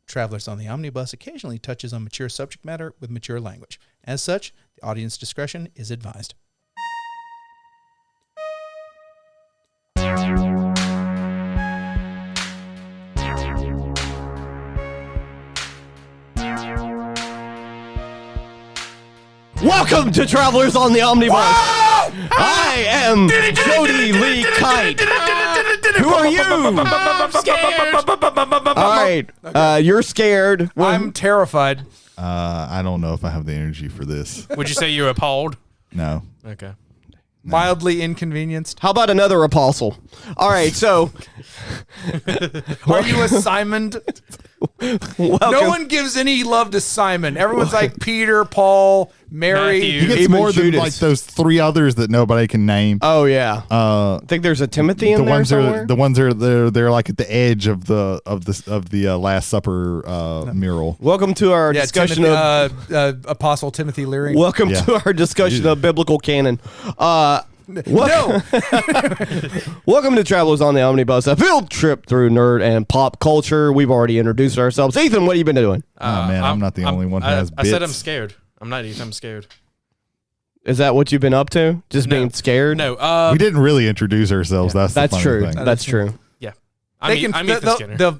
Travelers on the Omnibus occasionally touches on mature subject matter with mature language. As such, the audience discretion is advised. Welcome to Travelers on the Omnibus. I am Jody Lee Kite. Who are you? I'm scared. All right, you're scared. I'm terrified. I don't know if I have the energy for this. Would you say you're appalled? No. Okay. Mildly inconvenienced. How about another apostle? All right, so Are you a Simon? welcome. No one gives any love to Simon. Everyone's like Peter, Paul, Mary. Matthew. He gets Even more than Judas. like those three others that nobody can name. Oh yeah, I think there's a Timothy in the there ones somewhere. the ones are they're like at the edge of the Last Supper mural. Welcome to our Yeah, discussion Timothy, Apostle Timothy Leary. Welcome Yeah. to our discussion of biblical canon. No. Welcome to Travelers on the Omnibus, a field trip through nerd and pop culture. We've already introduced ourselves. Ethan, what have you been doing? Oh man, I'm not the only one who has I bits. said I'm scared. I'm not Ethan. I'm scared. Is that what you've been up to? Just No. being scared? No. We didn't really introduce ourselves. Yeah. That's the That's funny true. thing. That's true. Yeah. I'm Ethan Skinner.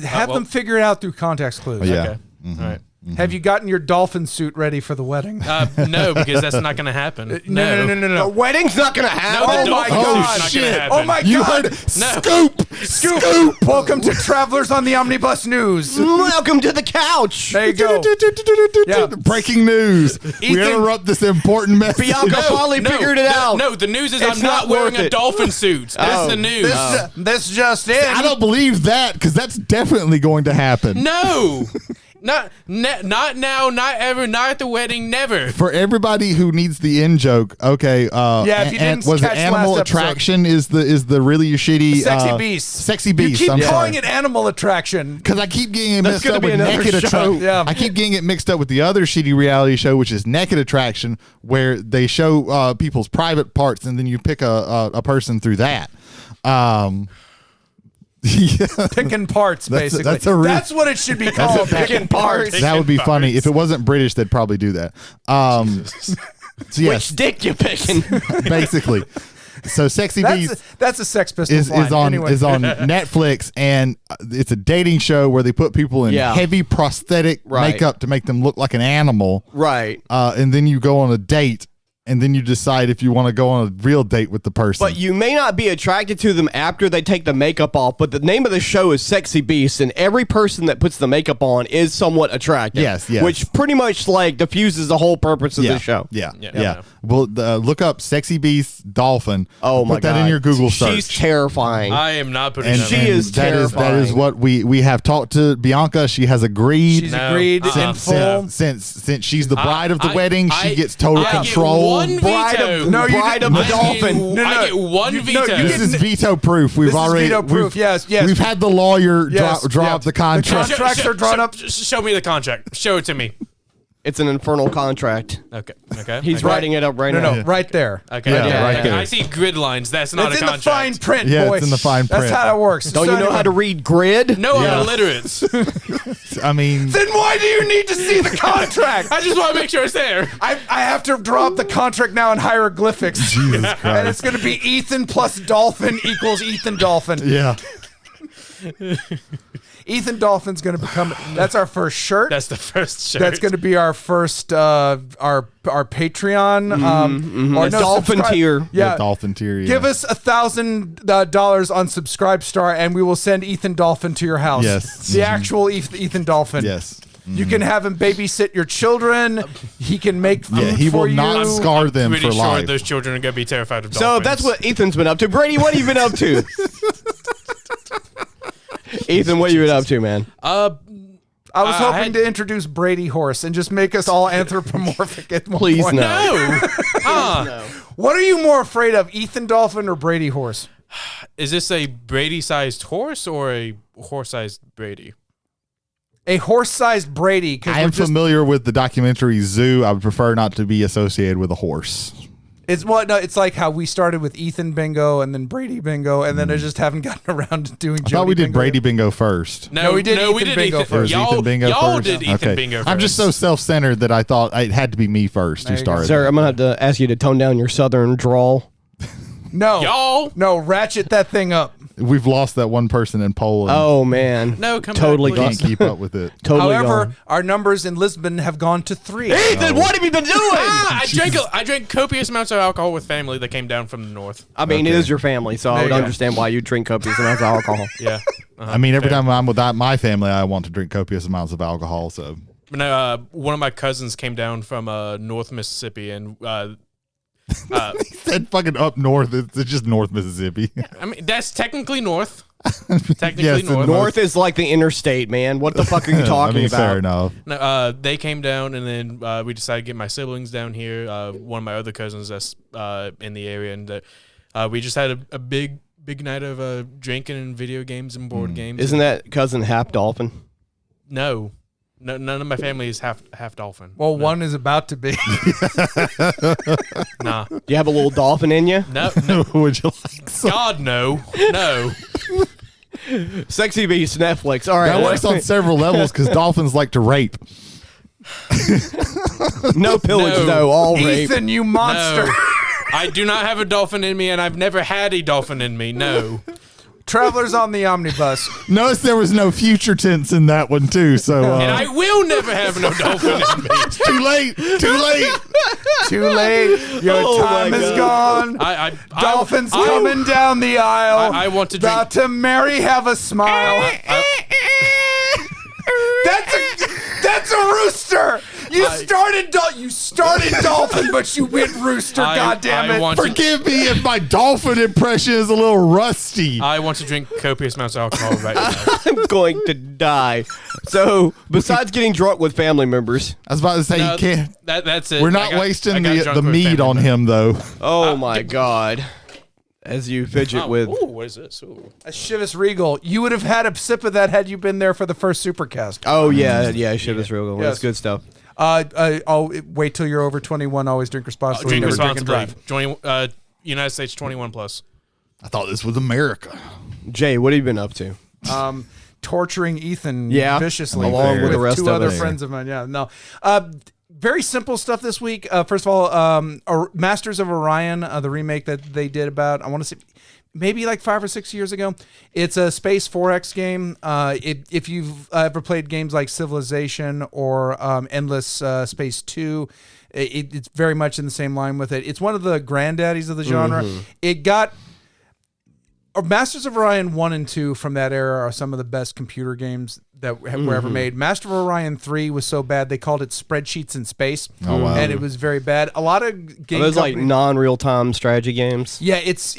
have them figure it out through context clues. Yeah. Okay. Mhm. All right. Have you gotten your dolphin suit ready for the wedding? No, because that's not going to happen. No. The wedding's not going to happen. No, the Oh my dolphin God. suit's not gonna happen. Oh my You God. heard Scoop! Welcome to Travelers on the Omnibus News. Welcome to the couch. There you go. Yeah. Breaking news. We Ethan- interrupt this important message. Bianca finally figured it out. No, the news is It's I'm not wearing worth a it. dolphin suit. That's Oh. the news. This just in. I don't believe that because that's definitely going to happen. No. Not now, not ever, not at the wedding, never. For everybody who needs the in joke, okay. Yeah, if you didn't was catch it Animal last episode. Attraction is the really shitty Sexy Beast. Sexy Beast. You keep I'm calling sorry. it Animal Attraction. Because I keep getting it That's mixed gonna up be with another Naked show. Attraction. Yeah. I keep getting it mixed up with the other shitty reality show, which is Naked Attraction, where they show people's private parts and then you pick a person through that. Yeah. Picking parts, basically. that's what it should be called. Picking parts. That would be funny. If it wasn't British, they'd probably do that. So yes, Which dick you picking? basically. So Sexy Beast That's a Sex Pistols is line. on Anyway. is on Netflix, and it's a dating show where they put people in Yeah. heavy prosthetic Right. makeup to make them look like an animal, Right. and then you go on a date, and then you decide if you want to go on a real date with the person. But you may not be attracted to them after they take the makeup off, but the name of the show is Sexy Beast, and every person that puts the makeup on is somewhat attractive. Yes. Which pretty much like diffuses the whole purpose of the show. Yeah. Yeah. Well, look up Sexy Beast Dolphin. Oh my Put God. that in your Google She's search. terrifying. I am not putting And that She in. is that is terrifying. what we have talked to Bianca. She has agreed. She's No. agreed in Uh-uh. full. Since she's the bride of the wedding, she I- gets total I get control. one Bride veto. of, bride of the dolphin. I get one veto. This is veto proof. We've This is already veto proof, we've- yes. We've had the lawyer Yes, draw yeah. up the contract. Contracts are drawn up. Show me the contract. Show it to me. It's an infernal contract. Okay. He's okay. writing it up right now. No, right there. Okay. Yeah, right there. I see grid lines. That's not It's a in the contract. fine print, Yeah, boy. it's in the fine That's print. how that works. Don't you know how to read grid? No, Yeah. I'm illiterate. I mean, Then why do you need to see the contract? I just want to make sure it's there. I have to draw up the contract now in hieroglyphics. Jesus And Christ. it's going to be Ethan plus Dolphin equals Ethan Dolphin. Yeah. Ethan Dolphin's going to become. That's our first shirt. That's the first shirt. That's going to be our first our Patreon or A dolphin subscribe- tier. Yeah, The dolphin tier. Yeah. Give us $1,000 on Subscribe Star, and we will send Ethan Dolphin to your house. Yes. The actual Ethan Dolphin. Yes. You can have him babysit your children. He can make food Yeah, he for will you. not scar them Pretty for sure life. those children are going to be terrified of So dolphins. that's what Ethan's been up to. Brady, what have you been up to? Ethan, what have you been up to, man? I was I hoping had- to introduce Brady Horse and just make us all anthropomorphic at one Please, point. no. No. What are you more afraid of, Ethan Dolphin or Brady Horse? Is this a Brady-sized horse or a horse-sized Brady? A horse-sized Brady. 'cause I am we're just- familiar with the documentary Zoo. I would prefer not to be associated with a horse. It's like how we started with Ethan bingo and then Brady bingo, and then I just haven't gotten around to doing Jody I thought we did bingo. Brady bingo first. No, we did Ethan bingo It was first. Ethan bingo y'all first? did Ethan Okay. bingo first. I'm just so self-centered that I thought it had to be me first There who you go. started. Sir, I'm gonna have to ask you to tone down your southern drawl. No, Y'all. no, ratchet that thing up. We've lost that one person in Poland. Oh man, No, come totally back, gone. please. Can't keep up with it. Totally However, gone. our numbers in Lisbon have gone to 3. Ethan, what have you been doing? I drank copious amounts of alcohol with family that came down from the north. I mean, it is your family, so I There would you go. understand why you drink copious amounts of alcohol. Yeah. I mean, every time I'm with my family, I want to drink copious amounts of alcohol. So No, one of my cousins came down from North Mississippi, and said fucking up north. It's just North Mississippi. I mean that's technically north. Technically Yes, in north. the North is like the interstate, man. What the fuck are you talking I mean, about? fair enough. No, they came down, and then we decided to get my siblings down here. One of my other cousins that's in the area, and we just had a big night of drinking and video games and board games. Isn't that cousin half dolphin? No, none of my family is half dolphin. Well, one is about to be. Nah, Do you have a little dolphin in you? no, Would you like some? God, no. Sexy Beast Netflix. All right. That works on several levels because dolphins like to rape. No pillage, No. though. All rape. Ethan, you monster. No. I do not have a dolphin in me, and I've never had a dolphin in me. No. Travelers on the omnibus. Notice there was no future tense in that one too. So And I will never have no dolphin in me. too late. Too late. Too late. Your Oh time my is God. gone. Dolphins coming down the aisle. I want to drink. About to marry, have a smile. That's a rooster. You started dolphin, but you went rooster. God damn I it! want to- Forgive me if my dolphin impression is a little rusty. I want to drink copious amounts of alcohol right now. I'm going to die. So, besides getting drunk with family members, I was about to say No, you can't. That's it. We're I not got- I wasting got the drunk with mead family on members. him though. oh my God. As you fidget Oh, with. ooh, what is this? Ooh. A Chivas Regal. You would have had a sip of that had you been there for the first Supercast. Oh, yeah. Shit is real good. Yes. That's good stuff. I'll wait till you're over 21. Always drink responsibly. Drink Never drink and responsibly. drive. United States 21 plus. I thought this was America. Jay, what have you been up to? Torturing Ethan Yeah, viciously along with the rest two of other us. friends of mine. Yeah, no. Very simple stuff this week. First of all, Masters of Orion, the remake that they did about, I want to say, maybe like 5 or 6 years ago. It's a space 4X game. If you've ever played games like Civilization or Endless Space 2, it's very much in the same line with it. It's one of the granddaddies of the genre. It got... Masters of Orion 1 and 2 from that era are some of the best computer games that were ever made. Master of Orion 3 was so bad they called it Spreadsheets in Space. Oh, wow. And it was very bad. A lot of Are game those like companies- non-real-time strategy games? Yeah, it's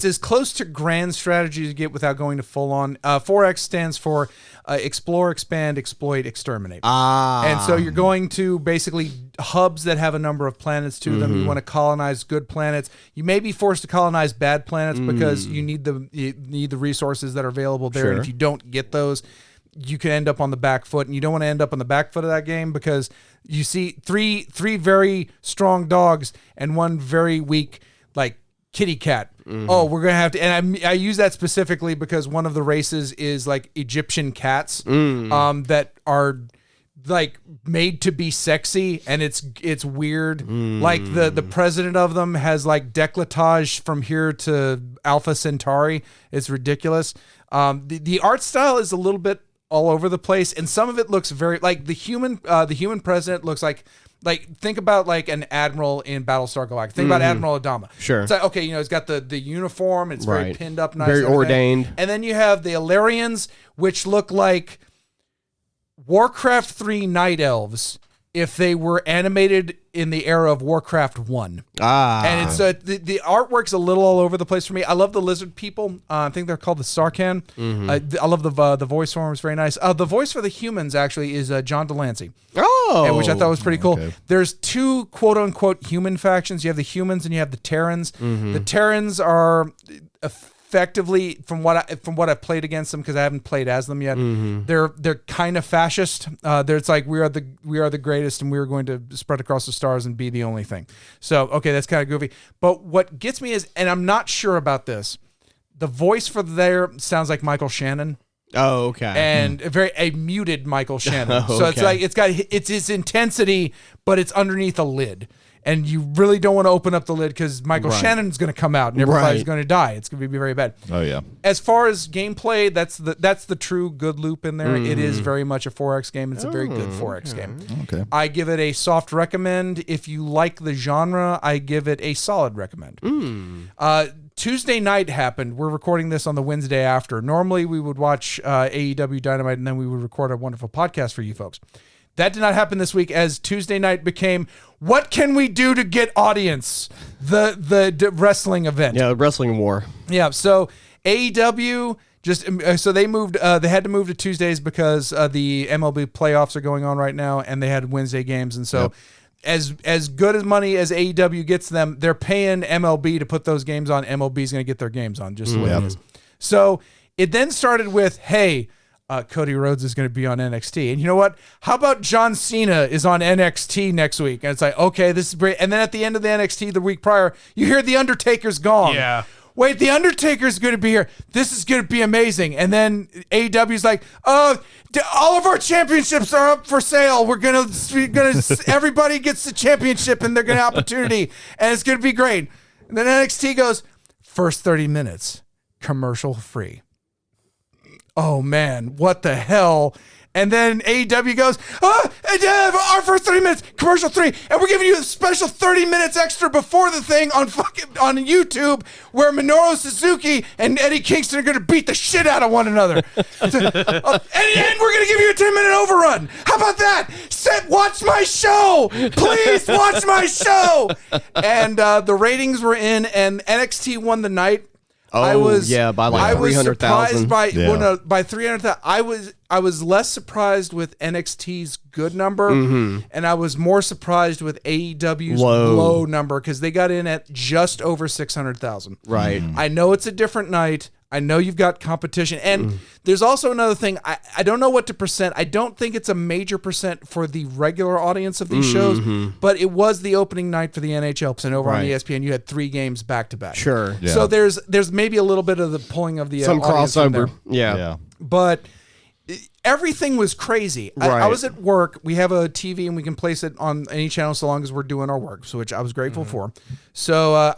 as close to grand strategy as you get without going to full on. 4X stands for explore, expand, exploit, exterminate. And so you're going to basically hubs that have a number of planets to them. You want to colonize good planets. You may be forced to colonize bad planets because you need the resources that are available there. And Sure. if you don't get those, you can end up on the back foot, and you don't want to end up on the back foot of that game because you see three very strong dogs and one very weak like kitty cat. Oh, we're gonna have to, and I use that specifically because one of the races is like Egyptian cats, that are like made to be sexy, and it's weird. Like the president of them has like décolletage from here to Alpha Centauri. It's ridiculous. The art style is a little bit all over the place, and some of it looks very like the human president looks like think about like an admiral in Battlestar Galactica. Think about Admiral Adama. Sure. It's like, okay, he's got the uniform. It's very Right. pinned up, nice, Very and everything. ordained. And then you have the Illyrians, which look like Warcraft 3 Night Elves if they were animated in the era of Warcraft 1. And it's the artwork's a little all over the place for me. I love the lizard people. I think they're called the Sarkhan. I love the voice form. It's very nice. The voice for the humans actually is John Delancey. Oh. Which I thought was pretty cool. okay. There's two quote-unquote human factions. You have the humans and you have the Terrans. The Terrans are effectively, from what I've played against them, because I haven't played as them yet, they're kind of fascist. It's like we are the greatest, and we are going to spread across the stars and be the only thing. So okay, that's kind of goofy. But what gets me is, and I'm not sure about this, the voice for there sounds like Michael Shannon. Oh, okay. And a muted Michael Shannon. Oh, So it's okay. like it's its intensity, but it's underneath a lid. And you really don't want to open up the lid because Michael Shannon's going to come out and everybody's Right. going to die. It's going to be very bad. Oh yeah. As far as gameplay, that's the true good loop in there. It is very much a 4X game. It's a very good 4X game. Okay. I give it a soft recommend. If you like the genre, I give it a solid recommend. Tuesday night happened. We're recording this on the Wednesday after. Normally we would watch AEW Dynamite and then we would record a wonderful podcast for you folks. That did not happen this week, as Tuesday night became, what can we do to get audience? The wrestling event. Yeah, wrestling war. Yeah, so AEW so they moved. They had to move to Tuesdays because the MLB playoffs are going on right now, and they had Wednesday games, and so as good as money as AEW gets them, they're paying MLB to put those games on. MLB's going to get their games on, just the way it is. So it then started with, hey, Cody Rhodes is going to be on NXT. And you know what? How about John Cena is on NXT next week? And it's like, okay, this is great. And then at the end of the NXT the week prior, you hear The Undertaker's gone. Yeah. Wait, The Undertaker's going to be here. This is going to be amazing. And then AEW's like, oh, all of our championships are up for sale. We're going to, everybody gets the championship and they're going to have opportunity. And it's going to be great. And then NXT goes, first 30 minutes, commercial free. Oh man, what the hell? And then AEW goes, our first 30 minutes, commercial 3, and we're giving you a special 30 minutes extra before the thing on YouTube, where Minoru Suzuki and Eddie Kingston are going to beat the shit out of one another. And we're going to give you a 10-minute overrun. How about that? Watch my show. Please watch my show. And the ratings were in, and NXT won the night. Oh, I was by like I was 300,000. surprised by 300,000. I was less surprised with NXT's good number, and I was more surprised with AEW's low number, because they got in at just over 600,000. Right. I know it's a different night. I know you've got competition. And there's also another thing. I don't know what to percent. I don't think it's a major percent for the regular audience of these shows, but it was the opening night for the NHL. And over on ESPN, you had 3 games back to back. Sure. Yeah. So there's maybe a little bit of the pulling of the Some audience from there. crossover. Yeah. But everything was crazy. I Right. was at work. We have a TV and we can place it on any channel so long as we're doing our work, so which I was grateful for. So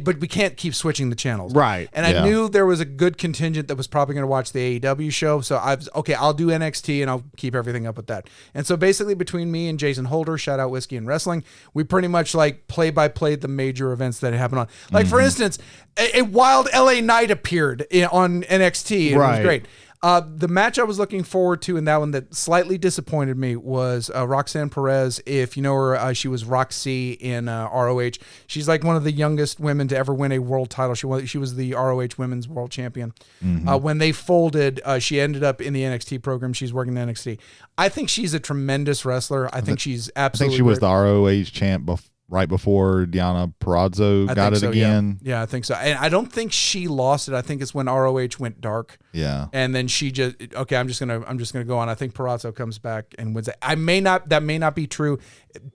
but we can't keep switching the channels. Right. And I knew there was a good contingent that was probably going to watch the AEW show. So I'll do NXT and I'll keep everything up with that. And so basically between me and Jason Holder, shout out Whiskey and Wrestling, we pretty much like play by play the major events that happen on. Like for instance, a wild LA Knight appeared on NXT. And it was great. The match I was looking forward to in that one that slightly disappointed me was Roxanne Perez. If you know her, she was Roxy in ROH. She's like one of the youngest women to ever win a world title. She was the ROH Women's World Champion. When they folded, she ended up in the NXT program. She's working in NXT. I think she's a tremendous wrestler. I think she's absolutely. I think she was great. the ROH champ right before Diana Perazzo got it again. Yeah, I think so. And I don't think she lost it. I think it's when ROH went dark. Yeah. And then she just I'm just gonna go on. I think Perazzo comes back and wins it. That may not be true.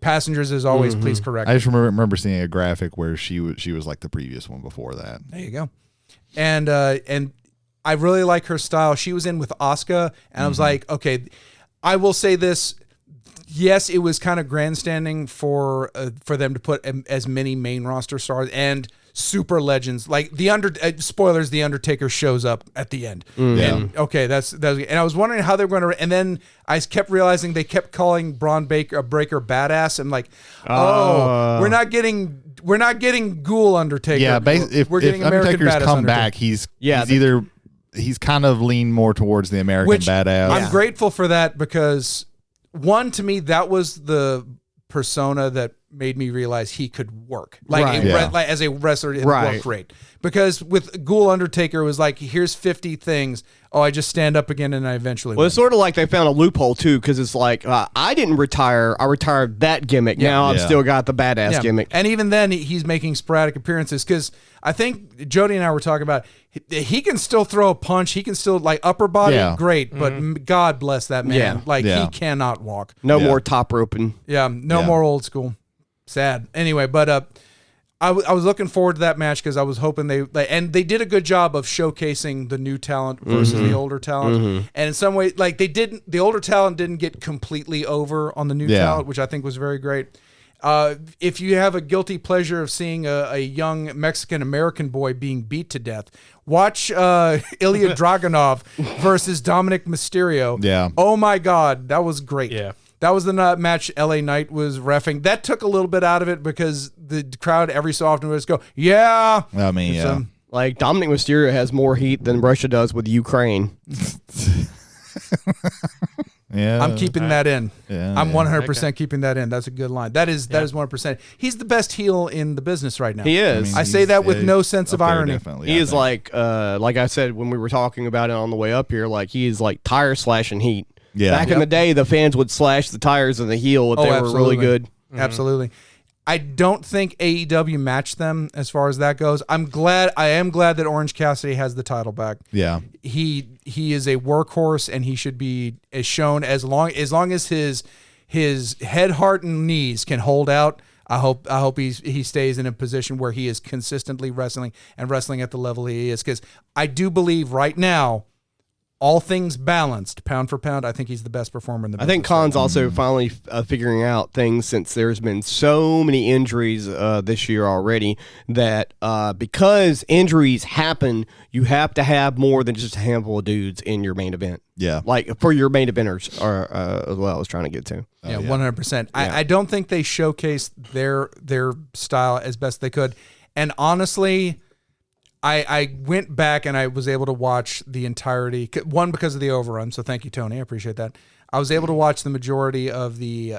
Passengers, as always, please correct. I just remember seeing a graphic where she was like the previous one before that. There you go. And I really like her style. She was in with Asuka, and I was like, okay, I will say this. Yes, it was kind of grandstanding for them to put as many main roster stars and super legends like spoilers. The Undertaker shows up at the end. And, okay, that's and I was wondering how they were going to. And then I kept realizing they kept calling Braun Breaker badass. I'm like, we're not getting Ghoul Undertaker. Yeah, if Undertaker's come back, he's kind of leaned more towards the American badass. I'm grateful for that because. One, to me, that was the persona that made me realize he could work like, Right. like as a wrestler in Right. the work rate. Because with Ghoul Undertaker, it was like, here's 50 things. Oh, I just stand up again and I eventually Well, win. it's sort of like they found a loophole too, because it's like I didn't retire. I retired that gimmick. Now I've Yeah. still got the badass gimmick. And even then, he's making sporadic appearances because I think Jody and I were talking about he can still throw a punch. He can still like upper body, Yeah. great. But God bless that man. Yeah. Like Yeah. he cannot walk. No Yeah. more top roping. Yeah, no Yeah. more old school. Sad. Anyway, but I was looking forward to that match because I was hoping and they did a good job of showcasing the new talent versus the older talent. And in some way, like the older talent didn't get completely over on the new Yeah. talent, which I think was very great. If you have a guilty pleasure of seeing a young Mexican American boy being beat to death, watch Ilya Dragunov versus Dominic Mysterio. Yeah. Oh my God, that was great. Yeah. That was the match LA Knight was reffing. That took a little bit out of it because the crowd every so often would just go, yeah. I mean, yeah. So, Like Dominic Mysterio has more heat than Russia does with Ukraine. Yeah. I'm keeping that in. Yeah, I'm yeah. 100% keeping that in. That's a good line. That is 100%. He's the best heel in the business right now. He is. I say he's- that with yeah, no he's sense of up there, irony. definitely, He I is think. like I said when we were talking about it on the way up here, like he is like tire slashing heat. Yeah. Back in the day, the fans would slash the tires of the heel if they were really good. Absolutely. I don't think AEW matched them as far as that goes. I am glad that Orange Cassidy has the title back. Yeah. He is a workhorse and he should be as shown as long as his head, heart, and knees can hold out. I hope he stays in a position where he is consistently wrestling at the level he is, because I do believe right now, all things balanced, pound for pound, I think he's the best performer in the I business. think Khan's also finally figuring out things, since there's been so many injuries this year already, that because injuries happen, you have to have more than just a handful of dudes in your main event. Yeah. Like for your main eventers, as well, I was trying to get to. Yeah, 100%. I don't think they showcased their style as best they could. And honestly, I went back and I was able to watch the entirety, one, because of the overrun. So thank you, Tony. I appreciate that. I was able to watch the majority of the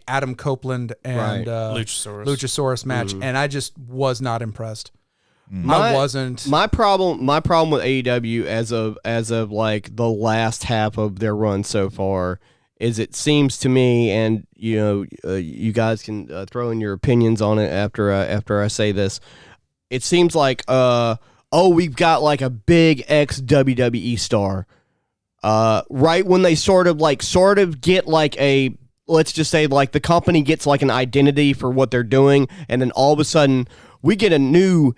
Adam Copeland and Luchasaurus match, and I just was not impressed. I wasn't. My problem with AEW as of like the last half of their run so far is, it seems to me, and you guys can throw in your opinions on it after I say this. It seems like we've got like a big ex WWE star. Right when they sort of get like a, let's just say like the company gets like an identity for what they're doing, and then all of a sudden we get a new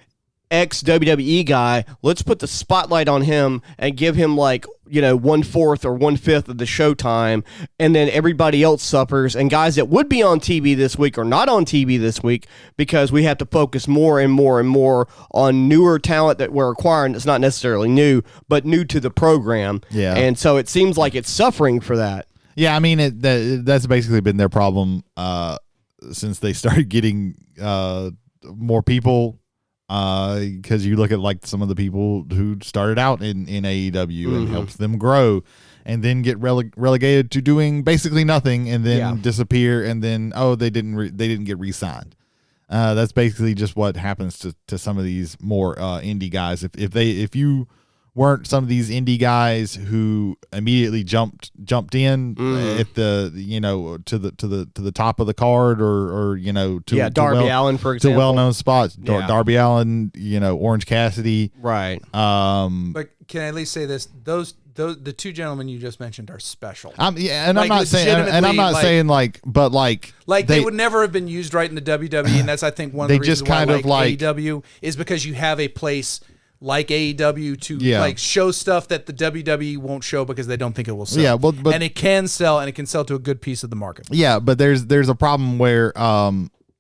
ex WWE guy. Let's put the spotlight on him and give him like 1/4 or 1/5 of the show time, and then everybody else suffers. And guys that would be on TV this week are not on TV this week because we have to focus more and more and more on newer talent that we're acquiring. That's not necessarily new, but new to the program. Yeah. And so it seems like it's suffering for that. Yeah, I mean that's basically been their problem since they started getting more people. Because you look at like some of the people who started out in AEW and helps them grow, and then get relegated to doing basically nothing, and then disappear, and then they didn't get re-signed. That's basically just what happens to some of these more indie guys. If you weren't some of these indie guys who immediately jumped in at the to the top of the card, or to Darby Allin, for example, to well-known spots. Yeah. Darby Allin, Orange Cassidy, right? But can I at least say this? The two gentlemen you just mentioned are special. I'm Like, not saying they would never have been used right in the WWE, and that's, I think, one of the reasons why AEW is, because you have a place like AEW to like show stuff that the WWE won't show because they don't think it will sell. Yeah, but and it can sell, and it can sell to a good piece of the market. Yeah, but there's a problem where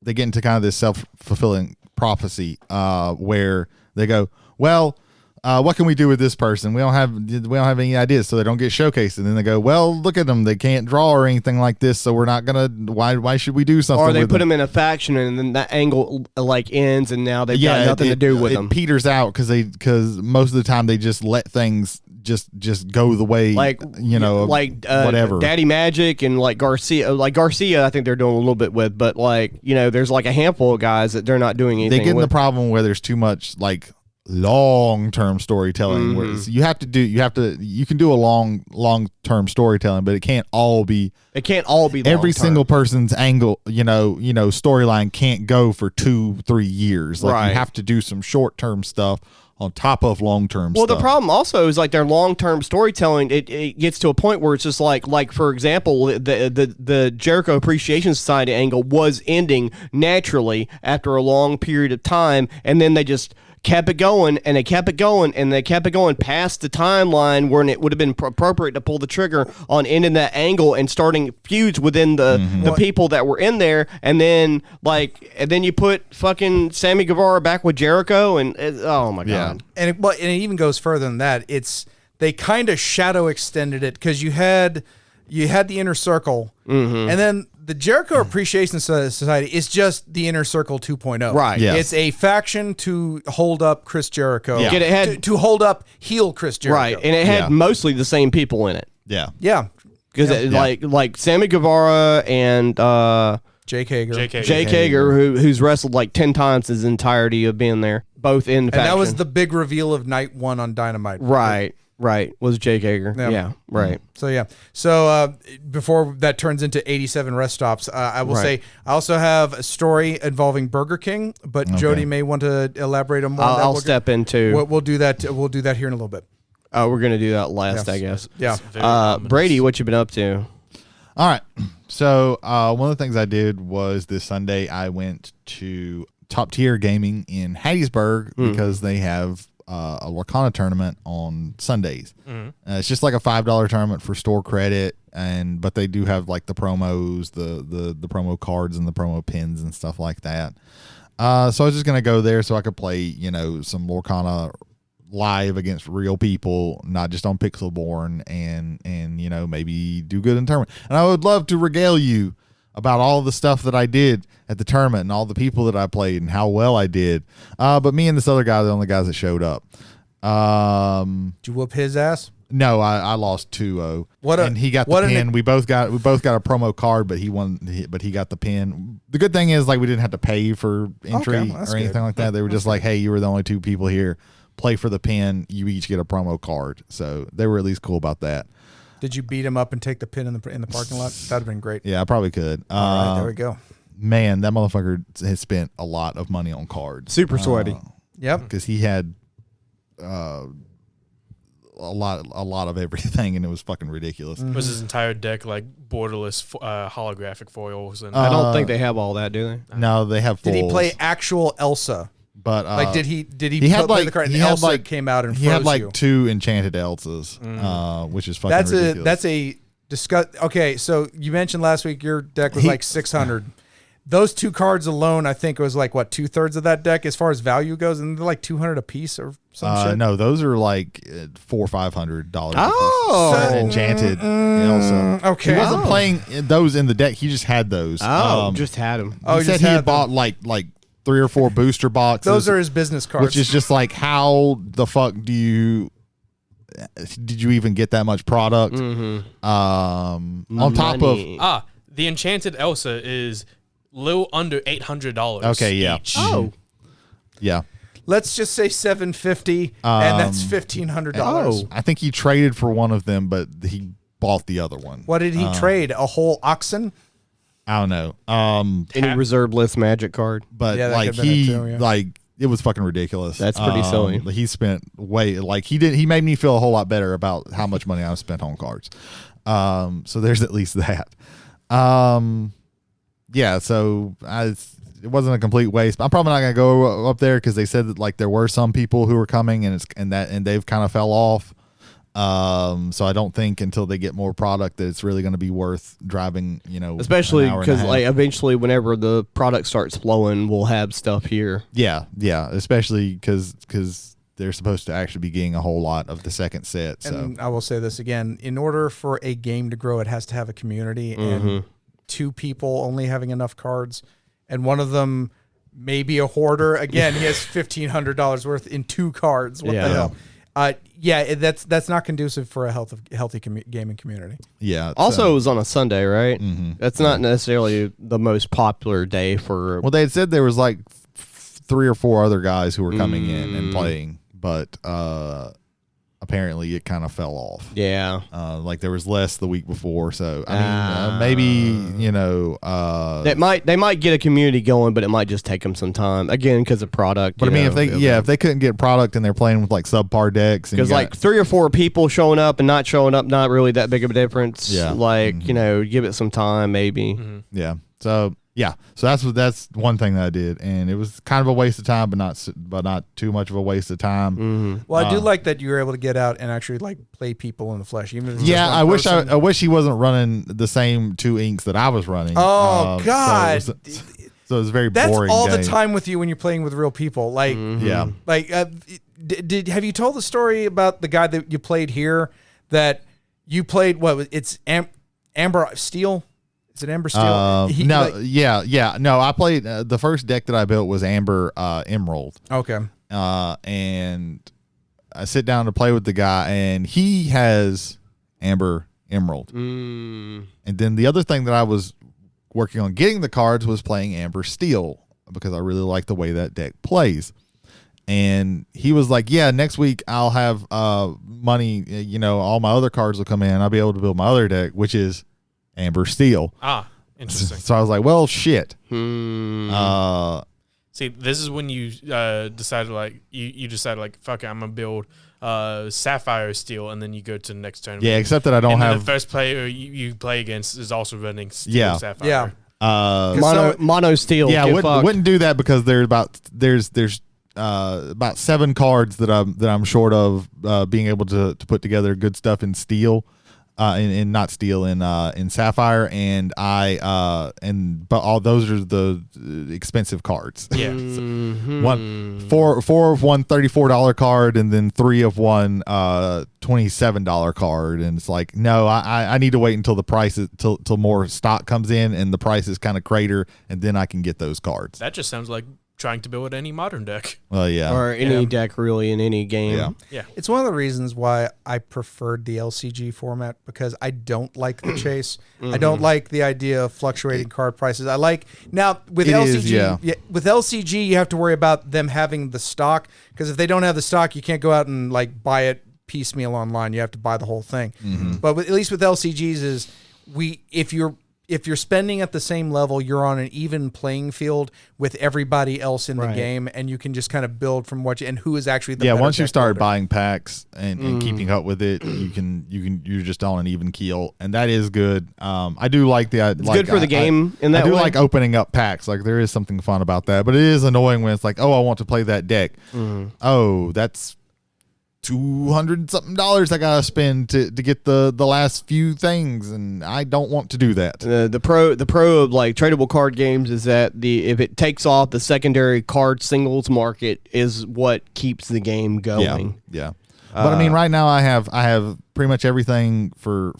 they get into kind of this self-fulfilling prophecy where they go, well, what can we do with this person? We don't have any ideas, so they don't get showcased. And then they go, well, look at them, they can't draw or anything like this, so we're not gonna. Why should we do something? Or they with put them in a faction, and then that angle like ends, and now they've got nothing to do with them. It peters out because most of the time they just let things just go the way, like whatever. Daddy Magic and like Garcia, I think they're doing a little bit with, but like there's like a handful of guys that they're not doing anything. They get in with. the problem where there's too much like long-term storytelling. Where you can do a long-term storytelling, but it can't all be every long-term. Single person's angle, storyline can't go for 2-3 years. Like you have to do some short-term stuff on top of long-term stuff. Well, the problem also is like their long-term storytelling, it gets to a point where it's just like for example, the Jericho Appreciation Society angle was ending naturally after a long period of time, and then they just kept it going, and they kept it going, and they kept it going past the timeline when it would have been appropriate to pull the trigger on ending that angle and starting feuds within the people that were in there, and then you put fucking Sammy Guevara back with Jericho, and oh my god. And it even goes further than that. They kind of shadow extended it because you had the Inner Circle, and then the Jericho Appreciation Society is just the Inner Circle 2.0. Right. Yes. It's a faction to hold up Chris Jericho. Yeah. It had, to hold up heel Chris Jericho. right, and it had mostly the same people in it. Yeah. Yeah. Because like Sammy Guevara and Jake Hager. Jake Hager, who's wrestled like 10 times his entirety of being there, both in the And that faction. was the big reveal of night 1 on Dynamite. Right, was Jake Hager. Yeah, right. So before that turns into 87 rest stops, I will say I also have a story involving Burger King, but Jody may want to elaborate on more. I'll step into. We'll do that. We'll do that here in a little bit. Oh, we're gonna do that last, I guess. Yeah. Brady, what you been up to? All right. So one of the things I did was this Sunday I went to Top Tier Gaming in Hattiesburg because they have a Lorcana tournament on Sundays. It's just like a $5 tournament for store credit, but they do have like the promos, the promo cards and the promo pins and stuff like that. So I was just gonna go there so I could play some Lorcana live against real people, not just on Pixelborn, and maybe do good in the tournament. And I would love to regale you about all the stuff that I did at the tournament and all the people that I played and how well I did. But me and this other guy are the only guys that showed up. Did you whoop his ass? No, I lost 2-0. And he got the pin. We both got a promo card, but he won. But he got the pin. The good thing is we didn't have to pay for entry or anything like that. They were just like, hey, you were the only 2 people here. Play for the pin. You each get a promo card. So they were at least cool about that. Did you beat him up and take the pin in the parking lot? That'd have been great. Yeah, I probably could. All right, there we go. Man, that motherfucker has spent a lot of money on cards. Super sweaty. Yep. Because he had a lot of everything, and it was fucking ridiculous. Was his entire deck like borderless holographic foils? And I don't think they have all that, do they? No, they have Did he foils. play actual Elsa? But did he had play the card and Elsa came out and he froze had like you? 2 enchanted Elsas, which is fucking ridiculous. That's a Okay, so you mentioned last week your deck was like 600. Those 2 cards alone, I think it was like what 2/3 of that deck as far as value goes, and they're like 200 a piece or some shit. No, those are like $400 or $500. Oh. A piece. Enchanted Elsa. Okay, He wasn't playing those in the deck. He just had those. Just had them. He said he had bought like 3 or 4 booster boxes. Those are his business cards, which is just like, how the fuck did you even get that much product? On top of the Enchanted Elsa is little under $800. Okay, yeah. Each. Oh, yeah. Let's just say $750, and that's $1,500. I think he traded for one of them, but he bought the other one. What did he trade? A whole oxen? I don't know. any reserved list Magic card. But Yeah, that like could've been it he too, yeah. like it was fucking ridiculous. That's pretty silly. He spent he made me feel a whole lot better about how much money I spent on cards. So there's at least that. Yeah, so it wasn't a complete waste. I'm probably not gonna go up there because they said that like there were some people who were coming and they've kind of fell off. So I don't think until they get more product that it's really going to be worth driving, Especially an hour and a because half. like eventually whenever the product starts flowing, we'll have stuff here. Yeah, especially because they're supposed to actually be getting a whole lot of the second set. So And I will say this again: in order for a game to grow, it has to have a community, and 2 people only having enough cards, and one of them may be a hoarder. Again, he has $1,500 worth in 2 cards. What the hell? That's not conducive for a healthy gaming community. yeah. Also, so- it was on a Sunday, right? That's not necessarily the most popular day for. well, they had said there was like 3 or 4 other guys who were coming in and playing, but apparently it kind of fell off. Yeah. Like there was less the week before, so I mean, maybe They might get a community going, but it might just take them some time again because of product. But I mean, if they couldn't get product and they're playing with like subpar decks, because like 3 or 4 people showing up and not showing up, not really that big of a difference. Yeah. Like give it some time, maybe. yeah, so that's one thing that I did, and it was kind of a waste of time, but not too much of a waste of time. Well, I do like that you were able to get out and actually like play people in the flesh, even if it's Yeah, just one person. I wish he wasn't running the same 2 inks that I was running. Oh God. So it was very That's boring. all the game. time with you when you're playing with real people. Like, Yeah. like, have you told the story about the guy that you played here? That you played it's Amber Steel. Is it Amber Steel? No, I played the first deck that I built was Amber Emerald. Okay. And I sit down to play with the guy, and he has Amber Emerald. And then the other thing that I was working on getting the cards was playing Amber Steel because I really like the way that deck plays. And he was like, yeah, next week I'll have money, all my other cards will come in. I'll be able to build my other deck, which is Amber Steel. Interesting. So I was like, well, shit. See, this is when you decided like you decided like fuck it, I'm gonna build Sapphire Steel, and then you go to the next tournament. Yeah, except that I don't and then have the first player you play against is also running Steel Yeah. Sapphire. Yeah. Mono steel. Yeah, get fucked. wouldn't do that because there's about 7 cards that I'm short of being able to put together good stuff in steel, in not steel in sapphire, and but all those are the expensive cards. Yeah. Four of one $34 card, and then 3 of one $27 card, and it's like, no, I need to wait until the price till more stock comes in and the prices kind of crater, and then I can get those cards. That just sounds like trying to build any modern deck. Well, yeah, or any deck really in any game. Yeah. It's one of the reasons why I preferred the LCG format, because I don't like the chase. I don't like the idea of fluctuating card prices. I like now with It LCG. is, With LCG, you have to worry about them having the stock, because if they don't have the stock, you can't go out and like buy it piecemeal online. You have to buy the whole thing. But at least with LCGs is if you're spending at the same level, you're on an even playing field with everybody else in the game, and you can just kind of build from and who is actually the better once you deck start builder. buying packs and keeping up with it, you're just on an even keel, and that is good. I do like the It's good for the game in that I do way. like opening up packs. Like there is something fun about that, but it is annoying when it's like, oh, I want to play that deck. Oh, that's $200 something I gotta spend to get the last few things, and I don't want to do that. The pro of like tradable card games is that if it takes off, the secondary card singles market is what keeps the game going. Yeah. But I mean, right now I have pretty much everything for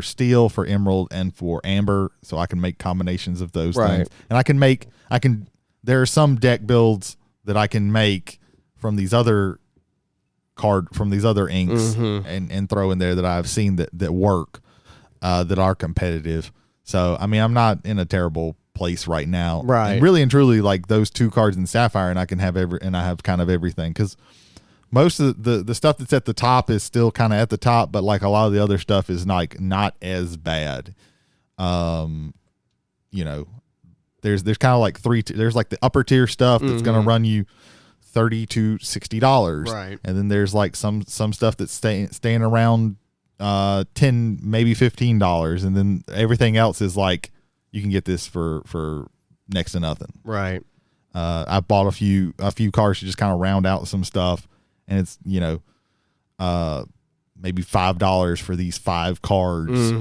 steel, for emerald, and for amber, so I can make combinations of those things. And there are some deck builds that I can make from these other inks and throw in there that I've seen that work, that are competitive. So I mean, I'm not in a terrible place right now. Right. And really and truly, like those 2 cards in sapphire, and I can have I have kind of everything, because most of the stuff that's at the top is still kind of at the top, but like a lot of the other stuff is like not as bad. There's kind of like there's like the upper tier stuff that's going to run you $30 to $60, Right. And then there's like some stuff that's staying around $10, maybe $15, and then everything else is like you can get this for next to nothing. Right. I bought a few cards to just kind of round out some stuff, and it's maybe $5 for these 5 cards.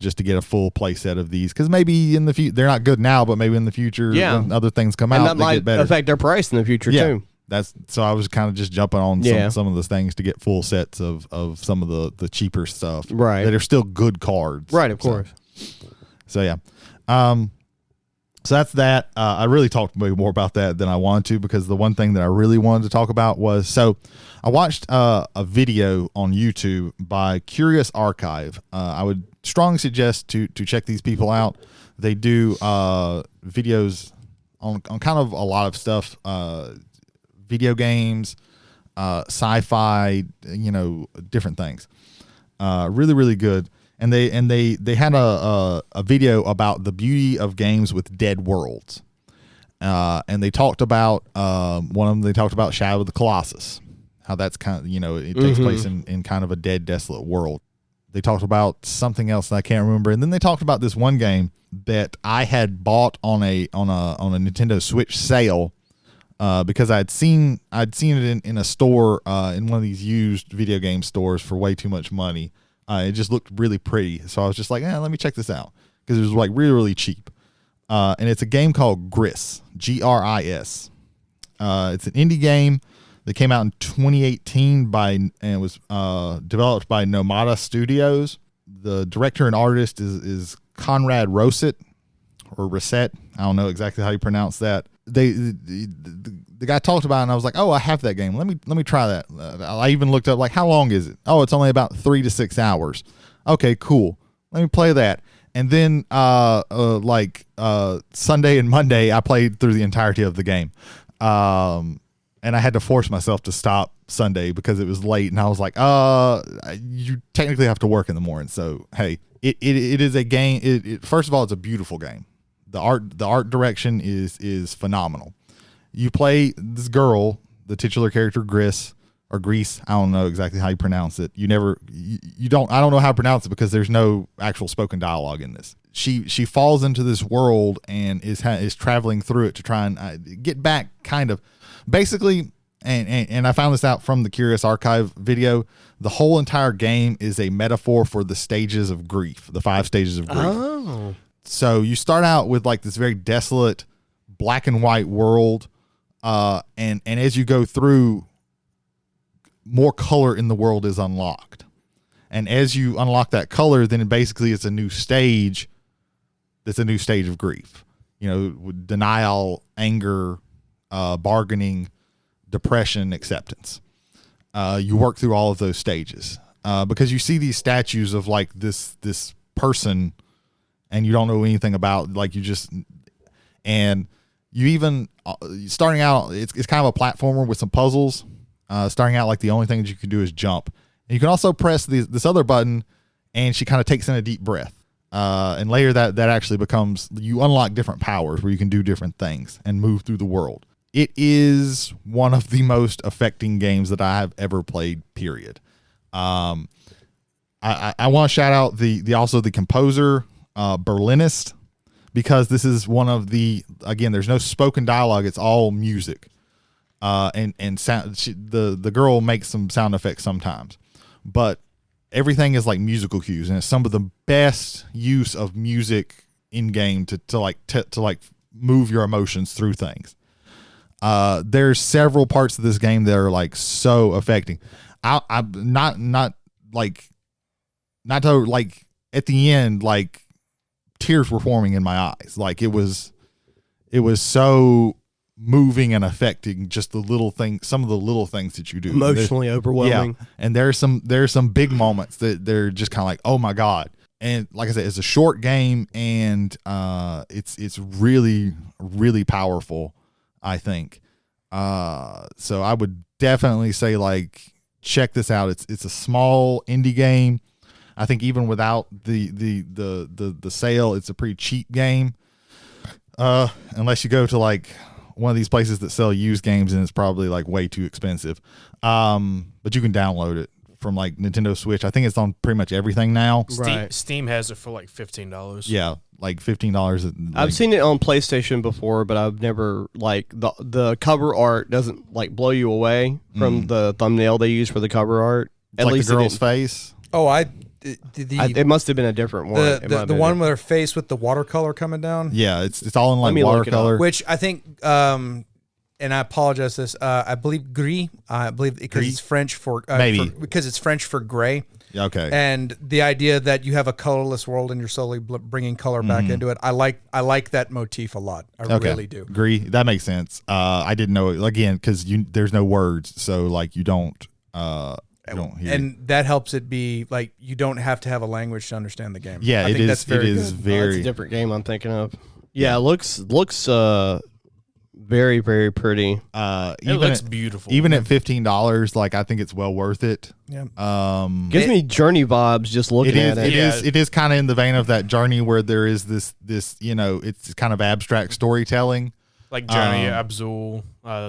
Just to get a full play set of these, because maybe in the future they're not good now, but maybe in the future when other things come And out, that they might get better. affect their price in the future too. So I was kind of just jumping on Yeah. some of those things to get full sets of some of the cheaper stuff. Right. That are still good cards. Right, of course. So yeah. So that's that. I really talked way more about that than I wanted to, because the one thing that I really wanted to talk about was, so I watched a video on YouTube by Curious Archive. I would strongly suggest to check these people out. They do videos on kind of a lot of stuff, video games, sci-fi, different things. Really, really good. And they had a video about the beauty of games with dead worlds. And they talked about one of them. They talked about Shadow of the Colossus, how that's kind of, it takes place in kind of a dead, desolate world. They talked about something else that I can't remember, and then they talked about this one game that I had bought on a Nintendo Switch sale, because I'd seen it in a store, in one of these used video game stores for way too much money. It just looked really pretty, so I was just like, let me check this out, because it was like really, really cheap. And it's a game called Gris, Gris. It's an indie game that came out in 2018 and it was developed by Nomada Studios. The director and artist is Conrad Roset or Roset. I don't know exactly how you pronounce that. The guy talked about it, and I was like, oh, I have that game. Let me try that. I even looked up, like, how long is it? Oh, it's only about 3 to 6 hours. Okay, cool. Let me play that. And then Sunday and Monday, I played through the entirety of the game. And I had to force myself to stop Sunday because it was late, and I was like, you technically have to work in the morning. So, hey, it is a game. First of all, it's a beautiful game. The art direction is phenomenal. You play this girl, the titular character Gris or Gris. I don't know exactly how you pronounce it. I don't know how to pronounce it because there's no actual spoken dialogue in this. She falls into this world and is traveling through it to try and get back, kind of, basically. And I found this out from the Curious Archive video. The whole entire game is a metaphor for the stages of grief, the 5 stages of grief. Oh. So you start out with like this very desolate black and white world. And as you go through, more color in the world is unlocked. And as you unlock that color, then basically it's a new stage. That's a new stage of grief. Denial, anger, bargaining, depression, acceptance. You work through all of those stages. Because you see these statues of like this person, and you don't know anything about, like, and you even, starting out, it's kind of a platformer with some puzzles. Starting out, like, the only thing that you can do is jump. And you can also press this other button, and she kind of takes in a deep breath. And later that actually becomes, you unlock different powers where you can do different things and move through the world. It is one of the most affecting games that I have ever played, period. I want to shout out the composer, Berlinist, because this is one of again, there's no spoken dialogue. It's all music. And sound. The girl makes some sound effects sometimes, but everything is like musical cues, and it's some of the best use of music in game to move your emotions through things. There's several parts of this game that are like so affecting. I'm not to like at the end, like, tears were forming in my eyes. Like, it was so moving and affecting, just the little thing, some of the little things that you do. Emotionally overwhelming. Yeah. And there's some big moments that they're just kind of like, oh my God. And like I said, it's a short game, and it's really, really powerful, I think. So I would definitely say, like, check this out. It's a small indie game. I think even without the sale, it's a pretty cheap game. Unless you go to like one of these places that sell used games, and it's probably like way too expensive. But you can download it from like Nintendo Switch. I think it's on pretty much everything now. Right. Steam has it for like $15. Yeah, like $15. I've seen it on PlayStation before, but I've never, like, the cover art doesn't like blow you away from the thumbnail they use for the cover art. At like least the girl's face. Oh, it must have been a different one. The one with her face with the watercolor coming down. Yeah, it's all in like Let me look it watercolor. Which I think and I apologize for this. I believe Gris. I believe because Gris? it's French for Maybe. because it's French for gray. Okay. And the idea that you have a colorless world and you're slowly bringing color back into it, I like that motif a lot. I really do. Agree. That makes sense. I didn't know it, again, because there's no words, so like you don't hear. And that helps it be like you don't have to have a language to understand the game. Yeah, I think that's very it is good. It's very a different game I'm thinking of. Yeah, it looks very, very pretty. It looks beautiful. Even at $15, like I think it's well worth it. Yeah. Gives me Journey vibes just looking at it. It is kind of in the vein of that Journey where there is this it's kind of abstract storytelling. Like Journey, Abzul,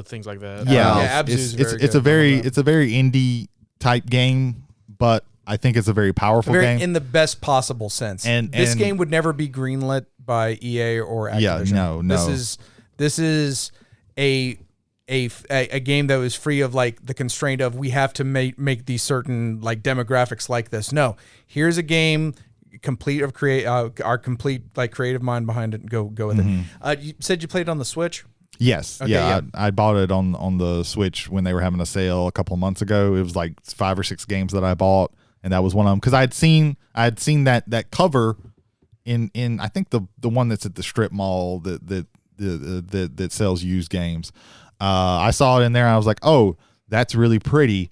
things like that. Yeah, Abzu's it's a very indie type game, but I think it's a very powerful game in the best possible sense. And this game would never be greenlit by EA or Activision. Yeah, no. This is a game that was free of like the constraint of we have to make these certain like demographics like this. No, here's a game complete of our complete like creative mind behind it. And go with it. You said you played it on the Switch. Yes. Okay, yeah. I bought it on the Switch when they were having a sale a couple of months ago. It was like 5 or 6 games that I bought, and that was one of them because I had seen that cover in I think the one that's at the strip mall that sells used games. I saw it in there. And I was like, oh, that's really pretty,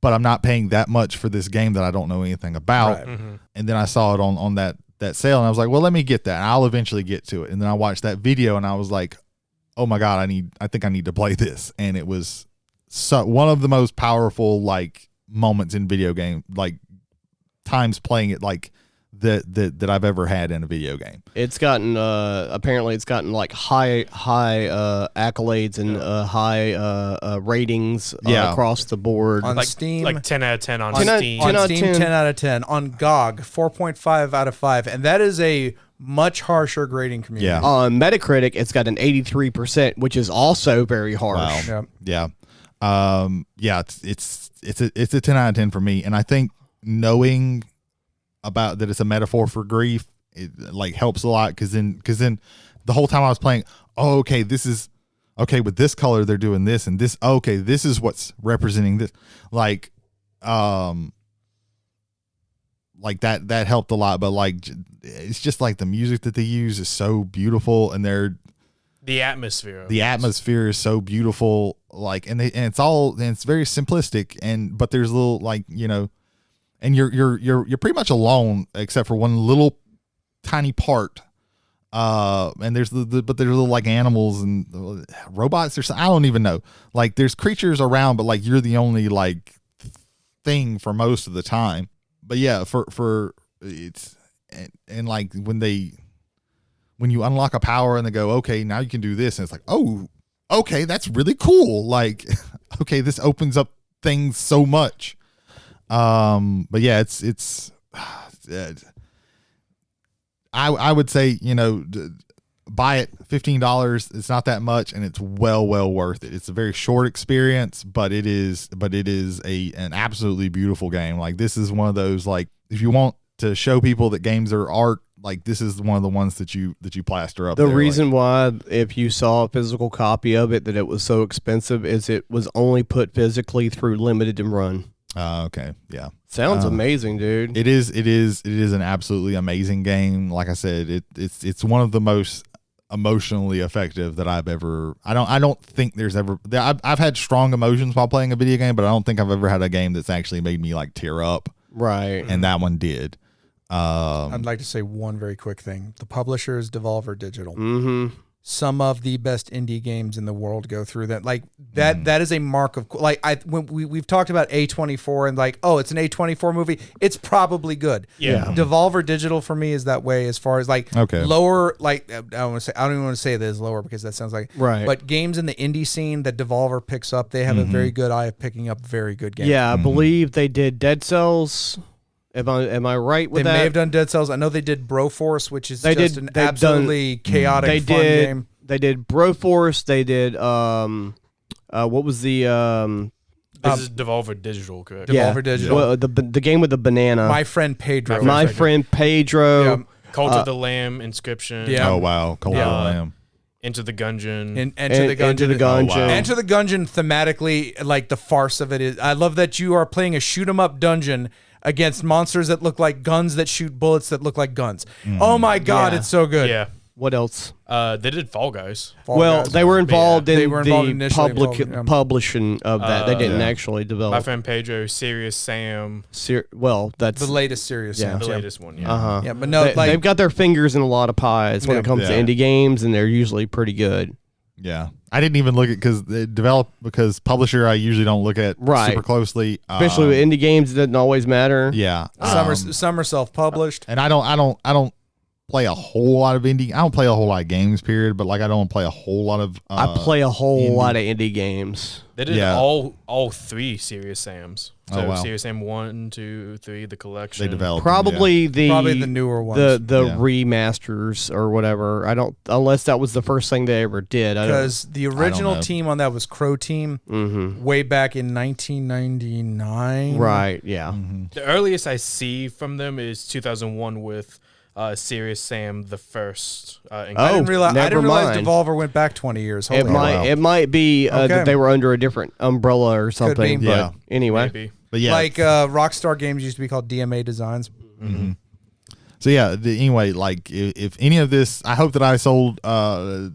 but I'm not paying that much for this game that I don't know anything about. Right. And then I saw it on that sale, and I was like, well, let me get that. I'll eventually get to it. And then I watched that video, and I was like, oh my God, I think I need to play this. And it was one of the most powerful like moments in video game, like times playing it like that I've ever had in a video game. It's gotten apparently it's gotten like high accolades and high ratings across the board. On like Steam, like 10 out of 10 on 10 Steam. out on of Steam, 10. 10 out of 10. On GOG, 4.5 out of 5, and that is a much harsher grading community. Yeah. On Metacritic, it's got an 83%, which is also very harsh. Wow. Yeah. Yeah. It's a 10 out of 10 for me. And I think knowing about that it's a metaphor for grief, it like helps a lot because then the whole time I was playing, oh, okay, this is okay with this color they're doing this and this, okay, this is what's representing this, like that helped a lot. But like it's just like the music that they use is so beautiful, and The atmosphere is so beautiful, like and it's very simplistic, but there's little like and you're pretty much alone except for one little tiny part. And there's but there's little like animals and robots or something. I don't even know. Like there's creatures around, but like you're the only like thing for most of the time. But yeah, for it's and like when you unlock a power and they go, okay, now you can do this, and it's like, oh, okay, that's really cool. Like, okay, this opens up things so much. But yeah, it's I would say, buy it, $15. It's not that much, and it's well worth it. It's a very short experience, but it is an absolutely beautiful game. Like this is one of those, like if you want to show people that games are art, like this is one of the ones that you plaster up. The reason why, if you saw a physical copy of it, that it was so expensive is it was only put physically through limited and run. Okay. Yeah. Sounds amazing, dude. It is an absolutely amazing game. Like I said, it's one of the most emotionally effective that I've ever. I don't think there's ever. I've had strong emotions while playing a video game, but I don't think I've ever had a game that's actually made me like tear up. Right. And that one did. I'd like to say one very quick thing. The publisher is Devolver Digital. Mm-hmm. Some of the best indie games in the world go through that. Like that, that is a mark of like when we've talked about A24 and like, oh, it's an A24 movie. It's probably good. Yeah. Devolver Digital for me is that way as far as like lower. Like I don't even want to say that is lower because that sounds like right. But games in the indie scene that Devolver picks up, they have a very good eye of picking up very good games. Yeah, I believe they did Dead Cells. Am I right with that? They may have done Dead Cells. I know they did Broforce, which is an absolutely chaotic fun game. They did Broforce. They did what was the This is Devolver Digital, correct? Devolver Digital. Well, the game with the banana. My Friend Pedro. My Friend Pedro. Yeah. Cult of the Lamb, Inscription. Yeah. Oh wow, Cult of the Lamb. Into the Gungeon. Enter the Gungeon. Into the Gungeon. Oh, wow. Enter the Gungeon thematically, like the farce of it is. I love that you are playing a shoot 'em up dungeon against monsters that look like guns that shoot bullets that look like guns. Oh my God, Yeah. it's so good. Yeah. What else? They did Fall Guys. Fall Well, Guys. they were involved They in were involved the initially involved, yeah. publishing of that. They didn't Yeah. actually My develop. friend Pedro, Serious Sam, Well, that's the latest series. Yeah. the latest one. Yeah. uh-huh. Yeah, but no, They, like they've got their fingers in a lot of pies when Yeah. it comes to Yeah. indie games, and they're usually pretty good. Yeah, I didn't even look at because publisher I usually don't look at Right. super closely, Especially with indie games, it doesn't always matter. Yeah, some are self-published. and I don't play a whole lot of indie. I don't play a whole lot of games, period. But like I don't play a whole lot of. I play a whole indie. lot of indie games. They did Yeah. all three Serious Sams. So Oh, wow. Serious Sam 1, 2, 3, the collection. They developed Probably Probably the newer ones. the Yeah. remasters or whatever. I don't unless that was the first thing they ever did. I don't. Because the original know. team on that was Crow Team Mm-hmm. way back in 1999. Right. Yeah. The earliest I see from them is 2001 with Serious Sam the First. I Oh, didn't realize never realize mind. Devolver went back 20 years. Holy It might wow. it might be Okay. that they were under a different umbrella or something. be. But Yeah. anyway, maybe. But yeah, Like Rockstar Games used to be called DMA Designs. so yeah. Anyway, like if any of this, I hope that I sold. A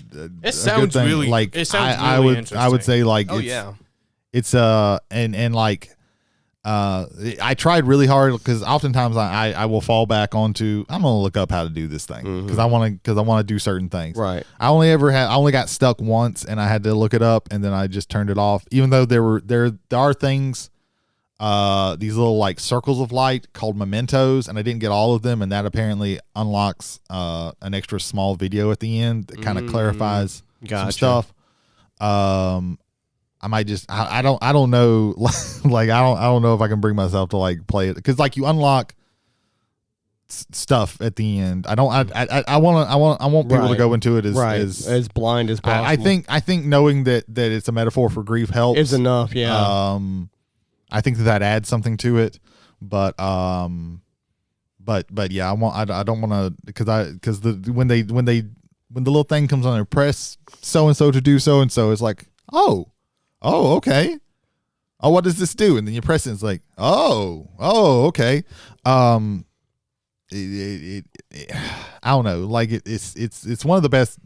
sounds good thing. really- like it sounds I really would I would say like oh it's, yeah, it's and like I tried really hard because oftentimes I will fall back onto I'm gonna look up how to do this thing because I want to do certain things. right. I only got stuck once and I had to look it up and then I just turned it off. Even though there are things, these little like circles of light called mementos, and I didn't get all of them, and that apparently unlocks an extra small video at the end that kind of clarifies some Gotcha. stuff. I might just I don't know like I don't know if I can bring myself to like play it because like you unlock stuff at the end. I want people to Right. go into it as Right. as As blind as possible. I think knowing that it's a metaphor for grief helps is enough. Yeah. I think that adds something to it, but yeah, I don't want to because when the little thing comes on there, press so and so to do so and so, it's like oh okay, oh what does this do? And then you press it, it's like oh okay, I don't know, like it's one of the best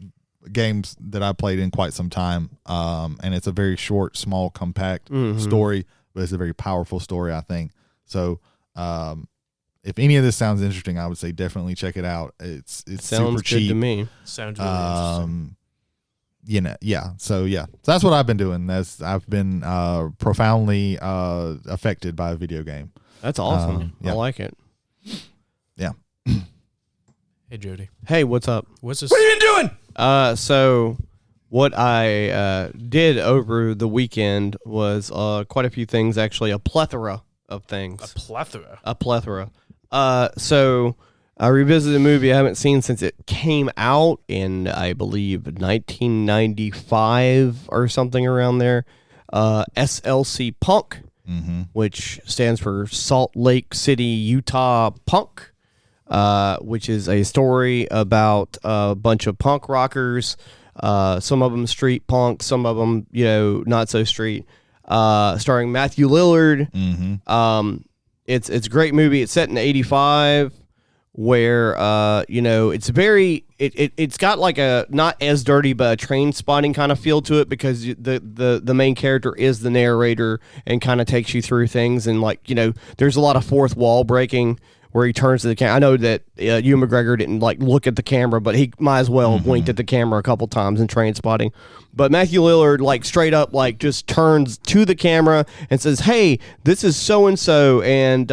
games that I played in quite some time, and it's a very short, small, compact story. But it's a very powerful story, I think. So, if any of this sounds interesting, I would say definitely check it out. It's Sounds super good cheap. to me. Sounds really interesting. You know, yeah. So that's what I've been doing. I've been profoundly affected by a video game. That's awesome. yeah. I like it. Yeah. Hey, Jody. Hey, what's up? What's this? What have you been doing? So what I did over the weekend was quite a few things, actually, a plethora of things. A plethora. So I revisited a movie I haven't seen since it came out in, I believe, 1995 or something around there. SLC Punk, which stands for Salt Lake City, Utah Punk, which is a story about a bunch of punk rockers. Some of them street punk, some of them, not so street. Starring Matthew Lillard. It's a great movie. It's set in '85, where it's very it's got like a not as dirty but a train spotting kind of feel to it, because the main character is the narrator and kind of takes you through things, and there's a lot of fourth wall breaking where he turns to the camera. I know that Ewan McGregor didn't look at the camera, but he might as well have winked at the camera a couple times in Train Spotting. But Matthew Lillard straight up just turns to the camera and says, "Hey, this is so and so, and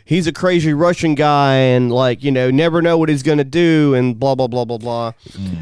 he's a crazy Russian guy, and never know what he's gonna do, and blah blah blah blah blah."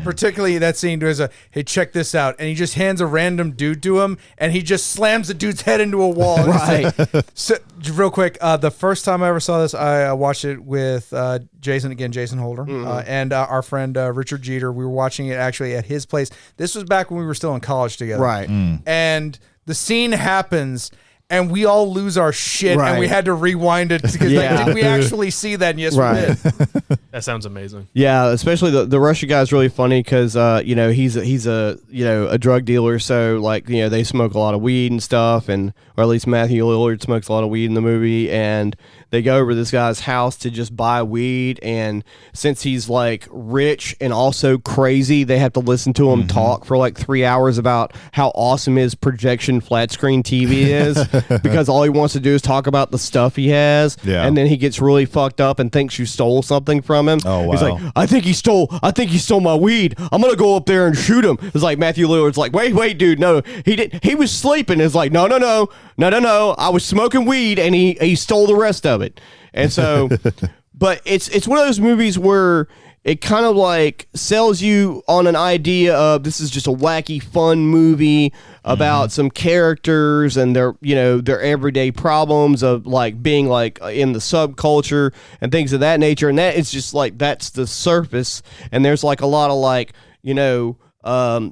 Particularly that scene where there's hey, check this out, and he just hands a random dude to him, and he just slams the dude's head into a wall. Right. So, real quick, the first time I ever saw this, I watched it with Jason Holder, and our friend Richard Jeter. We were watching it actually at his place. This was back when we were still in college together. Right. And the scene happens, and we all lose our shit, Right. and we had to rewind it because Yeah. did we actually see that? And yes, Right. we did. That sounds amazing. Yeah, especially the Russian guy is really funny because he's a drug dealer, so like they smoke a lot of weed and stuff, or at least Matthew Lillard smokes a lot of weed in the movie, and they go over to this guy's house to just buy weed, and since he's like rich and also crazy, they have to listen to him talk for like 3 hours about how awesome his projection flat screen TV is because all he wants to do is talk about the stuff he has, and then he gets really fucked up and thinks you stole something from him. Oh, wow. He's like, I think he stole my weed. I'm gonna go up there and shoot him. It's like Matthew Lillard's like, wait, dude, no, he didn't. He was sleeping. It's like, no. I was smoking weed and he stole the rest of it. And so, but it's one of those movies where it kind of like sells you on an idea of this is just a wacky, fun movie about some characters and their everyday problems of like being like in the subculture and things of that nature. And that is just like, that's the surface. And there's like a lot of like,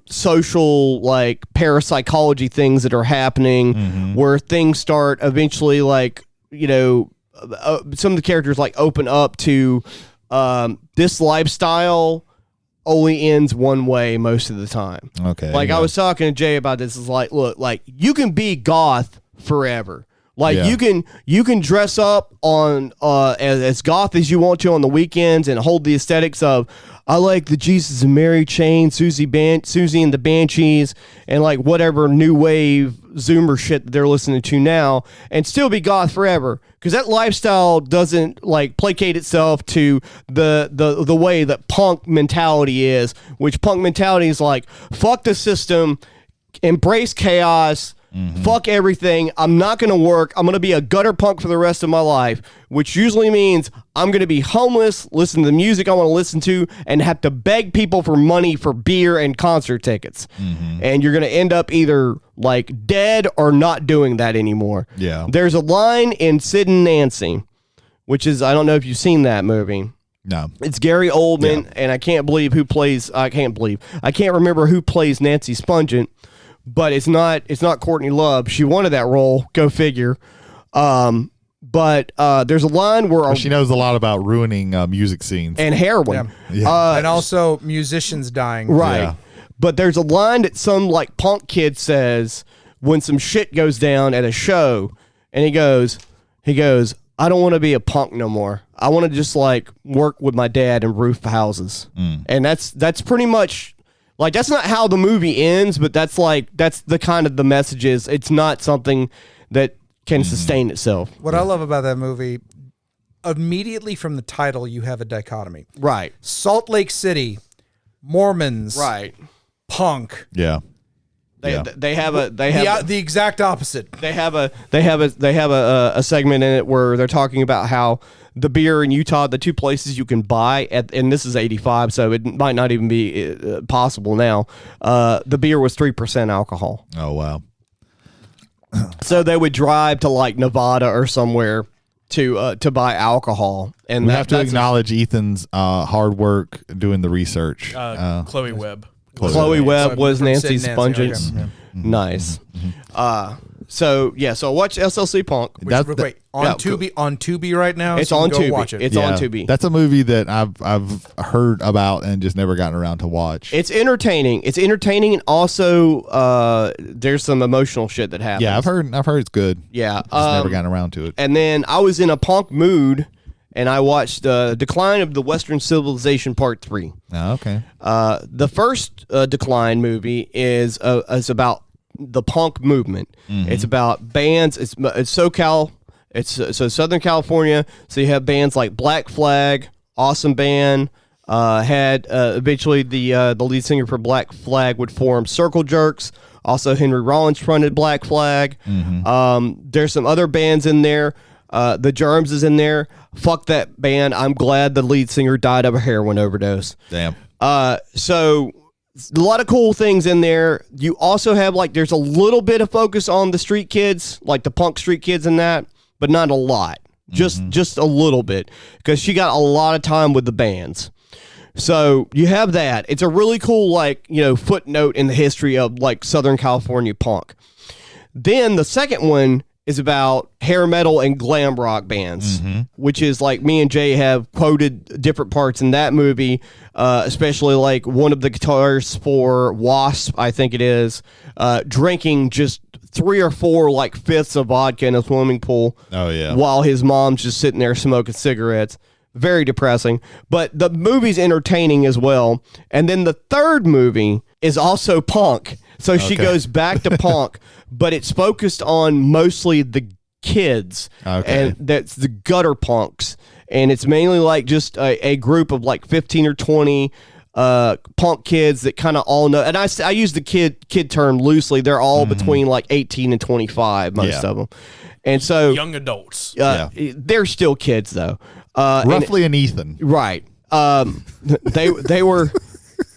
social like parapsychology things that are happening where things start eventually like, some of the characters like open up to this lifestyle only ends one way most of the time. Okay. Like I was talking to Jay about this. Is like, look, like you can be goth forever. Like you can dress up on as goth as you want to on the weekends and hold the aesthetics of I like the Jesus and Mary chain, Susie and the Banshees, and like whatever new wave Zoomer shit that they're listening to now, and still be goth forever. Because that lifestyle doesn't like placate itself to the way that punk mentality is, which punk mentality is like fuck the system, embrace chaos. Fuck everything. I'm not going to work. I'm going to be a gutter punk for the rest of my life, which usually means I'm going to be homeless, listen to the music I want to listen to, and have to beg people for money for beer and concert tickets. And you're going to end up either like dead or not doing that anymore. Yeah. There's a line in Sid and Nancy, which is, I don't know if you've seen that movie. No. It's Gary Oldman, and I can't remember who plays Nancy Spungent. But it's not Courtney Love. She wanted that role. Go figure. But there's a line where She knows a lot about ruining music scenes. and heroin. Yeah. And also musicians dying. Right. Yeah. But there's a line that some like punk kid says when some shit goes down at a show, and he goes, I don't want to be a punk no more. I want to just like work with my dad and roof houses. And that's pretty much. Like, that's not how the movie ends, but that's the kind of the message is. It's not something that can sustain itself. What I love about that movie, immediately from the title, you have a dichotomy. Right. Salt Lake City, Mormons, Right. punk. Yeah. They have The exact opposite. they have a segment in it where they're talking about how the beer in Utah, the two places you can buy and this is 85, so it might not even be possible now. The beer was 3% alcohol. Oh, wow. So they would drive to like Nevada or somewhere to buy alcohol. And We have to acknowledge Ethan's hard work doing the research. Chloe Webb. Chloe Webb was From Nancy Sid and Nancy, Spungent's. okay. Nice. So watch SLC Punk. Wait, on Tubi right now. It's so you on can go Tubi. Watch it. It's on Tubi. That's a movie that I've heard about and just never gotten around to watch. It's entertaining. And also there's some emotional shit that happens. Yeah, I've heard it's good. Yeah. Just never gotten around to it. And then I was in a punk mood, and I watched Decline of the Western Civilization Part 3. Oh, okay. The first Decline movie is about the punk movement. It's about bands. It's SoCal. So Southern California. So you have bands like Black Flag, awesome band. Had eventually the lead singer for Black Flag would form Circle Jerks. Also Henry Rollins fronted Black Flag. There's some other bands in there. The Germs is in there. Fuck that band. I'm glad the lead singer died of a heroin overdose. Damn. So a lot of cool things in there. You also have there's a little bit of focus on the street kids, like the punk street kids in that, but not a lot. Just a little bit, because she got a lot of time with the bands. So you have that. It's a really cool footnote in the history of Southern California punk. Then the second one is about hair metal and glam rock bands, which is like me and Jay have quoted different parts in that movie, especially like one of the guitarists for Wasp, I think it is, drinking just 3 or 4 like fifths of vodka in a swimming pool. Oh yeah. While his mom's just sitting there smoking cigarettes. Very depressing, but the movie's entertaining as well. And then the third movie is also punk. So she goes back to punk, but it's focused on mostly the kids. Okay. And that's the gutter punks. And it's mainly like just a group of like 15 or 20 punk kids that kind of all know. And I use the kid term loosely. They're all between like 18 and 25, most of them. And so Young adults. they're still kids though. Roughly an Ethan. Right. They were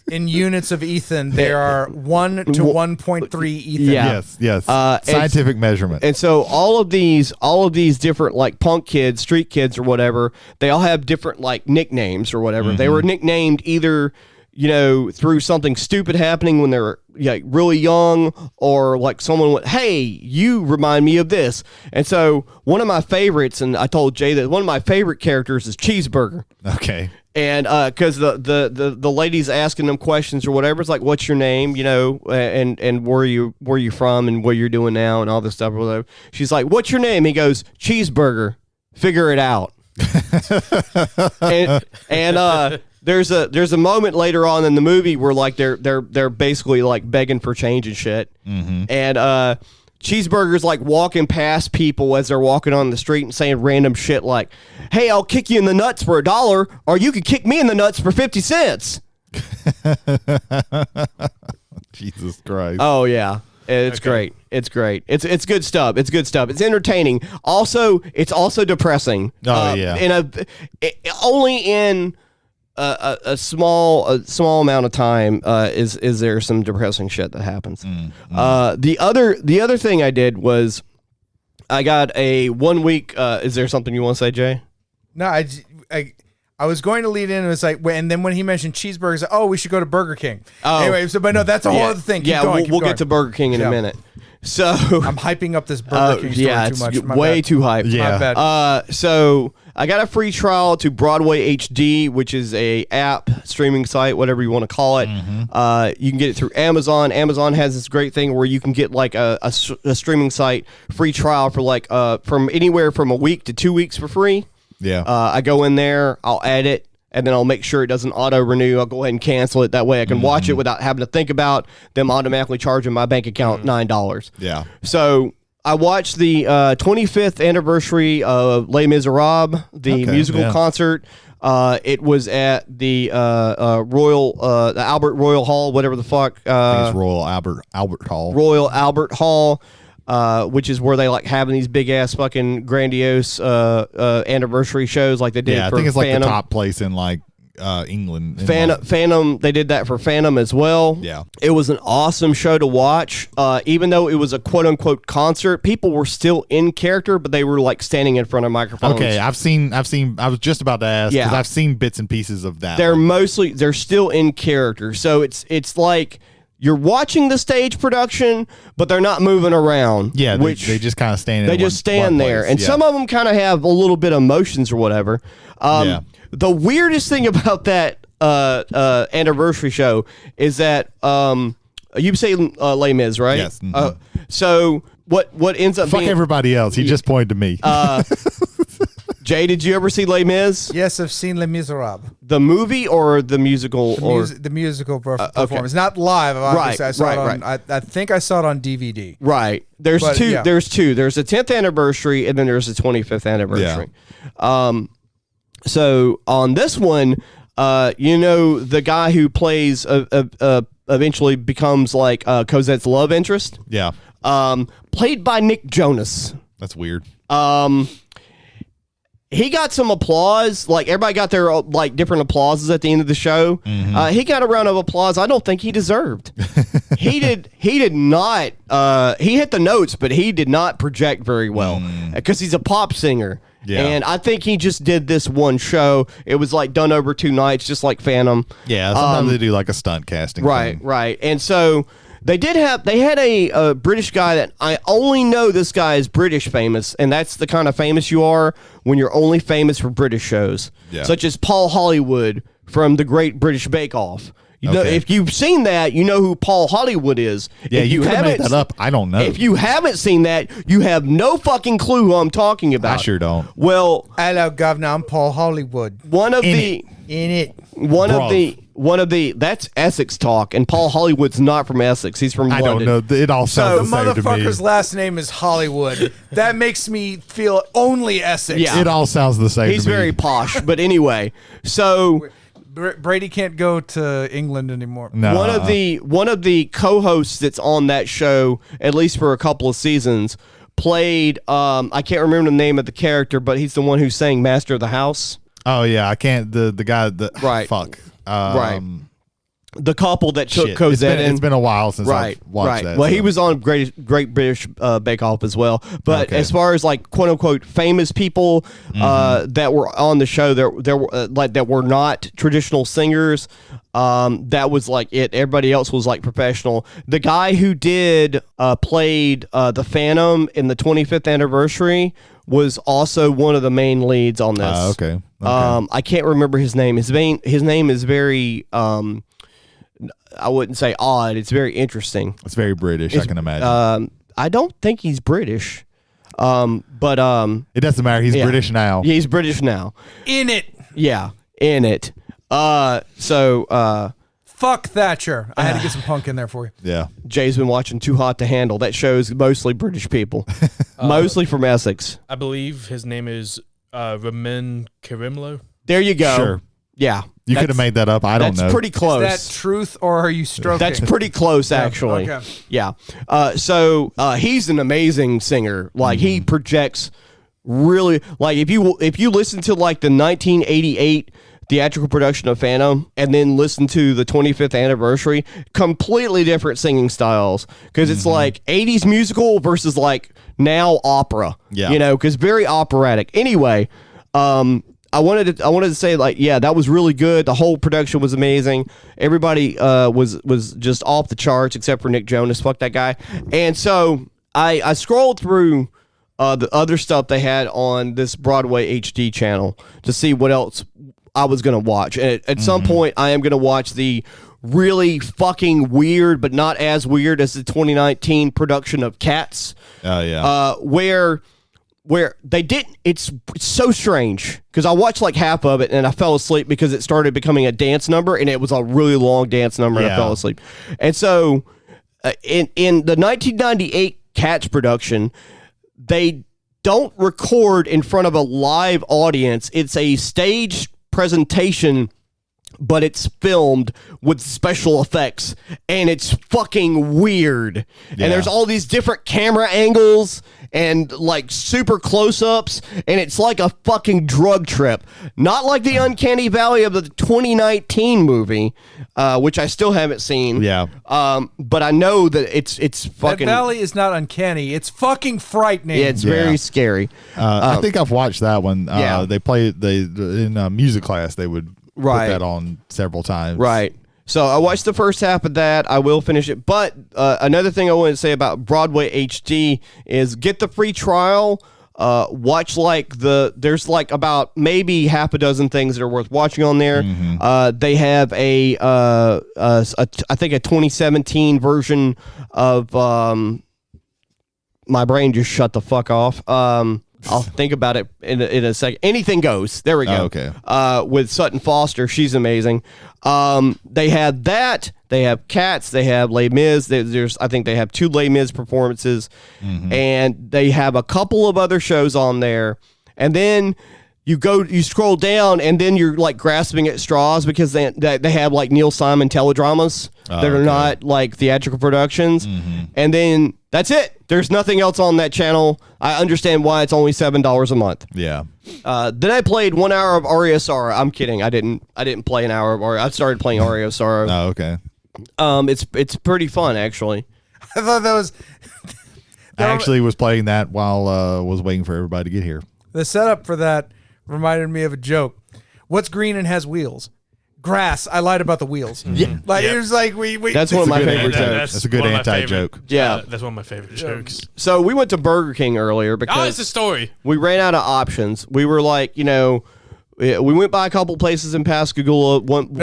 In units of Ethan, there are 1 to 1.3 Ethan. Yeah. Yes. and- Scientific measurement. And so all of these different like punk kids, street kids or whatever, they all have different like nicknames or whatever. They were nicknamed either, through something stupid happening when they were like really young, or like someone went, "Hey, you remind me of this." And so one of my favorites, and I told Jay that one of my favorite characters is Cheeseburger. Okay. And because the lady's asking them questions or whatever, it's like, "What's your name?" And where you from and what you're doing now and all this stuff or whatever. She's like, "What's your name?" He goes, "Cheeseburger. Figure it out." and there's a moment later on in the movie where like they're basically like begging for change and shit. And Cheeseburger's like walking past people as they're walking on the street and saying random shit like, "Hey, I'll kick you in the nuts for $1, or you could kick me in the nuts for 50 cents." Jesus Christ. Oh yeah. It's great. It's great. It's good stuff. It's good stuff. It's entertaining. Also, it's also depressing. Oh, yeah. Only in a small amount of time is there some depressing shit that happens. The other thing I did was I got a 1 week. Is there something you want to say, Jay? No, I was going to lead in and it's like, and then when he mentioned cheeseburgers, we should go to Burger King. Oh. Anyway, but no, that's a whole other thing. Keep going, we'll get to Burger King in a minute. So I'm hyping up this Burger King story too much. It's My way bad. too hyped. Yeah. My bad. So I got a free trial to Broadway HD, which is a app streaming site, whatever you want to call it. You can get it through Amazon. Amazon has this great thing where you can get like a streaming site free trial for like from anywhere from a week to 2 weeks for free. Yeah. I go in there, I'll add it, and then I'll make sure it doesn't auto renew. I'll go ahead and cancel it. That way I can watch it without having to think about them automatically charging my bank account $9. Yeah. So I watched the 25th anniversary of Les Miserables, the musical concert. It was at the the Albert Royal Hall, whatever the fuck. I think it's Royal Albert Hall. Royal Albert Hall. Which is where they like having these big ass fucking grandiose anniversary shows like they did. Yeah, I for think it's like Phantom. the top place in like England. Phantom, they did that for Phantom as well. Yeah. It was an awesome show to watch. Even though it was a quote unquote concert, people were still in character, but they were like standing in front of microphones. Okay, I've seen. I was just about to ask because Yeah. I've seen bits and pieces of that. They're still in character. So it's like you're watching the stage production, but they're not moving around. Yeah, which they just kind of stand. they in just one stand there, place. and Yeah. some of them kind of have a little bit of motions or whatever. Yeah. The weirdest thing about that anniversary show is that you say Les Mis, right? Yes. So what ends up Fuck being everybody else. He just pointed to me. Jay? Did you ever see Les Mis? Yes, I've seen Les Miserables. The movie or the musical? The musical performance, not live. Obviously, Right, I saw it right, on. I think I saw it on DVD. Right. There's But, two. yeah. There's two. There's a 10th anniversary and then there's a 25th anniversary. So on this one, the guy who plays eventually becomes like Cosette's love interest. Yeah, Played by Nick Jonas. that's weird. He got some applause. Like everybody got their like different applauses at the end of the show. He got a round of applause I don't think he deserved. He did not. He hit the notes, but he did not project very well because he's a pop singer. Yeah. And I think he just did this one show. It was like done over 2 nights, just like Phantom. Yeah, sometimes they do like a stunt casting. Right, thing. right. And so They had a British guy that I only know this guy is British famous, and that's the kind of famous you are when you're only famous for British shows, such as Paul Hollywood from The Great British Bake Off. You know, if you've seen that, you know who Paul Hollywood is. Yeah, if you could have made that up. I don't know. If you haven't seen that, you have no fucking clue who I'm talking about. I sure don't. Well, hello, Governor. I'm Paul Hollywood. One of the that's Essex talk, and Paul Hollywood's not from Essex. He's from London. I don't know. It all sounds The the same to me. motherfucker's last name is Hollywood. That makes me feel only Essex. Yeah. It all sounds the same He's to me. very posh, but anyway, so Brady can't go to England anymore. No. one of the co-hosts that's on that show, at least for a couple of seasons, played I can't remember the name of the character, but he's the one who sang Master of the House. Oh yeah, I can't. The guy that Right. Fuck. Right. The couple that took Shit. Cosette It's been a while since I've watched that. Well, so. he was on Great British Bake Off as well. But Okay. as far as like quote unquote famous people that were on the show, there were like that were not traditional singers. That was like it. Everybody else was like professional. The guy who played the Phantom in the 25th anniversary was also one of the main leads on this. Okay. I can't remember his name. His name is very I wouldn't say odd. It's very interesting. It's very British. I can imagine. I don't think he's British. But it doesn't matter. He's British now. Yeah, he's British now. In it. Yeah, in it. Fuck Thatcher. I had to get some punk in there for you. Yeah. Jay's been watching Too Hot to Handle. That show's mostly British people, mostly from Essex. I believe his name is Ramin Karimlo. There you go. Sure. Yeah. You could have made that up. I don't know. That's pretty close. Is that truth or are you stroking? That's pretty close, actually. Okay. Yeah. So he's an amazing singer. Like he projects really. Like if you listen to like the 1988 theatrical production of Phantom and then listen to the 25th anniversary, completely different singing styles because it's like 80s musical versus like now opera. Yeah. You know, because very operatic. Anyway. I wanted to say like that was really good. The whole production was amazing. Everybody was just off the charts except for Nick Jonas. Fuck that guy. And so I scrolled through the other stuff they had on this Broadway HD channel to see what else I was gonna watch. And at some point I am gonna watch the really fucking weird but not as weird as the 2019 production of Cats. Oh yeah. Where they didn't, it's so strange because I watched like half of it and I fell asleep because it started becoming a dance number and it was a really long dance number and I fell asleep. And so in the 1998 Cats production, they don't record in front of a live audience. It's a staged presentation, but it's filmed with special effects and it's fucking weird. And there's all these different camera angles and like super close-ups and it's like a fucking drug trip. Not like the Uncanny Valley of the 2019 movie, which I still haven't seen. Yeah. But I know that it's fucking... That valley is not uncanny. It's fucking frightening. Yeah, it's very scary. I think I've watched that one. Yeah. They played in music class. They would put that on several times. Right. So I watched the first half of that. I will finish it. But another thing I wanted to say about Broadway HD is get the free trial. Watch there's like about maybe half a dozen things that are worth watching on there. They have I think a 2017 version of my brain just shut the fuck off. I'll think about it in a second. Anything Goes. There we go. Okay. With Sutton Foster. She's amazing. They have that. They have Cats. They have Les Mis. I think they have 2 Les Mis performances. And they have a couple of other shows on there. And then you scroll down and then you're like grasping at straws because they have like Neil Simon teledramas that are not like theatrical productions. And then that's it. There's nothing else on that channel. I understand why it's only $7 a month. Yeah. Then I played 1 hour of Aria Sara. I'm kidding. I didn't play an hour of Aria. I started playing Aria Sara. Oh, okay. It's pretty fun actually. I thought that was... I actually was playing that while was waiting for everybody to get here. The setup for that reminded me of a joke. What's green and has wheels? grass. I lied about the wheels. Yeah. Like it was like we. That's one of my favorite jokes. That's a good one of my anti-joke. favorite- Yeah. That's one of my favorite jokes. So we went to Burger King earlier Oh, it's because a story. we ran out of options. We were like, we went by a couple places in Pascagoula. We went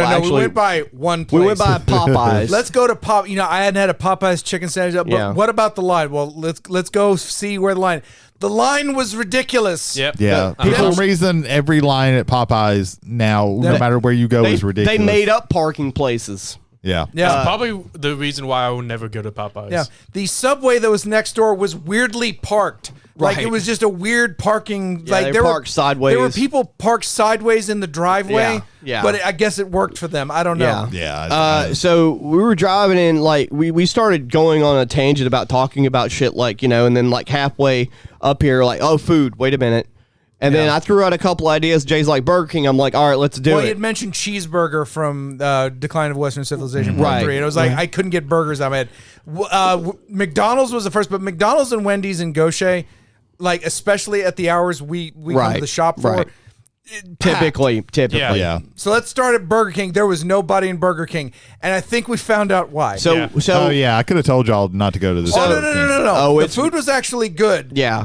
by one place. we went by Popeyes. Let's go to Pop. I hadn't had a Popeyes chicken sandwich. But Yeah. what about the line? Well, let's go see where the line. The line was ridiculous. Yep. Yeah. For People- some reason, every line at Popeyes now, no They- matter where you go, is ridiculous. They made up parking places. Yeah. Yeah. Probably the reason why I will never go to Popeyes. Yeah, the Subway that was next door was weirdly parked. Like Right. it was just a weird parking. Yeah, like they there parked were sideways. There were people parked sideways in the driveway. Yeah, yeah. But I guess it worked for them. I don't know. Yeah. Yeah. So we were driving in, like we started going on a tangent about talking about shit, like and then like halfway up here, like food. Wait a minute, and then I threw out a couple ideas. Jay's like Burger King. I'm like, all right, let's do Well, he it. had mentioned cheeseburger from Decline of Western Civilization Part Right. 3. And it was like, I couldn't get burgers on my head. McDonald's was the first, but McDonald's and Wendy's and Gaucher, like, especially at the hours we come Right. to the shop for. Right. packed. Typically. Yeah. yeah. So let's start at Burger King. There was nobody in Burger King. And I think we found out why. So Yeah. so Oh, yeah. I could have told y'all not to go to this. Oh, Burger no. Oh, the it's- food was actually good. yeah.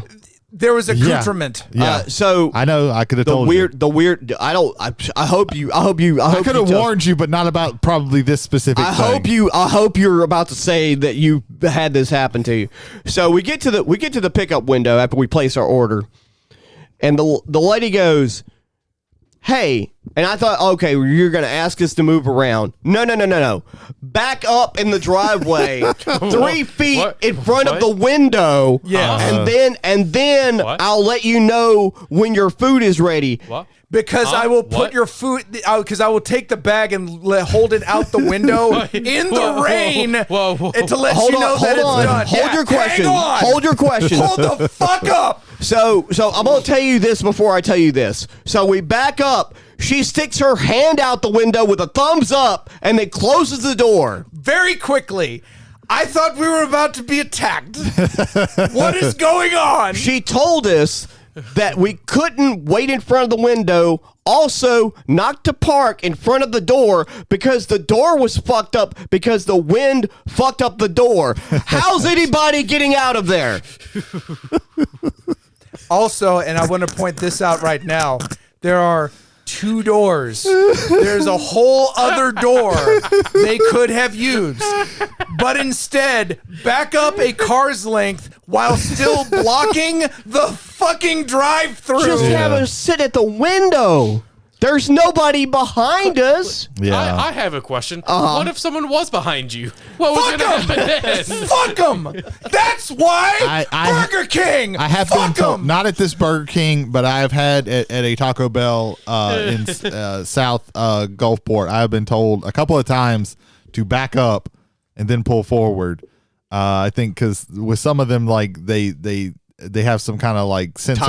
There was accoutrement. Yeah. So I know. I could have the told weird you. the weird. I don't. I hope you. I hope you. I could have warned you, but not about probably this specific I thing. hope you're about to say that you had this happen to you. So we get to the pickup window after we place our order, and the lady goes, "Hey," and I thought, okay, you're gonna ask us to move around. No. Back up in the driveway, 3 feet What? in front of What? the window. Yes. and then What? I'll let you know when your food is ready. What? Because I will put What? your food, because I will take the bag and hold it out the window in the rain Whoa. and to let Hold you on, know that it's hold on. done. Hold your question. Hang on. Hold your question. Hold the fuck up. So I'm gonna tell you this before I tell you this. So we back up. She sticks her hand out the window with a thumbs up and then closes the door. Very quickly. I thought we were about to be attacked. What is going on? She told us that we couldn't wait in front of the window. Also, not to park in front of the door because the door was fucked up because the wind fucked up the door. How's anybody getting out of there? Also, and I want to point this out right now, there are 2 doors. There's a whole other door they could have used. But instead, back up a car's length while still blocking the fucking drive-through. Just have us sit at the window. There's nobody behind us. Yeah. I have a question. What if someone was behind you? What was going to Fuck 'em! happen then? Fuck them. That's why Burger King. I have Fuck been told, 'em. not at this Burger King, but I have had at a Taco Bell in South Gulfport. I have been told a couple of times to back up and then pull forward. I think because with some of them, like they have some kind of like sensor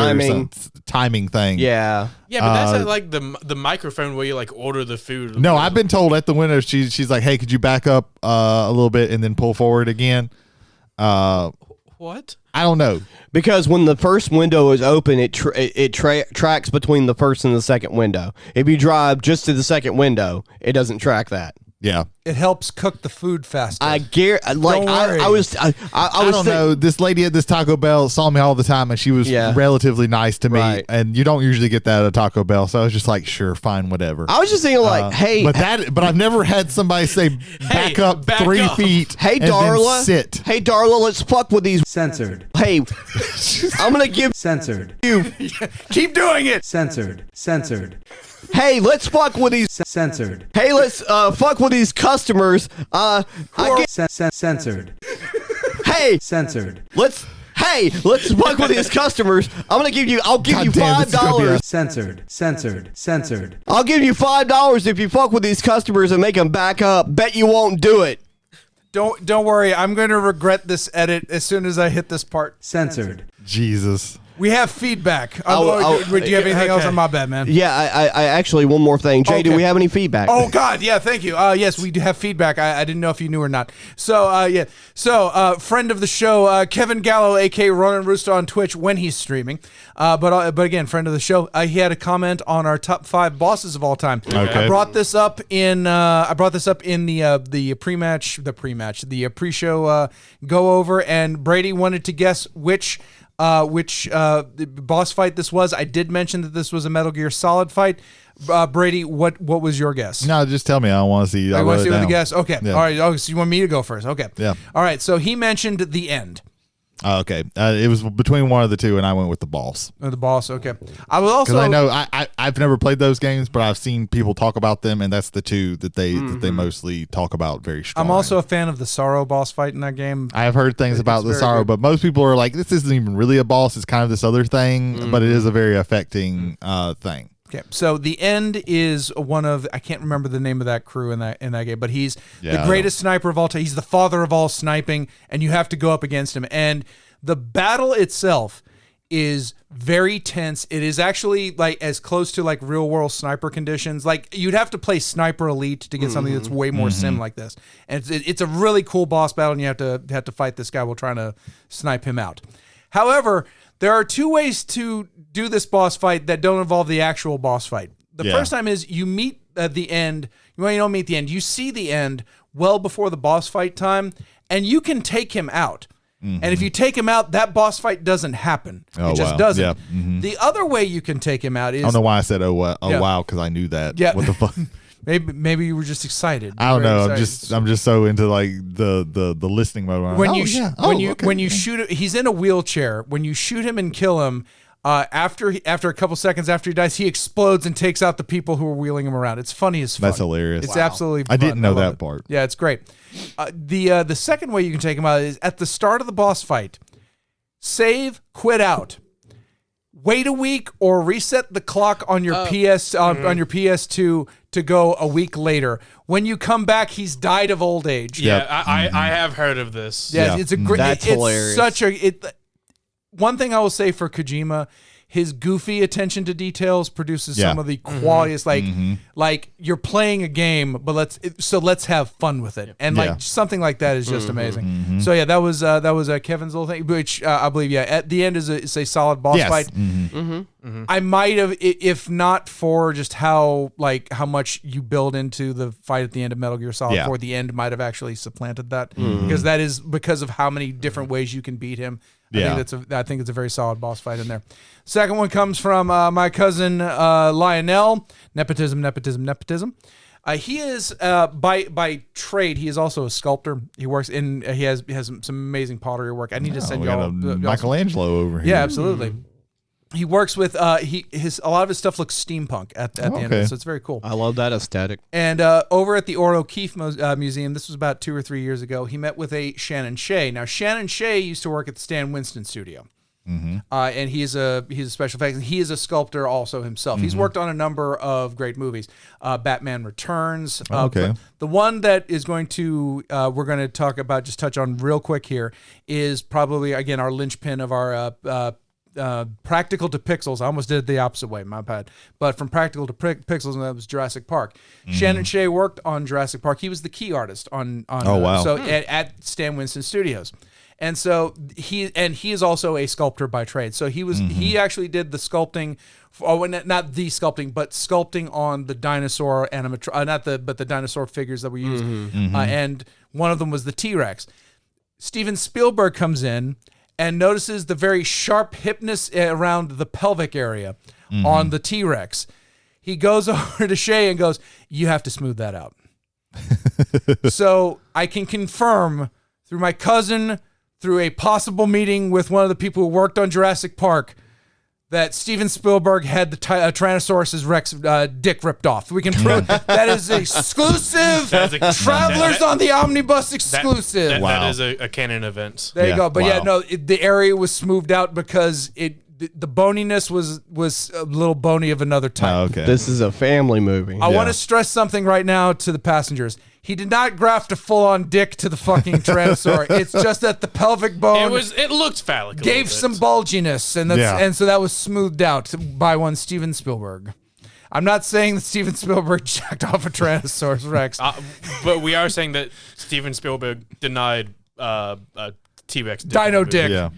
timing thing. Yeah. Yeah, but that's at, like the microphone where you like order the food. No, I've been told at the window. She's like, "Hey, could you back up a little bit and then pull forward again?" What? I don't know. Because when the first window is open, it tracks between the first and the second window. If you drive just to the second window, it doesn't track that. Yeah. It helps cook the food faster. I guarantee. Like Don't worry. I was I don't know. This lady at this Taco Bell saw me all the time, and she was Yeah. relatively nice to me. Right. And you don't usually get that at Taco Bell, so I was just like, sure, fine, whatever. I was just thinking, like, hey, but I've never had somebody say back up back 3 up." feet. hey, and then Darla, sit. hey, Darla, let's fuck with these. Censored. Hey, I'm gonna give Censored. you. Keep doing it. Censored. Censored. Hey, let's fuck with these. Censored. Hey, let's fuck with these customers. I get. Censored. Hey, Censored. let's fuck with these customers. I'll give you God damn, $5. this is gonna be a- Censored. Censored. Censored. I'll give you $5 if you fuck with these customers and make them back up. Bet you won't do it. Don't worry. I'm going to regret this edit as soon as I hit this part. Censored. Jesus. We have feedback. do you have anything else on my bad, man? Yeah, I actually, one more thing. Jay, do we have any feedback? Oh, God, yeah, thank you. Yes, we do have feedback. I didn't know if you knew or not. So, yeah. So, friend of the show, Kevin Gallo, a.k.a. Ronan Rooster on Twitch when he's streaming. But again, friend of the show, he had a comment on our top 5 bosses of all time. Okay. I brought this up in the pre-show go over, and Brady wanted to guess which boss fight this was. I did mention that this was a Metal Gear Solid fight. Brady, what was your guess? No, just tell me. I want to see. I want to see what the guess. Okay. Yeah. All right. Oh, so you want me to go first? Okay. Yeah. All right. So he mentioned the end. Okay. It was between one of the two, and I went with the boss. The boss. Okay. I was also because I know I've never played those games, but I've seen people talk about them, and that's the two that they mostly talk about very strong. I'm also a fan of the Sorrow boss fight in that game. I have heard things about the Sorrow, good. but most people are like, this isn't even really a boss. It's kind of this other thing, but it is a very affecting thing. Okay, so the end is one of, I can't remember the name of that crew in that game, but he's the greatest sniper of all time. He's the father of all sniping, and you have to go up against him. And the battle itself is very tense. It is actually like as close to like real world sniper conditions. Like you'd have to play Sniper Elite to get something that's way more sim like this. And it's a really cool boss battle, and you have to fight this guy while trying to snipe him out. However, there are 2 ways to do this boss fight that don't involve the actual boss fight. The first time is you meet the end. Well, you don't meet the end. You see the end well before the boss fight time, and you can take him out. And if you take him out, that boss fight doesn't happen. It just doesn't. Yeah. The other way you can take him out is... I don't know why I said wow, because I knew that. Yeah. What the fuck? Maybe you were just excited. I don't know. Excited. I'm just so into like the listening mode. When you shoot him, he's in a wheelchair. When you shoot him and kill him, after a couple seconds after he dies, he explodes and takes out the people who are wheeling him around. It's funny as fuck. That's hilarious. It's absolutely fun. I didn't know that it. part. Yeah, it's great. The second way you can take him out is at the start of the boss fight. Save, quit out. Wait a week or reset the clock on your on your PS2 to go a week later. When you come back, he's died of old age. Yeah, I have heard of this. Yeah, it's a great. That's hilarious. One thing I will say for Kojima, his goofy attention to details produces some of the qualiest. Like you're playing a game, but let's have fun with it, and like something like that is just amazing. So yeah, that was Kevin's little thing, which I believe at the end is a solid boss fight. I might have, if not for just how much you build into the fight at the end of Metal Gear Solid 4, the end might have actually supplanted that because that is because of how many different ways you can beat him. I think it's a very solid boss fight in there. Second one comes from my cousin Lionel. Nepotism. He is by trade. He is also a sculptor. He works in. He has some amazing pottery work. I need to send y'all Michelangelo over here. Yeah, absolutely. He works with a lot of his stuff looks steampunk at the end of it, so it's very cool. I love that aesthetic. And over at the Orwell Museum, this was about 2 or 3 years ago, he met with a Shannon Shea. Now, Shannon Shea used to work at the Stan Winston studio. And he's a special effects, and he is a sculptor also himself. He's worked on a number of great movies. Batman Returns. The one that is going to we're going to talk about, just touch on real quick here, is probably, again, our linchpin of our Practical to Pixels. I almost did it the opposite way, my bad. But from Practical to Pixels, and that was Jurassic Park. Shannon Shea worked on Jurassic Park. He was the key artist on at Stan Winston Studios. And so he is also a sculptor by trade. So he actually did the sculpting, not the sculpting, but sculpting on the dinosaur the dinosaur figures that were used. And one of them was the T-Rex. Steven Spielberg comes in and notices the very sharp hipness around the pelvic area on the T-Rex. He goes over to Shea and goes, "You have to smooth that out." So I can confirm through my cousin, through a possible meeting with one of the people who worked on Jurassic Park, that Steven Spielberg had the Tyrannosaurus Rex dick ripped off. We can prove that is exclusive. Travelers on the Omnibus exclusive. That is a canon event. There you go. But the area was smoothed out because the boniness was a little bony of another type. Oh, okay. This is a family movie. I want to stress something right now to the passengers. He did not graft a full-on dick to the fucking Tyrannosaur. It's just that the pelvic bone It looked phallic. a gave little some bit. bulginess, and Yeah. and so that was smoothed out by one Steven Spielberg. I'm not saying that Steven Spielberg jacked off a Tyrannosaurus Rex. But we are saying that Steven Spielberg denied T-Rex Dino dick. Yeah.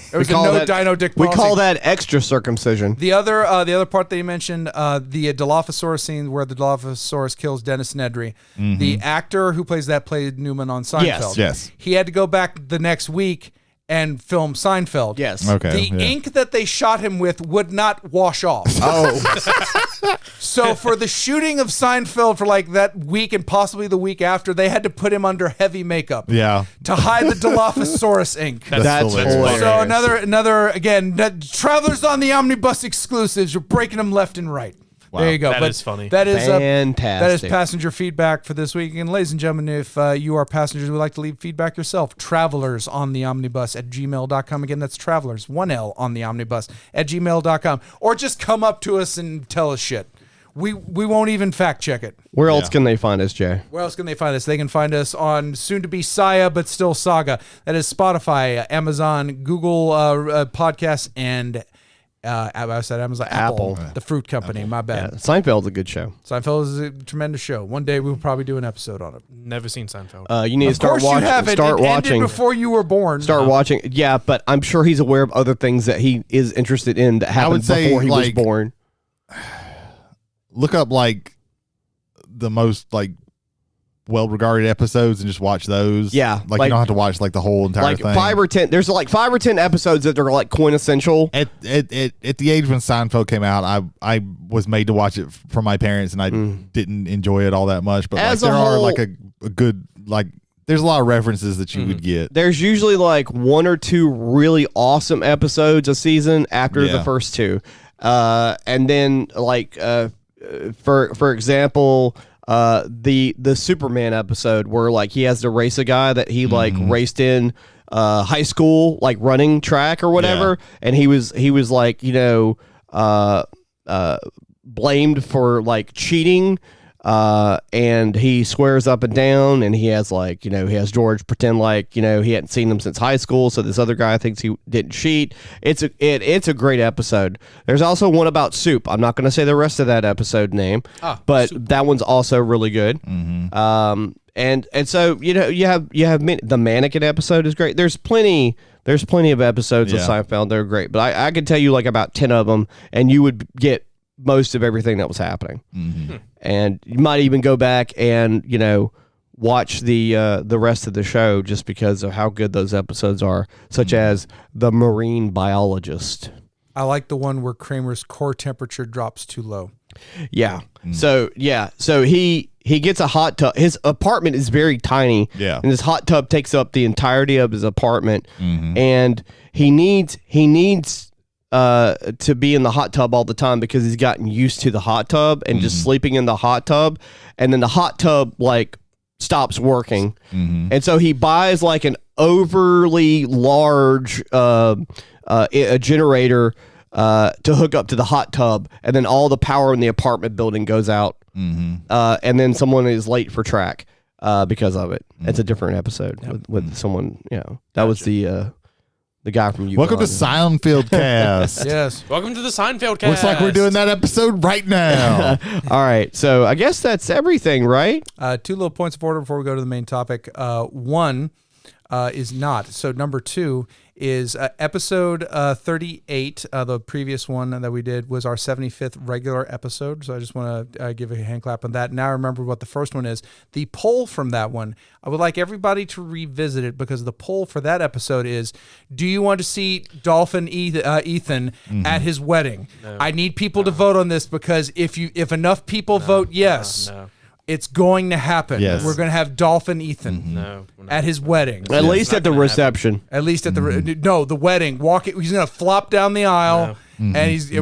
There was a call no that- dino dick We policy. call that extra circumcision. The other part that you mentioned, the Dilophosaurus scene where the Dilophosaurus kills Dennis Nedry. The actor who plays that played Newman on Seinfeld. Yes. He had to go back the next week and film Seinfeld. Yes. Okay. The yeah. ink that they shot him with would not wash off. Oh, So for the shooting of Seinfeld for like that week and possibly the week after, they had to put him under heavy makeup Yeah. to hide the Dilophosaurus ink. that's hilarious. hilarious. So another again, Travelers on the Omnibus exclusives. You're breaking them left and right. There you go. That is funny. That is Fantastic. that is passenger feedback for this week. And ladies and gentlemen, if you are passengers who would like to leave feedback yourself, travelers on the omnibus at gmail.com. Again, that's travelers, 1L on the omnibus at gmail.com. Or just come up to us and tell us shit. We won't even fact check it. Where else can they find us, Jay? Where else can they find us? They can find us on soon to be Saya, but still Saga. That is Spotify, Amazon, Google Podcasts, and I said Amazon, Apple, the fruit company. My Yeah, bad. Seinfeld's a good show. Seinfeld is a tremendous show. One day we'll probably do an episode on it. Never seen Seinfeld. You need to Of start course you watching. have it. Start It watching. ended before you were born. Start watching. Yeah, but I'm sure he's aware of other things that he is interested in that happened would say, before he was like, born. Look up like the most like well-regarded episodes and just watch those. Yeah, Like, like- you don't have to watch like the whole entire Like thing. 5 or 10. There's like 5 or 10 episodes that are like quintessential. At the age when Seinfeld came out, I was made to watch it from my parents, and I didn't enjoy it all that much. But As like, a there are whole- like a good like there's a lot of references that you would get. There's usually like 1 or 2 really awesome episodes a season after the Yeah. first 2. And then like for example, the Superman episode where like he has to race a guy that he like raced in high school, like running track or whatever, and he was like, you know, blamed for like cheating. And he swears up and down, and he has like, you know, he has George pretend like, you know, he hadn't seen him since high school, so this other guy thinks he didn't cheat. It's a great episode. There's also one about soup. I'm not going to say the rest of that episode name, but that one's also really good. And so you know you have the mannequin episode is great. There's plenty of episodes of Yeah. Seinfeld that are great, but I could tell you like about 10 of them, and you would get most of everything that was happening. And you might even go back and, you know, watch the rest of the show just because of how good those episodes are, such as The Marine Biologist. I like the one where Kramer's core temperature drops too low. Yeah. So he gets a hot tub. His apartment is very tiny. Yeah. And this hot tub takes up the entirety of his apartment. And he needs to be in the hot tub all the time because he's gotten used to the hot tub and just sleeping in the hot tub, and then the hot tub like stops working, and so he buys like an overly large a generator to hook up to the hot tub, and then all the power in the apartment building goes out, and then someone is late for track because of it. It's a different episode with someone, you know, that was the guy from Yukon. Welcome to Seinfeld Cast. Yes. Welcome to the Seinfeld cast. Looks like we're doing that episode right now. All right, so I guess that's everything, right? 2 little points of order before we go to the main topic. One is not. So number 2 is episode 38. The previous one that we did was our 75th regular episode. So I just want to give a hand clap on that. Now I remember what the first one is. The poll from that one, I would like everybody to revisit it because the poll for that episode is, do you want to see Dolphin Ethan at his wedding? No. I need people to vote on this because if enough people vote yes, No. it's going to happen. Yes. We're going to have Dolphin Ethan No. we're not. at his wedding. At least at the reception. At least at the wedding. He's going to flop down the aisle, and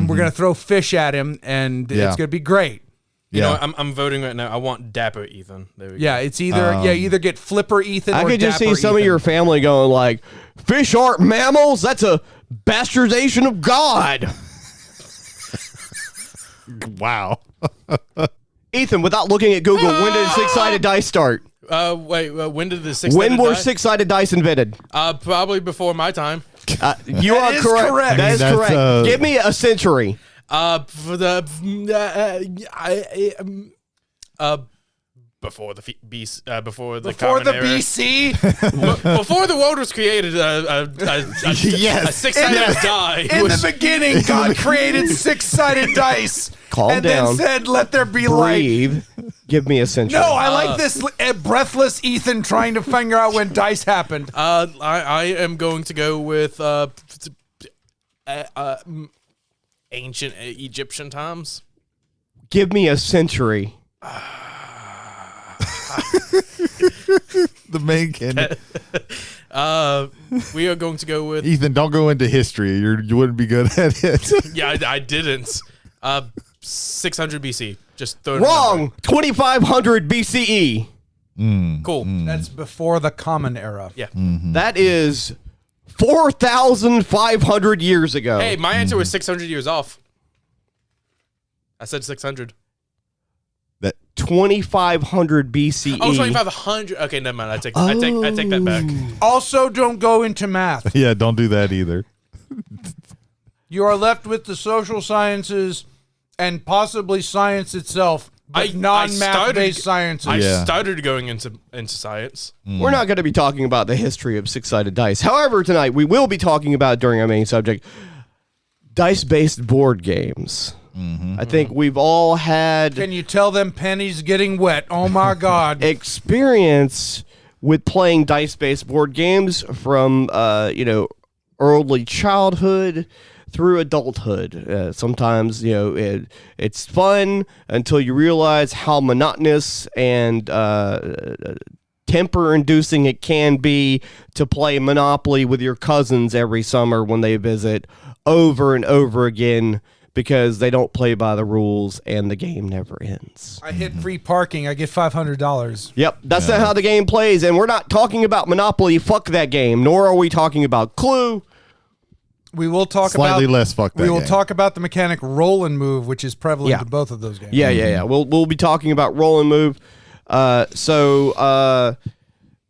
we're going to throw fish at him, and Yeah. it's going to be great. You know, I'm voting right now. I want Dapper Ethan. There we Yeah, it's either either get Flipper Ethan. I or could just see Dapper some of Ethan. your family going like, "Fish aren't mammals. That's bastardization of God. Wow. Ethan, without looking at Google, when did six-sided dice start? Wait, when did the six? When were six-sided dice invented? Probably before my time. You are correct. That is That's, correct. Give me a century. For the before the before the Common Era. BC. Before the world was created, a Yes. six-sided die. In the beginning, God created six-sided dice. Calm and down. then said, "Let there be light." Breathe. Give me a century. No, I like this breathless Ethan trying to figure out when dice happened. I am going to go with ancient Egyptian times. Give me a century. The main candidate. We are going to go with Ethan, don't go into history. You wouldn't be good at it. yeah. I didn't. 600 BC. Just throw it Wrong. 2500 BCE. Cool. That's before the Common Era. Yeah. That is 4,500 years ago. Hey, my answer was 600 years off. I said 600. That 2500 BCE. Oh, 2500. Okay, never mind. I take that back. Also, don't go into math. yeah, don't do that either. You are left with the social sciences and possibly science itself, but non-math-based sciences. I Yeah. started going into science. We're not going to be talking about the history of six-sided dice. However, tonight we will be talking about, during our main subject, dice-based board games. I think we've all had Can you tell them pennies getting wet? Oh my God. experience with playing dice-based board games from early childhood through adulthood. Sometimes it's fun until you realize how monotonous and temper-inducing it can be to play Monopoly with your cousins every summer when they visit over and over again, because they don't play by the rules and the game never ends. I hit free parking. I get $500. Yep, that's not how the game plays, and we're not talking about Monopoly. Fuck that game. Nor are we talking about Clue. We will talk Slightly about less fuck that We will game. talk about the mechanic roll and move, which is prevalent Yeah. to both of those games. Yeah. We'll be talking about roll and move.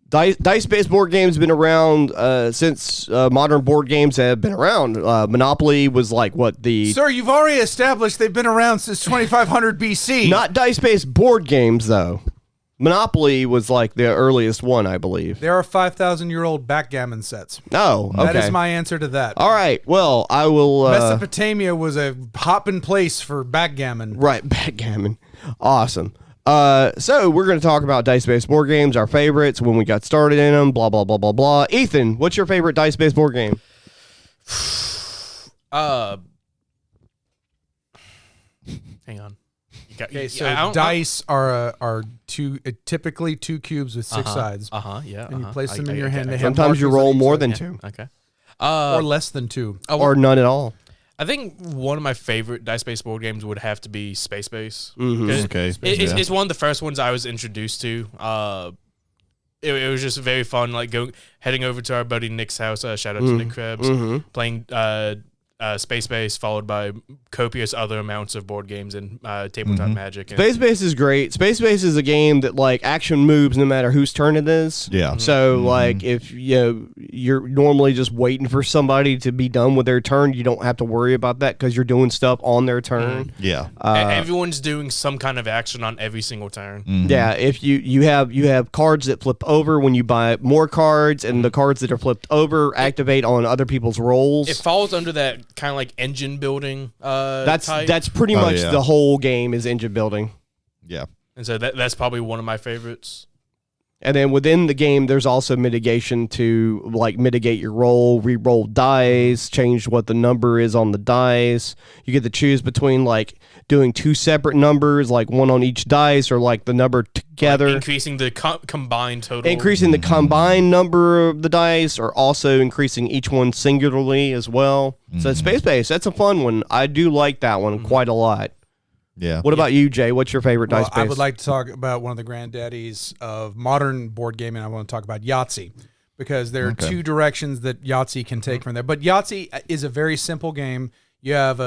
Dice-based board games have been around since modern board games have been around. Monopoly was Sir, you've already established they've been around since 2500 BC. not dice-based board games though. Monopoly was like the earliest one, I believe. There are 5,000-year-old backgammon sets. Oh, okay. That is my answer to that. All right. Well, I will. Mesopotamia was a hopping place for backgammon. Right, backgammon. Awesome. So we're going to talk about dice-based board games, our favorites, when we got started in them, blah, blah, blah, blah, blah. Ethan, what's your favorite dice-based board game? Hang on. Okay, so dice are typically two cubes with six sides. Yeah. And you place them in your hand. They have Sometimes you markers roll on each more side. than two, Okay. or less than two. or none at all. I think one of my favorite dice-based board games would have to be Space Base. Okay. It's one of the first ones I was introduced to. It was just very fun, like heading over to our buddy Nick's house. Shout out to Nick Krebs, playing Space Base, followed by copious other amounts of board games and tabletop Magic. And Space Base is great. Space Base is a game that action moves no matter whose turn it is. Yeah. So if you're normally just waiting for somebody to be done with their turn, you don't have to worry about that because you're doing stuff on their turn. Yeah. everyone's doing some kind of action on every single turn. Yeah, if you have cards that flip over when you buy more cards, and the cards that are flipped over activate on other people's rolls. It falls under that kind of like engine building. Type. That's pretty much yeah. the whole game is engine building. Yeah. And so that's probably one of my favorites. And then within the game, there's also mitigation to mitigate your roll, re-roll dice, change what the number is on the dice. You get to choose between doing two separate numbers, one on each dice, or the number together. Increasing the combined total. Increasing the combined number of the dice, or also increasing each one singularly as well. So Space Base, that's a fun one. I do like that one quite a lot. Yeah. What about you, Jay? What's your favorite Well, dice base? I would like to talk about one of the granddaddies of modern board gaming. I want to talk about Yahtzee. because there are Okay. two directions that Yahtzee can take from there. But Yahtzee is a very simple game. You have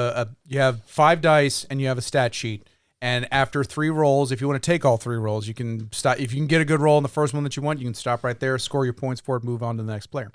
you have 5 dice and you have a stat sheet. And after 3 rolls, if you want to take all 3 rolls, you can stop. If you can get a good roll on the first one that you want, you can stop right there, score your points for it, move on to the next player.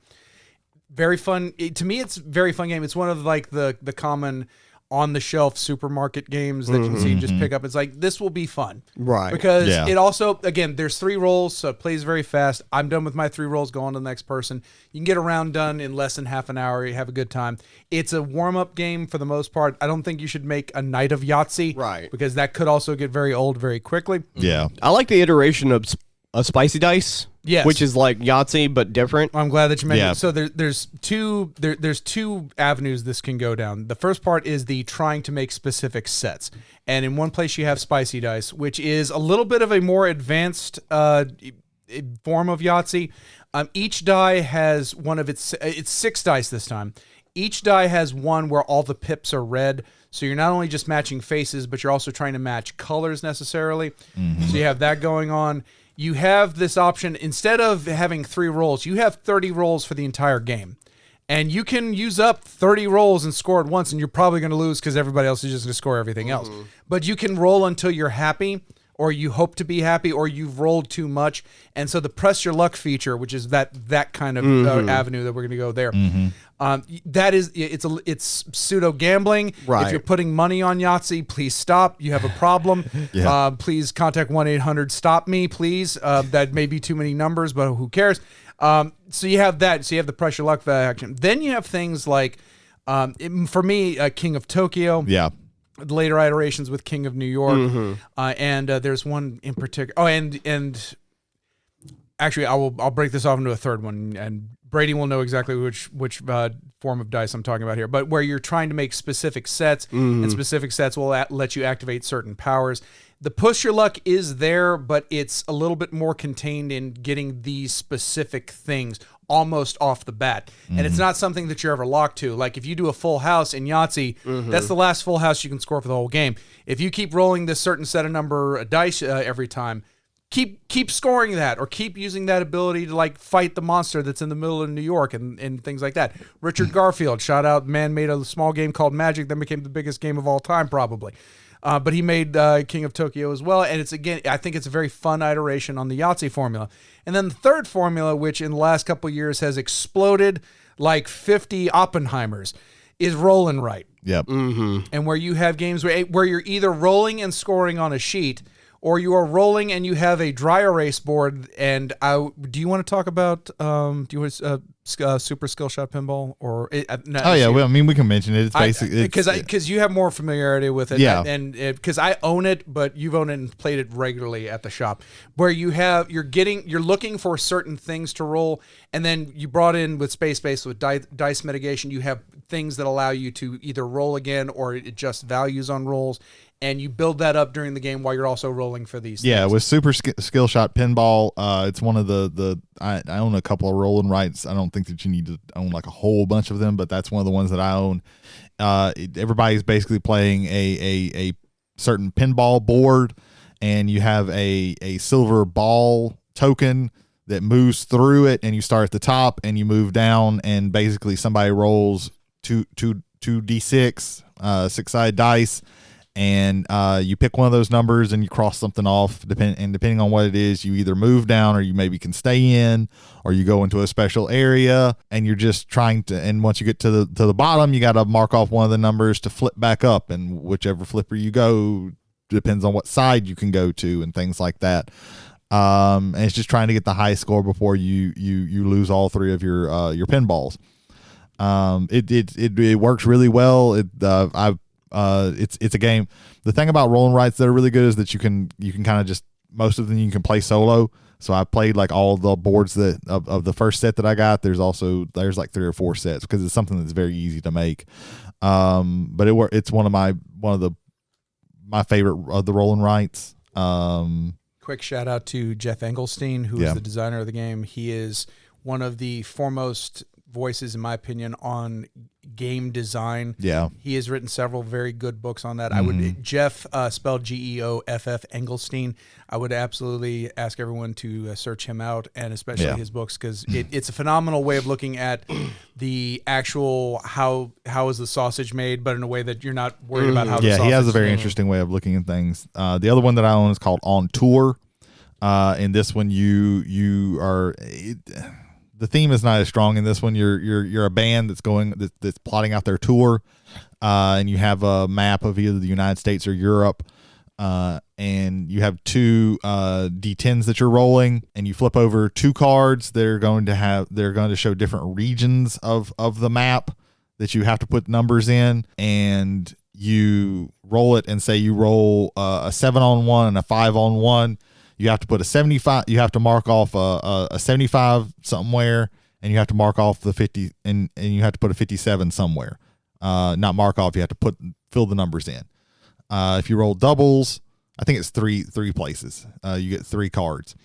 Very fun. To me, it's a very fun game. It's one of like the common on-the-shelf supermarket games that you can see just pick up. It's like, this will be fun. Right. Because Yeah. it also, again, there's 3 rolls, so it plays very fast. I'm done with my 3 rolls, go on to the next person. You can get a round done in less than half an hour. You have a good time. It's a warm-up game for the most part. I don't think you should make a night of Yahtzee. Right. Because that could also get very old very quickly. Yeah. I like the iteration of spicy dice. Yes. Which is like Yahtzee but different. I'm glad that you mentioned Yeah. it. So there's two avenues this can go down. The first part is the trying to make specific sets. And in one place you have spicy dice, which is a little bit of a more advanced form of Yahtzee. Each die has one of it's 6 dice this time. Each die has one where all the pips are red. So you're not only just matching faces, but you're also trying to match colors necessarily. So you have that going on. You have this option, instead of having 3 rolls, you have 30 rolls for the entire game. And you can use up 30 rolls and score at once, and you're probably going to lose because everybody else is just going to score everything else. But you can roll until you're happy, or you hope to be happy, or you've rolled too much. And so the press your luck feature, which is that kind of avenue that we're going to go there. That is, it's pseudo gambling. Right. If you're putting money on Yahtzee, please stop. You have a problem. Yeah. Please contact 1-800-STOP ME, please. That may be too many numbers, but who cares? So you have that. So you have the pressure luck action. Then you have things like, for me, King of Tokyo. Yeah. The later iterations with King of New York, and there's one in particular. Oh, and actually, I'll break this off into a third one, and Brady will know exactly which form of dice I'm talking about here. But where you're trying to make specific sets, and specific sets will let you activate certain powers. The push your luck is there, but it's a little bit more contained in getting these specific things almost off the bat. And it's not something that you're ever locked to. Like if you do a full house in Yahtzee, that's the last full house you can score for the whole game. If you keep rolling this certain set of number dice every time, keep scoring that, or keep using that ability to like fight the monster that's in the middle of New York and things like that. Richard Garfield, shout out, man, made a small game called Magic that became the biggest game of all time probably. But he made King of Tokyo as well. And it's, again, I think it's a very fun iteration on the Yahtzee formula. And then the third formula, which in the last couple of years has exploded like 50 Oppenheimers, is roll and write. Yep. And where you have games where you're either rolling and scoring on a sheet, or you are rolling and you have a dry erase board. And do you want to talk about do you want Super Skill Shot Pinball or? Well, I mean, we can mention it. It's basically because you have more familiarity with it. Yeah. And because I own it, but you've owned it and played it regularly at the shop, where you're looking for certain things to roll, and then you brought in with space based with dice mitigation. You have things that allow you to either roll again or adjust values on rolls. And you build that up during the game while you're also rolling for these things. with Super Skill Shot Pinball, it's one of I own a couple of rolling rights. I don't think that you need to own like a whole bunch of them, but that's one of the ones that I own. Everybody's basically playing a certain pinball board, and you have a silver ball token that moves through it, and you start at the top and you move down, and basically somebody rolls two D6 6-sided dice. And you pick one of those numbers and you cross something off. Depending on what it is, you either move down, or you maybe can stay in, or you go into a special area. And you're just trying to. And once you get to the bottom, you got to mark off one of the numbers to flip back up. And whichever flipper you go depends on what side you can go to and things like that. And it's just trying to get the high score before you lose all 3 of your pinballs. It works really well. It's a game. The thing about rolling rights that are really good is that you can kind of just, most of them you can play solo. So I played like all the boards that of the first set that I got. There's like 3 or 4 sets because it's something that's very easy to make. But it's one of my favorite of the rolling rights. Quick shout out to Jeff Engelstein, who is the designer of the game. He is one of the foremost voices, in my opinion, on game design. Yeah. He has written several very good books on that. I would Jeff, spelled Geoff Engelstein. I would absolutely ask everyone to search him out, and especially his books, because it's a phenomenal way of looking at the actual how is the sausage made, but in a way that you're not worried about how. The sausage he has a very is made. interesting way of looking at things. The other one that I own is called On Tour. In this one, you are. The theme is not as strong in this one. You're a band that's plotting out their tour, and you have a map of either the United States or Europe, and you have two D10s that you're rolling, and you flip over two cards. They're going to show different regions of the map that you have to put numbers in, and you roll it and say you roll a 7-on-1 and a 5-on-1. You have to put a 75. You have to mark off a 75 somewhere, and you have to mark off the 50, and you have to put a 57 somewhere. Not mark off. You have to fill the numbers in. If you roll doubles, I think it's three places. You get 3 cards,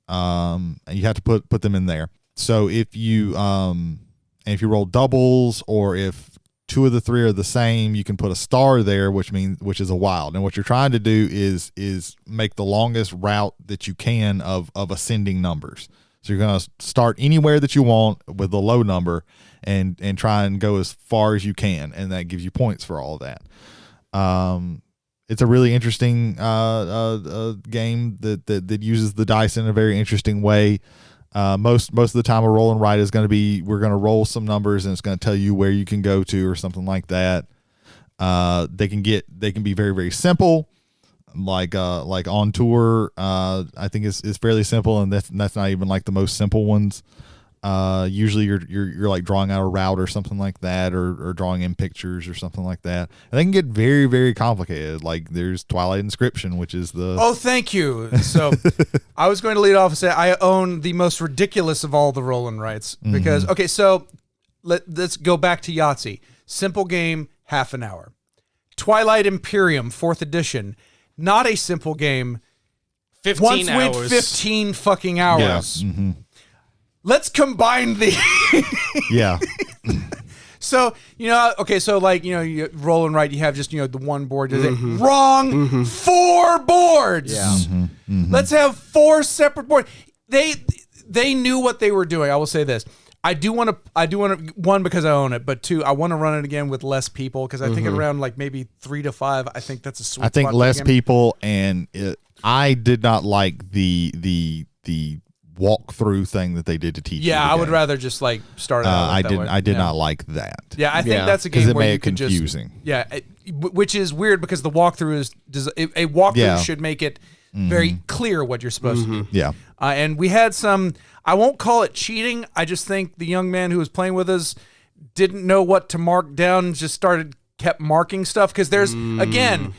and you have to put them in there. So if you roll doubles, or if 2 of the 3 are the same, you can put a star there, which is a wild. And what you're trying to do is make the longest route that you can of ascending numbers. So you're going to start anywhere that you want with a low number, and try and go as far as you can, and that gives you points for all of that. It's a really interesting game that uses the dice in a very interesting way. Most of the time, a roll and write is going to be, we're going to roll some numbers and it's going to tell you where you can go to or something like that. They can be very, very simple, like On Tour. I think is fairly simple, and that's not even like the most simple ones. Usually you're like drawing out a route or something like that, or drawing in pictures or something like that. And they can get very, very complicated. Like there's Twilight Inscription, which is the... Oh, thank you. So I was going to lead off and say I own the most ridiculous of all the roll and writes, because, okay, so let's go back to Yahtzee. Simple game, half an hour. Twilight Imperium, 4th edition, not a simple game. 15 Once hours. went 15 fucking hours. Yeah. Mm-hmm. Let's combine the... Yeah. So, okay, so like, you roll and write, you have just, the one board. Does it wrong? 4 boards. Yeah. Let's have 4 separate boards. They knew what they were doing. I will say this. I do want to, 1, because I own it, but 2, I want to run it again with less people, because I think around like maybe 3 to 5, I think that's a sweet I think spot less for the game. people, and I did not like the walkthrough thing that they did to teach you. Yeah, the I would game. rather just like start out. I did not like that. Yeah, I think Yeah. that's a 'Cause game it where made you it could confusing. which is weird, because the walkthrough a walkthrough Yeah. should make it very clear what you're supposed to do. Yeah. And we had some, I won't call it cheating. I just think the young man who was playing with us didn't know what to mark down, and just kept marking stuff, because there's, again,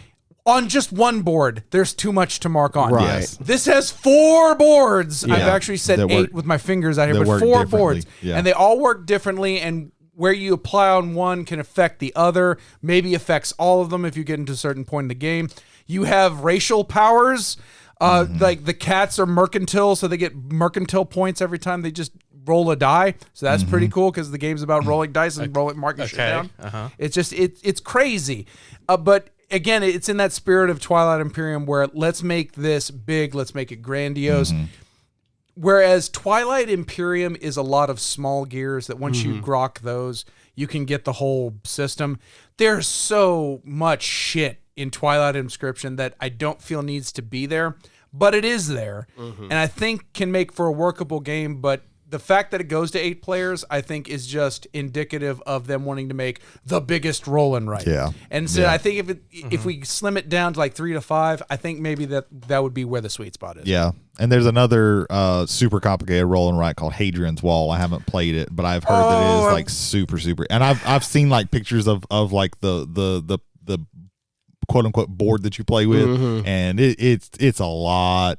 on just one board, there's too much to mark on. Right. Yes. This has 4 boards. Yeah. I've actually said That 8 work- with my fingers out here, that but work 4 differently. boards. Yeah. And they all work differently, and where you apply on one can affect the other, maybe affects all of them if you get into a certain point in the game. You have racial powers. Like the cats are mercantile, so they get mercantile points every time they just roll a die. So that's pretty cool, because the game's about rolling dice and marking shit down. It's just it's crazy. But again, it's in that spirit of Twilight Imperium, where let's make this big, let's make it grandiose. Whereas Twilight Imperium is a lot of small gears that once you grok those, you can get the whole system. There's so much shit in Twilight Inscription that I don't feel needs to be there, but it is there, and I think can make for a workable game. But the fact that it goes to 8 players, I think, is just indicative of them wanting to make the biggest roll and write. Yeah. And so I think if we slim it down to like 3 to 5, I think maybe that would be where the sweet spot is. Yeah. And there's another super complicated roll and write called Hadrian's Wall. I haven't played it, but I've heard that it is like super. And I've seen like pictures of like the quote unquote board that you play with, and it's a lot.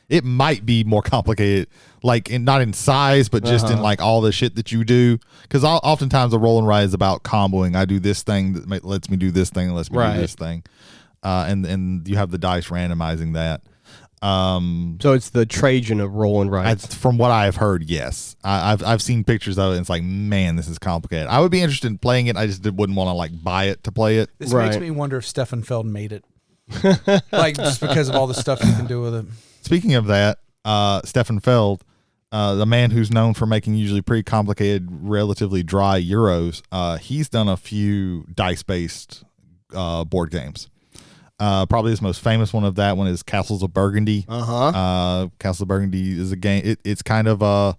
It might be more complicated, like not in size, but just in like all the shit that you do. Because oftentimes a roll and write is about comboing. I do this thing that lets me do this thing, and lets me do this thing, and you have the dice randomizing that. So it's the Trajan of rolling rights. From what I've heard, yes. I've seen pictures of it, and it's like, man, this is complicated. I would be interested in playing it. I just wouldn't want to like buy it to play it. This makes me wonder if Stefan Feld made it. Like, just because of all the stuff you can do with it. Speaking of that, Stefan Feld, the man who's known for making usually pretty complicated, relatively dry Euros, he's done a few dice-based board games. Probably his most famous one of that one is Castles of Burgundy. Castles of Burgundy is a game. It's kind of a,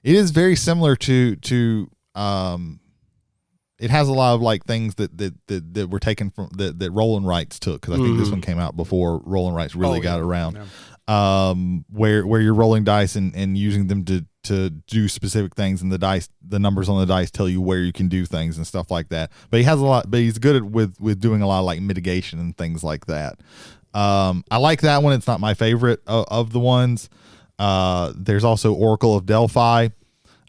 it is very similar to it has a lot of like things that were taken from that Roll and Rights took, because I think this one came out before Roll and Rights really got around. Yeah. Where you're rolling dice and using them to do specific things, and the numbers on the dice tell you where you can do things and stuff like that. But he's good at with doing a lot of like mitigation and things like that. I like that one. It's not my favorite of the ones. There's also Oracle of Delphi,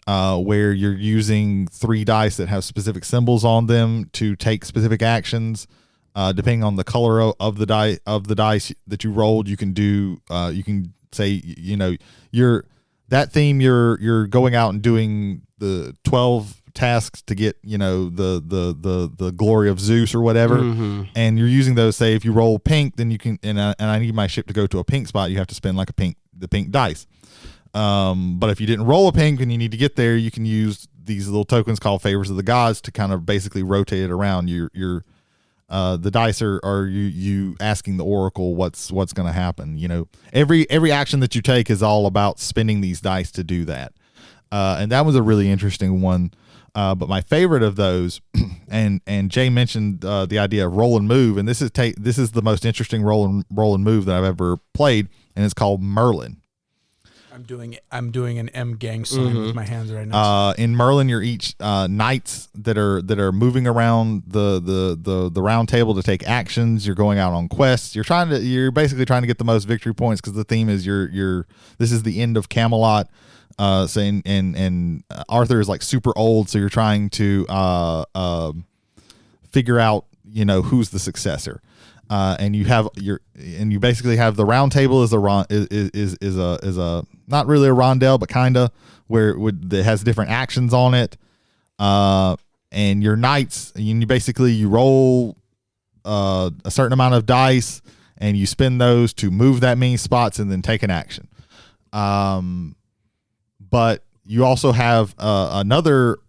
where you're using 3 dice that have specific symbols on them to take specific actions. Depending on the color of the dice that you rolled, you can do. You can say, that theme. You're going out and doing the 12 tasks to get the glory of Zeus or whatever, and you're using those. Say if you roll pink, then you can. And I need my ship to go to a pink spot. You have to spend like the pink dice. But if you didn't roll a pink and you need to get there, you can use these little tokens called favors of the gods to kind of basically rotate it around. The dice are you asking the oracle what's going to happen. Every action that you take is all about spending these dice to do that. And that was a really interesting one. But my favorite of those, and Jay mentioned the idea of roll and move, and this is the most interesting roll and move that I've ever played, and it's called Merlin. I'm doing an M gang sign with my hands right now. In Merlin, you're each knights that are moving around the round table to take actions. You're going out on quests. You're basically trying to get the most victory points, because the theme is this is the end of Camelot. And Arthur is like super old, so you're trying to figure out who's the successor. And you basically have the round table is a not really a rondel, but kinda, where it has different actions on it. And your knights, you roll a certain amount of dice, and you spend those to move that many spots and then take an action. But you also have another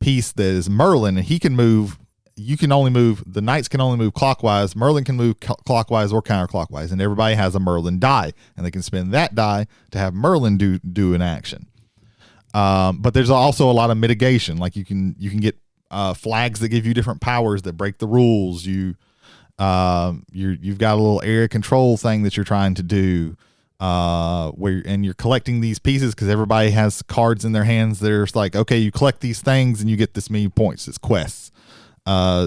piece that is Merlin, and he can move. The knights can only move clockwise. Merlin can move clockwise or counterclockwise, and everybody has a Merlin die, and they can spend that die to have Merlin do an action. But there's also a lot of mitigation. Like you can get flags that give you different powers that break the rules. You've got a little area control thing that you're trying to do, and you're collecting these pieces because everybody has cards in their hands. There's like, okay, you collect these things and you get this many points. It's quests.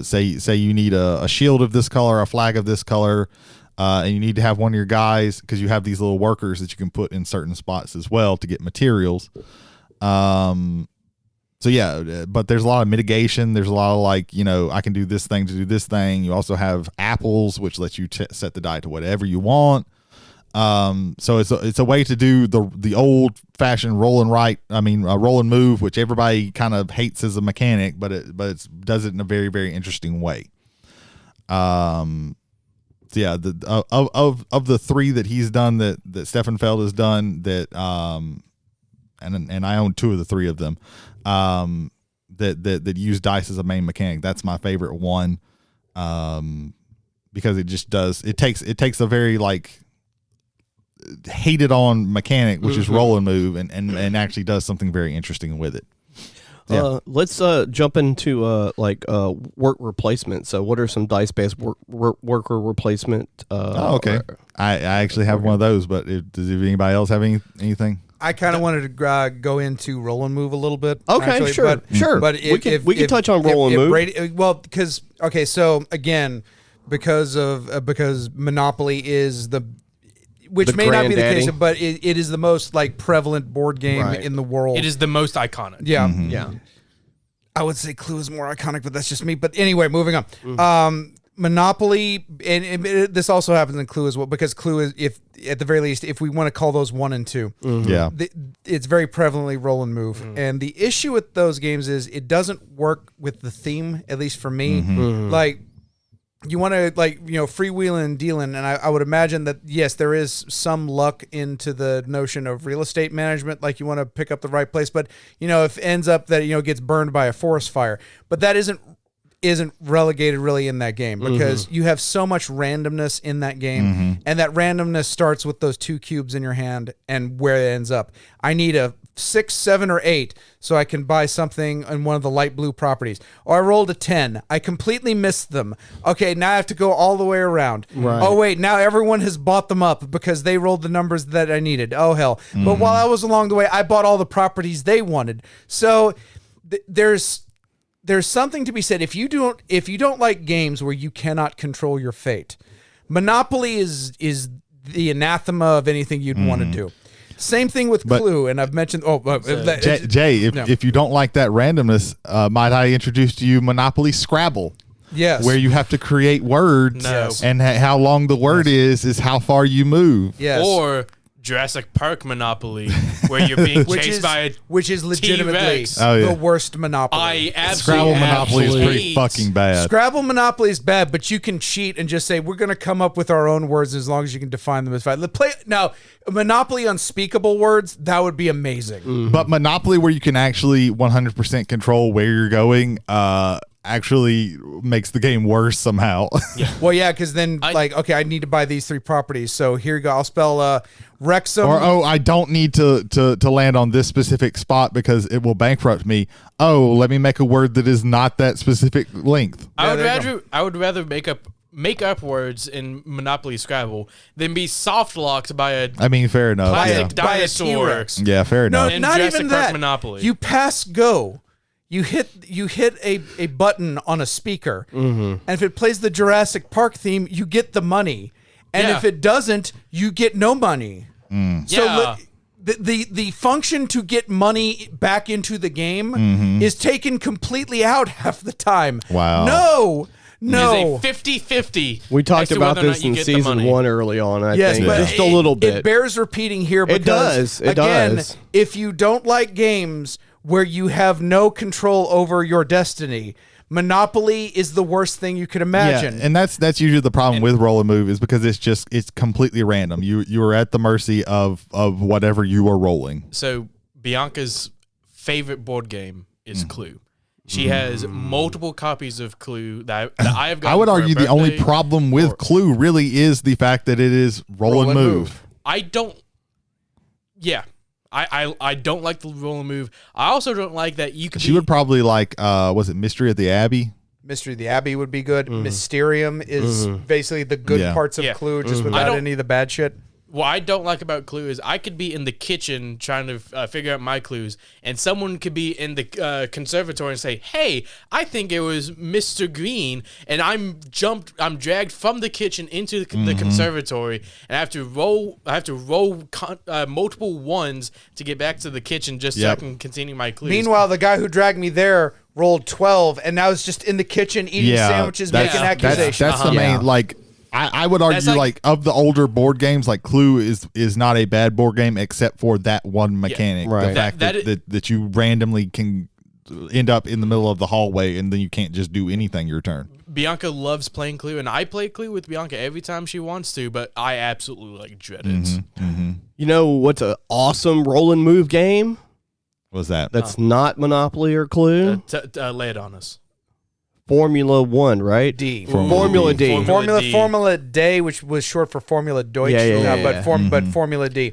Say you need a shield of this color, a flag of this color, and you need to have one of your guys, because you have these little workers that you can put in certain spots as well to get materials. So yeah, but there's a lot of mitigation. There's a lot of like, I can do this thing to do this thing. You also have apples, which lets you set the die to whatever you want. So it's a way to do the old fashioned roll and move, which everybody kind of hates as a mechanic, but it does it in a very, very interesting way. So yeah, of the 3 that he's done, that Stefan Feld has done, that and I own 2 of the 3 of them, that use dice as a main mechanic. That's my favorite one, because it takes a very like hated on mechanic, which is roll and move, and actually does something very interesting with it. Yeah. Let's jump into work replacement. So what are some dice-based worker replacement? Okay. I actually have one of those, but does anybody else have anything? I kind of wanted to go into roll and move a little bit. Okay, actually, sure. But we can touch on roll and move. Brady, so again, because Monopoly is which may not be the case, but it is the most like prevalent board game in the world. It is the most iconic. Yeah. Mm-hmm. Yeah. I would say Clue is more iconic, but that's just me. But anyway, moving on. Monopoly, and this also happens in Clue as well, because Clue is, if at the very least, if we want to call those 1 and 2, Yeah. it's very prevalently roll and move. And the issue with those games is it doesn't work with the theme, at least for me. Like, you want to, like, freewheeling and dealing, and I would imagine that, yes, there is some luck into the notion of real estate management, like you want to pick up the right place, but, if it ends up that, it gets burned by a forest fire. But that isn't relegated really in that game, because you have so much randomness in that game, and that randomness starts with those 2 cubes in your hand and where it ends up. I need a 6, 7, or 8 so I can buy something in one of the light blue properties. Or I rolled a 10. I completely missed them. Okay, now I have to go all the way around. Right. Oh, wait, now everyone has bought them up because they rolled the numbers that I needed. Oh, hell. But while I was along the way, I bought all the properties they wanted. So there's something to be said. If you don't like games where you cannot control your fate, Monopoly is the anathema of anything you'd want to do. Same thing with Clue, and I've mentioned. Jay, if you don't like that randomness, might I introduce to you Monopoly Scrabble? Yes, where you have to create words, and how long the word is how far you move. Yes, or Jurassic Park Monopoly, where you're being chased by a which is legitimately T-Rex. the worst Monopoly. I absolutely Scrabble Monopoly is pretty fucking bad. Scrabble Monopoly is bad, but you can cheat and just say, we're going to come up with our own words as long as you can define them as fine. Now, Monopoly unspeakable words, that would be amazing. But Monopoly, where you can actually 100% control where you're going, actually makes the game worse somehow. Yeah. Well, yeah, because then, I need to buy these 3 properties. So here you go. I'll spell Wrexham. Or, I don't need to land on this specific spot because it will bankrupt me. Oh, let me make a word that is not that specific length. I would rather make up words in Monopoly Scrabble than be soft locked by a Fair enough. plastic By a dinosaur. T-Rex. Yeah, fair No, enough. not Jurassic even Park that. Monopoly. You pass go. You hit a button on a speaker, and if it plays the Jurassic Park theme, you get the money, and if it doesn't, you get no money. So the function to get money back into the game is taken completely out half the time. Wow. No. It is a 50-50. We talked as to about whether or this not you in get the season money. 1 early on. I think but just a little bit. It bears repeating here because It does. if you don't like games where you have no control over your destiny, Monopoly is the worst thing you could imagine. Yeah, and that's usually the problem with roll and move is because it's completely random. You are at the mercy of whatever you are rolling. So Bianca's favorite board game is Clue. She has multiple copies of Clue that I have gotten. I would for her argue the only birthday. problem with Clue really is the fact that it is roll and move. I don't. Yeah. I don't like the roll and move. I also don't like that you could. She would probably like, was it Mystery at the Abbey? Mystery of the Abbey would be good. Mysterium is basically the good parts of Clue, just without any of the bad shit. What I don't like about Clue is I could be in the kitchen trying to figure out my clues, and someone could be in the conservatory and say, "Hey, I think it was Mr. Green," and I'm dragged from the kitchen into the conservatory, and I have to roll multiple ones to get back to the kitchen just so I can continue my clues. Meanwhile, the guy who dragged me there rolled 12, and now is just in the kitchen eating sandwiches, making accusations. That's the main like. I would argue like of the older board games, like Clue is not a bad board game except for that one mechanic. right. The fact that you randomly can end up in the middle of the hallway and then you can't just do anything your turn. Bianca loves playing Clue, and I play Clue with Bianca every time she wants to, but I absolutely dread it. You know what's an awesome roll and move game? What's that? That's not Monopoly or Clue. Lay it on us. Formula 1, right? D. Formula D. Formula Day, which was short for Formula Deutsch, but Formula D.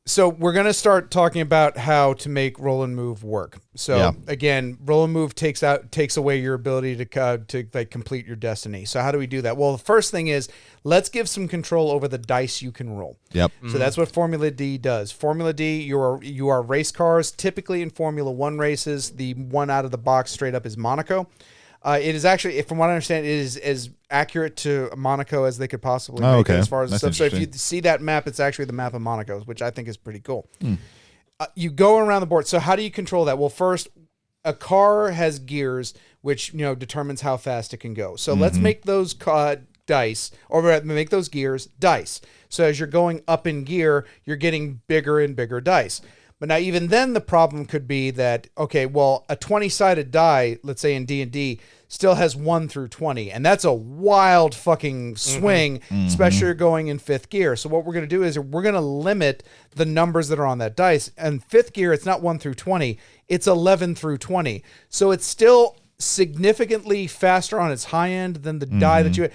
So we're going to start talking about how to make roll and move work. So again, roll and move takes away your ability to like complete your destiny. So how do we do that? Well, the first thing is let's give some control over the dice you can roll. Yep. So that's what Formula D does. Formula D, you are race cars. Typically in Formula 1 races, the one out of the box straight up is Monaco. It is actually, from what I understand, it is as accurate to Monaco as they could possibly make it as far as That's stuff. So if you see that map, it's actually the map of Monaco, which I think is pretty cool. You go around the board. So how do you control that? Well, first, a car has gears, which determines how fast it can go. So let's make those dice, or make those gears dice. So as you're going up in gear, you're getting bigger and bigger dice. But now even then the problem could be that, okay, well, a 20-sided die, let's say in D&D, still has 1 through 20. And that's a wild fucking swing, especially if you're going in 5th gear. So what we're going to do is we're going to limit the numbers that are on that dice. And 5th gear, it's not 1 through 20. It's 11 through 20. So it's still significantly faster on its high end than the die that you,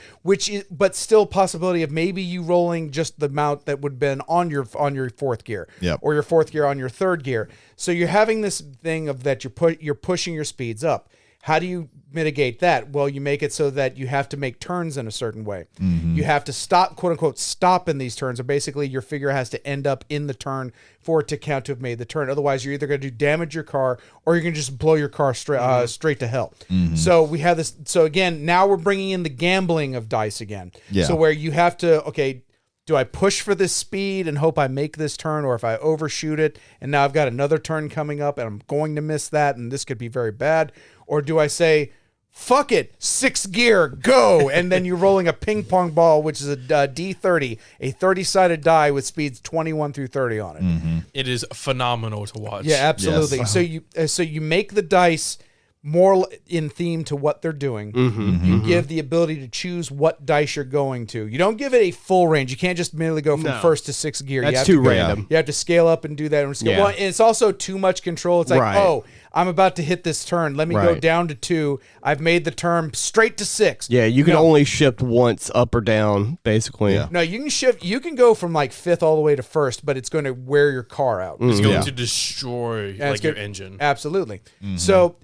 but still possibility of maybe you rolling just the amount that would have been on your 4th gear, or your 4th gear on your 3rd gear. So you're having this thing of that you're pushing your speeds up. How do you mitigate that? Well, you make it so that you have to make turns in a certain way. You have to stop, quote unquote, stop in these turns, or basically your figure has to end up in the turn for it to count to have made the turn. Otherwise, you're either going to damage your car or you're going to just blow your car straight to hell. So we have this. So again, now we're bringing in the gambling of dice again. So where you have to, okay, do I push for this speed and hope I make this turn, or if I overshoot it and now I've got another turn coming up and I'm going to miss that and this could be very bad? Or do I say, fuck it, 6th gear, go, and then you're rolling a ping pong ball, which is a D30, a 30-sided die with speeds 21 through 30 on it. It is phenomenal to watch. Yeah, absolutely. Yes. So you make the dice more in theme to what they're doing. You give the ability to choose what dice you're going to. You don't give it a full range. You can't just merely go from 1st to 6th gear. That's you have too to random. You have to scale up and do that. Well, and it's also too much control. It's like, oh, I'm about to hit this turn. Let me go down to 2. I've made the turn straight to 6. Yeah, you can only shift once up or down, basically. Yeah. No, you can shift. You can go from like 5th all the way to 1st, but it's going to wear your car out. It's going to destroy your engine. Absolutely. So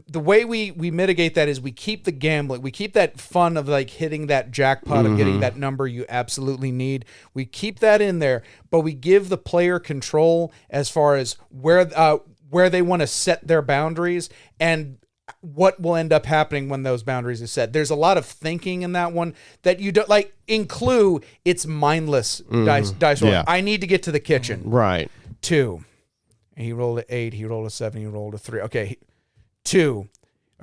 the way we mitigate that is we keep the gambling. We keep that fun of like hitting that jackpot of getting that number you absolutely need. We keep that in there, but we give the player control as far as where they want to set their boundaries and what will end up happening when those boundaries are set. There's a lot of thinking in that one that you don't like. In Clue, it's mindless dice roll. Yeah. I need to get to the kitchen. Right. 2. And he rolled an 8. He rolled a 7. He rolled a 3. Okay. 2.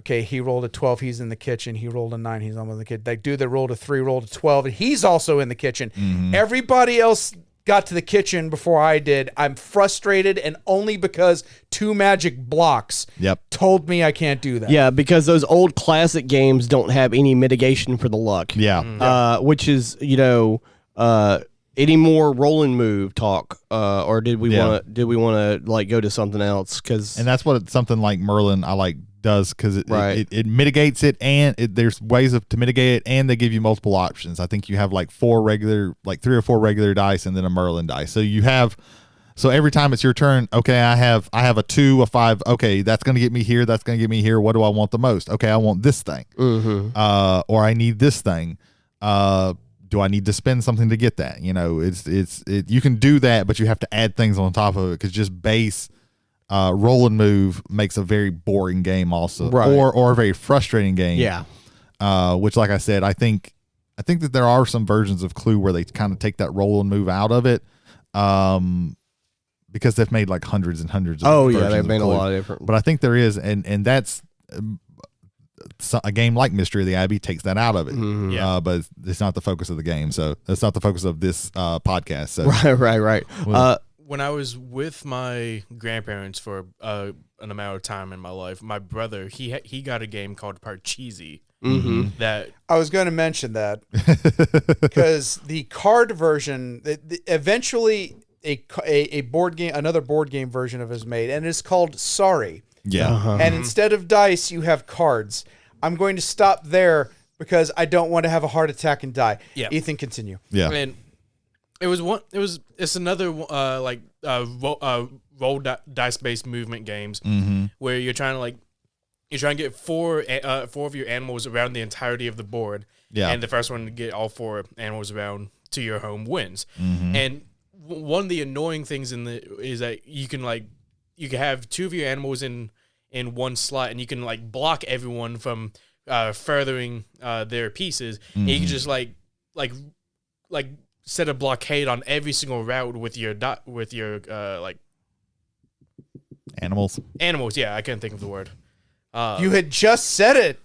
Okay, he rolled a 12. He's in the kitchen. He rolled a 9. He's almost in the kitchen. That dude that rolled a 3 rolled a 12, and he's also in the kitchen. Everybody else got to the kitchen before I did. I'm frustrated, and only because 2 magic blocks told me I can't do that. Yeah, because those old classic games don't have any mitigation for the luck. Yeah. Which is, any more roll and move talk, or did we want to like go to something else? And that's what something like Merlin I like does, because it mitigates it, and there's ways to mitigate it, and they give you multiple options. I think you have like 3 or 4 regular dice and then a Merlin dice. So you have, so every time it's your turn, okay, I have a 2, a 5. Okay, that's going to get me here. That's going to get me here. What do I want the most? Okay, I want this thing. Or I need this thing. Do I need to spend something to get that? You can do that, but you have to add things on top of it, because just base roll and move makes a very boring game also, or a very frustrating game. Yeah. Which, like I said, I think that there are some versions of Clue where they kind of take that roll and move out of it, because they've made like hundreds and hundreds of versions they've made of Clue. a lot of different. But I think there is, and that's a game like Mystery of the Abbey takes that out of it. But it's not the focus of the game, so it's not the focus of this podcast. So Right. When I was with my grandparents for an amount of time in my life, my brother, he got a game called Parcheesi. That I was going to mention that because the card version, eventually a board game, another board game version of it is made, and it's called Sorry. Yeah. And instead of dice, you have cards. I'm going to stop there because I don't want to have a heart attack and die. Yeah. Ethan, continue. Yeah. And it's another roll dice based movement games where you're trying to get 4 of your animals around the entirety of the board. Yeah. And the first one to get all 4 animals around to your home wins. And one of the annoying things is that you can have 2 of your animals in one slot, and you can like block everyone from furthering their pieces. And you can just like set a blockade on every single route with your animals. Animals. Yeah, I can't think of the word. You had just said it.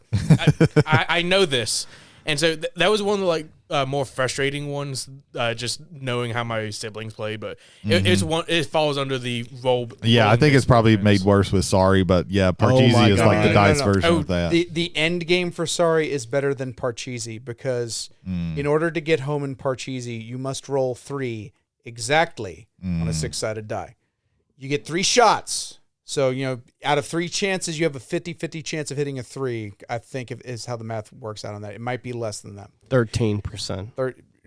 I know this, and so that was one of the like more frustrating ones. Just knowing how my siblings play, but it's one. It falls under the role. Yeah, I think it's probably made worse with Sorry, but yeah, Parcheesi is God. like the No. dice version of that. The end game for Sorry is better than Parcheesi because in order to get home in Parcheesi, you must roll 3 exactly on a 6-sided die. You get 3 shots. So, out of 3 chances, you have a 50-50 chance of hitting a 3, I think is how the math works out on that. It might be less than that. 13%.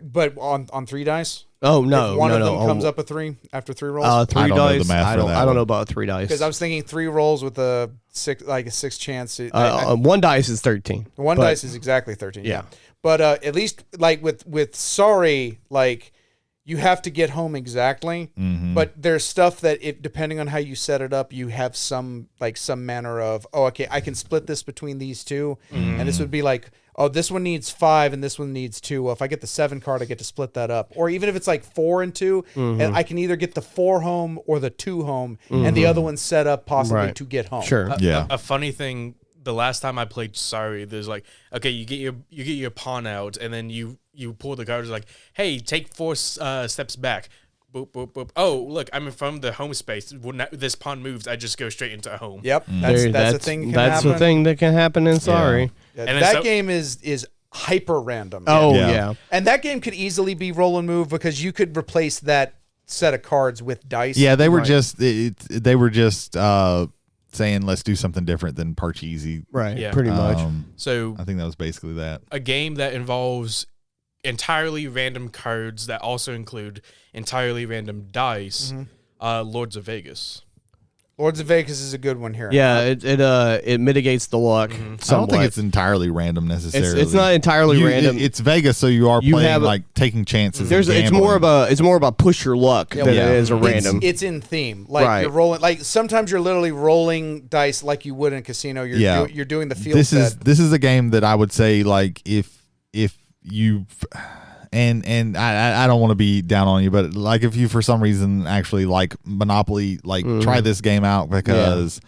But on 3 dice? Oh no, If one no, of them no. comes up a 3 after 3 rolls? 3 I don't know the dice. math I for don't. that I don't one. know about 3 dice. Because I was thinking 3 rolls with a 6 chance. 1 dice is 13. One but- dice is exactly 13. Yeah. But at least like with Sorry, like you have to get home exactly. But there's stuff that depending on how you set it up, you have some manner of, okay, I can split this between these two. And this would be like, this one needs 5 and this one needs 2. Well, if I get the 7 card, I get to split that up. Or even if it's like 4 and 2, and I can either get the 4 home or the 2 home, and the other one's set up possibly Right. to get home. Sure. Yeah. A funny thing, the last time I played Sorry, there's like, okay, you get your pawn out, and then you pull the card. It's like, hey, take 4 steps back. Boop, boop, boop. Oh, look, I'm from the home space. When this pawn moves, I just go straight into a home. Yep, that's a thing. That's the thing that can happen in Sorry. Yeah, And then that game is hyper random. Oh Yeah. yeah. And that game could easily be roll and move because you could replace that set of cards with dice. Yeah, they were Right. just saying let's do something different than Parcheesi. Right. Yeah. Pretty much. So I think that was basically that. a game that involves entirely random cards that also include entirely random dice, Lords of Vegas. Lords of Vegas is a good one here. Yeah, it mitigates the luck. I don't Somewhat. think it's entirely random necessarily. It's not entirely random. It's Vegas, so you are You playing have a- like taking chances. There's and it's more gambling. of a push your luck than it is a random. It's in theme. Like Right. you're rolling. Like sometimes you're literally rolling dice like you would in a casino. You're doing the field This bet. is a game that I would say like if you and I don't want to be down on you, but like if you for some reason actually like Monopoly, like try this game out because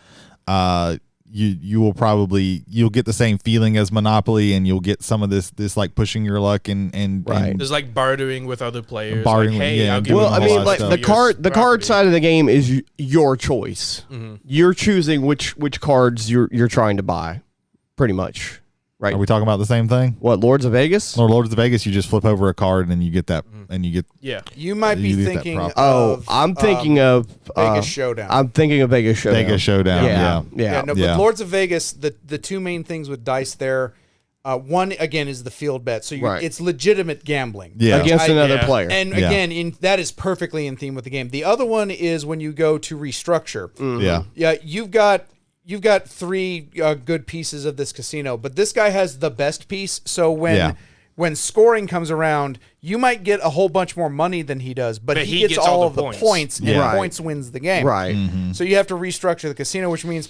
you'll get the same feeling as Monopoly and you'll get some of this like pushing your luck and Right. There's like bartering with other players. Bartering, like, hey, yeah, I'll give Well, you I a mean, lot of like stuff. the card side of the game is your choice. You're choosing which cards you're trying to buy, pretty much. Right. Are we talking about the same thing? What, Lords of Vegas? Or Lords of Vegas, you just flip over a card and you get that, and you get Yeah. You might be You get that thinking. prop. Of, I'm thinking of Vegas Showdown. I'm thinking of Vegas Showdown. Vegas Showdown. Yeah. Yeah. No, Yeah. but Lords of Vegas, the two main things with dice there, one again is the field bet, so Right. it's legitimate gambling. Yeah. Against another player. And Yeah. again, that is perfectly in theme with the game. The other one is when you go to restructure. Yeah. Yeah, you've got 3 good pieces of this casino, but this guy has the best piece. So when scoring comes around, you might get a whole bunch more money than he does, but he gets all of the points, and Right. points wins the game. Right. So you have to restructure the casino, which means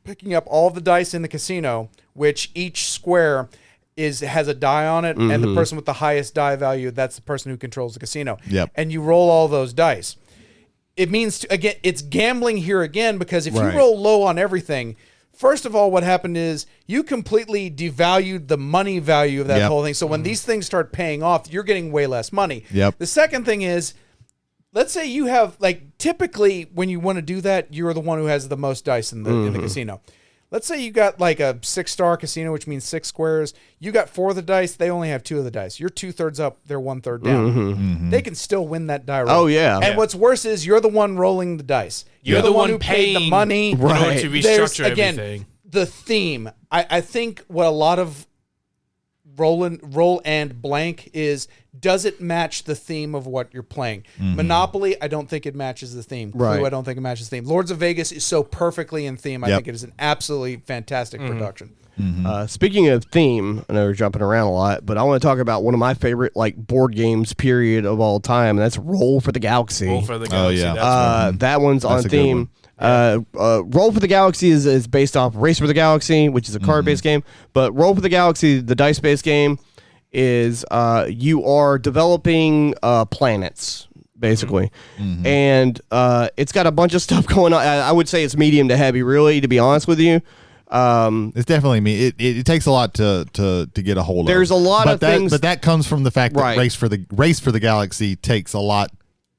picking up all of the dice in the casino, which each square has a die on it, and the person with the highest die value, that's the person who controls the casino. Yep. And you roll all those dice. It means, again, it's gambling here again, because if Right. you roll low on everything, first of all, what happened is you completely devalued the money value of that Yep. whole thing. So when these things start paying off, you're getting way less money. Yep. The second thing is, let's say you have, like, typically when you want to do that, you're the one who has the most dice in the casino. Let's say you got like a 6-star casino, which means 6 squares. You got 4 of the dice. They only have 2 of the dice. You're 2/3 up. They're 1/3 down. They can still win that die roll. Oh, yeah. And what's worse is you're the one rolling the dice. You're the one who paid the paying money. in order Right. to There's, restructure again, everything. the theme. I think what a lot of roll and blank is, does it match the theme of what you're playing? Monopoly, I don't think it matches the theme. Right. Clue, I don't think it matches the theme. Lords of Vegas is so perfectly in theme. I Yep. think it is an absolutely fantastic production. Speaking of theme, I know we're jumping around a lot, but I want to talk about one of my favorite like board games period of all time, and that's Roll for the Galaxy. Roll for the Galaxy. yeah. That's one. That one's on That's a good theme. Roll for the Galaxy is based off Race for the Galaxy, which is a card-based game. But Roll for the Galaxy, the dice-based game, is you are developing planets, basically. And it's got a bunch of stuff going on. I would say it's medium to heavy, really, to be honest with you. It's definitely me. It takes a lot to get a hold of. There's a lot of things, but that comes from the fact that Right. race for the galaxy takes a lot.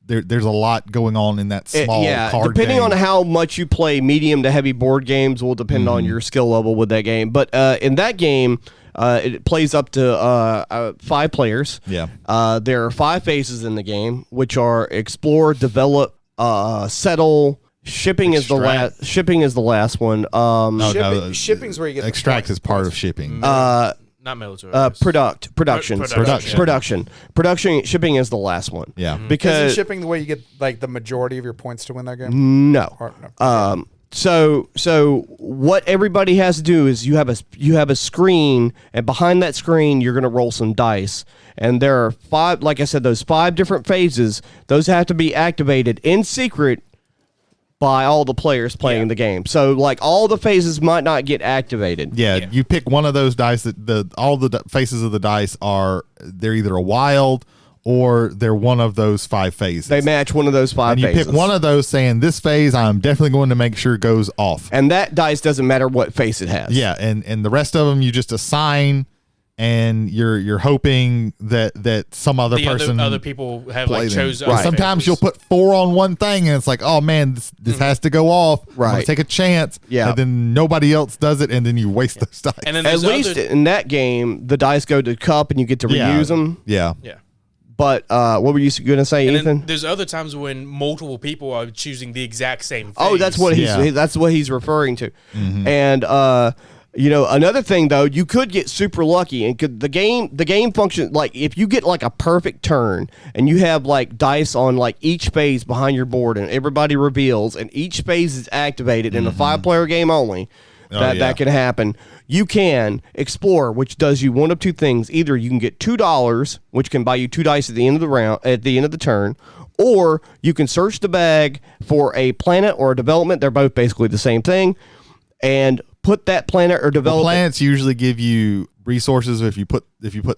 There's a lot going on in that small card depending game. on how much you play medium to heavy board games will depend on your skill level with that game. But in that game, it plays up to 5 players. Yeah. There are 5 phases in the game, which are explore, develop, settle. Shipping is the last. Shipping is the last one. Shipping's where you get extract is part of shipping. Not military. Production. Shipping is the last one. Yeah. Because Isn't shipping the way you get like the majority of your points to win that game? no. Or, no. So what everybody has to do is you have a screen, and behind that screen you're going to roll some dice, and there are 5, like I said, those 5 different phases. Those have to be activated in secret by all the players playing the game. So like all the phases might not get activated. Yeah, you pick one of those dice that all the faces of the dice they're either a wild or they're one of those 5 phases. They match one of those 5 and you phases. pick one of those saying this phase I'm definitely going to make sure goes off. And that dice doesn't matter what face it has. Yeah, and the rest of them you just assign, and you're hoping that some other person other people have play like them. chosen. Right. Sometimes you'll put 4 on one thing, and it's like, oh man, this has to go off. I'm Right. gonna take a chance. Yeah. And then nobody else does it, and then you waste those dice. And then At there's least in that game, the dice go to cup and you get to reuse them. Yeah. yeah. But what were you going to say, And Ethan? then there's other times when multiple people are choosing the exact same phase. Oh, that's what he's referring to. And another thing though, you could get super lucky, and the game function like if you get like a perfect turn and you have like dice on like each phase behind your board, and everybody reveals, and each phase is activated in a 5-player game only. That can happen. You can explore, which does you one of 2 things. Either you can get $2, which can buy you 2 dice at the end of the round, at the end of the turn, or you can search the bag for a planet or a development. They're both basically the same thing, and put that planet or development. Planets usually give you resources if you put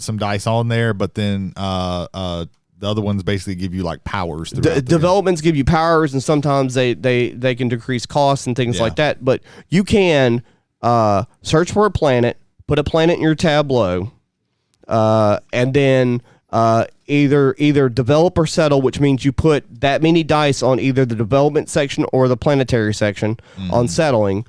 some dice on there, but then the other ones basically give you like powers. Developments give you powers, and sometimes they can decrease costs and things like that. But you can search for a planet, put a planet in your tableau, and then either develop or settle, which means you put that many dice on either the development section or the planetary section on settling.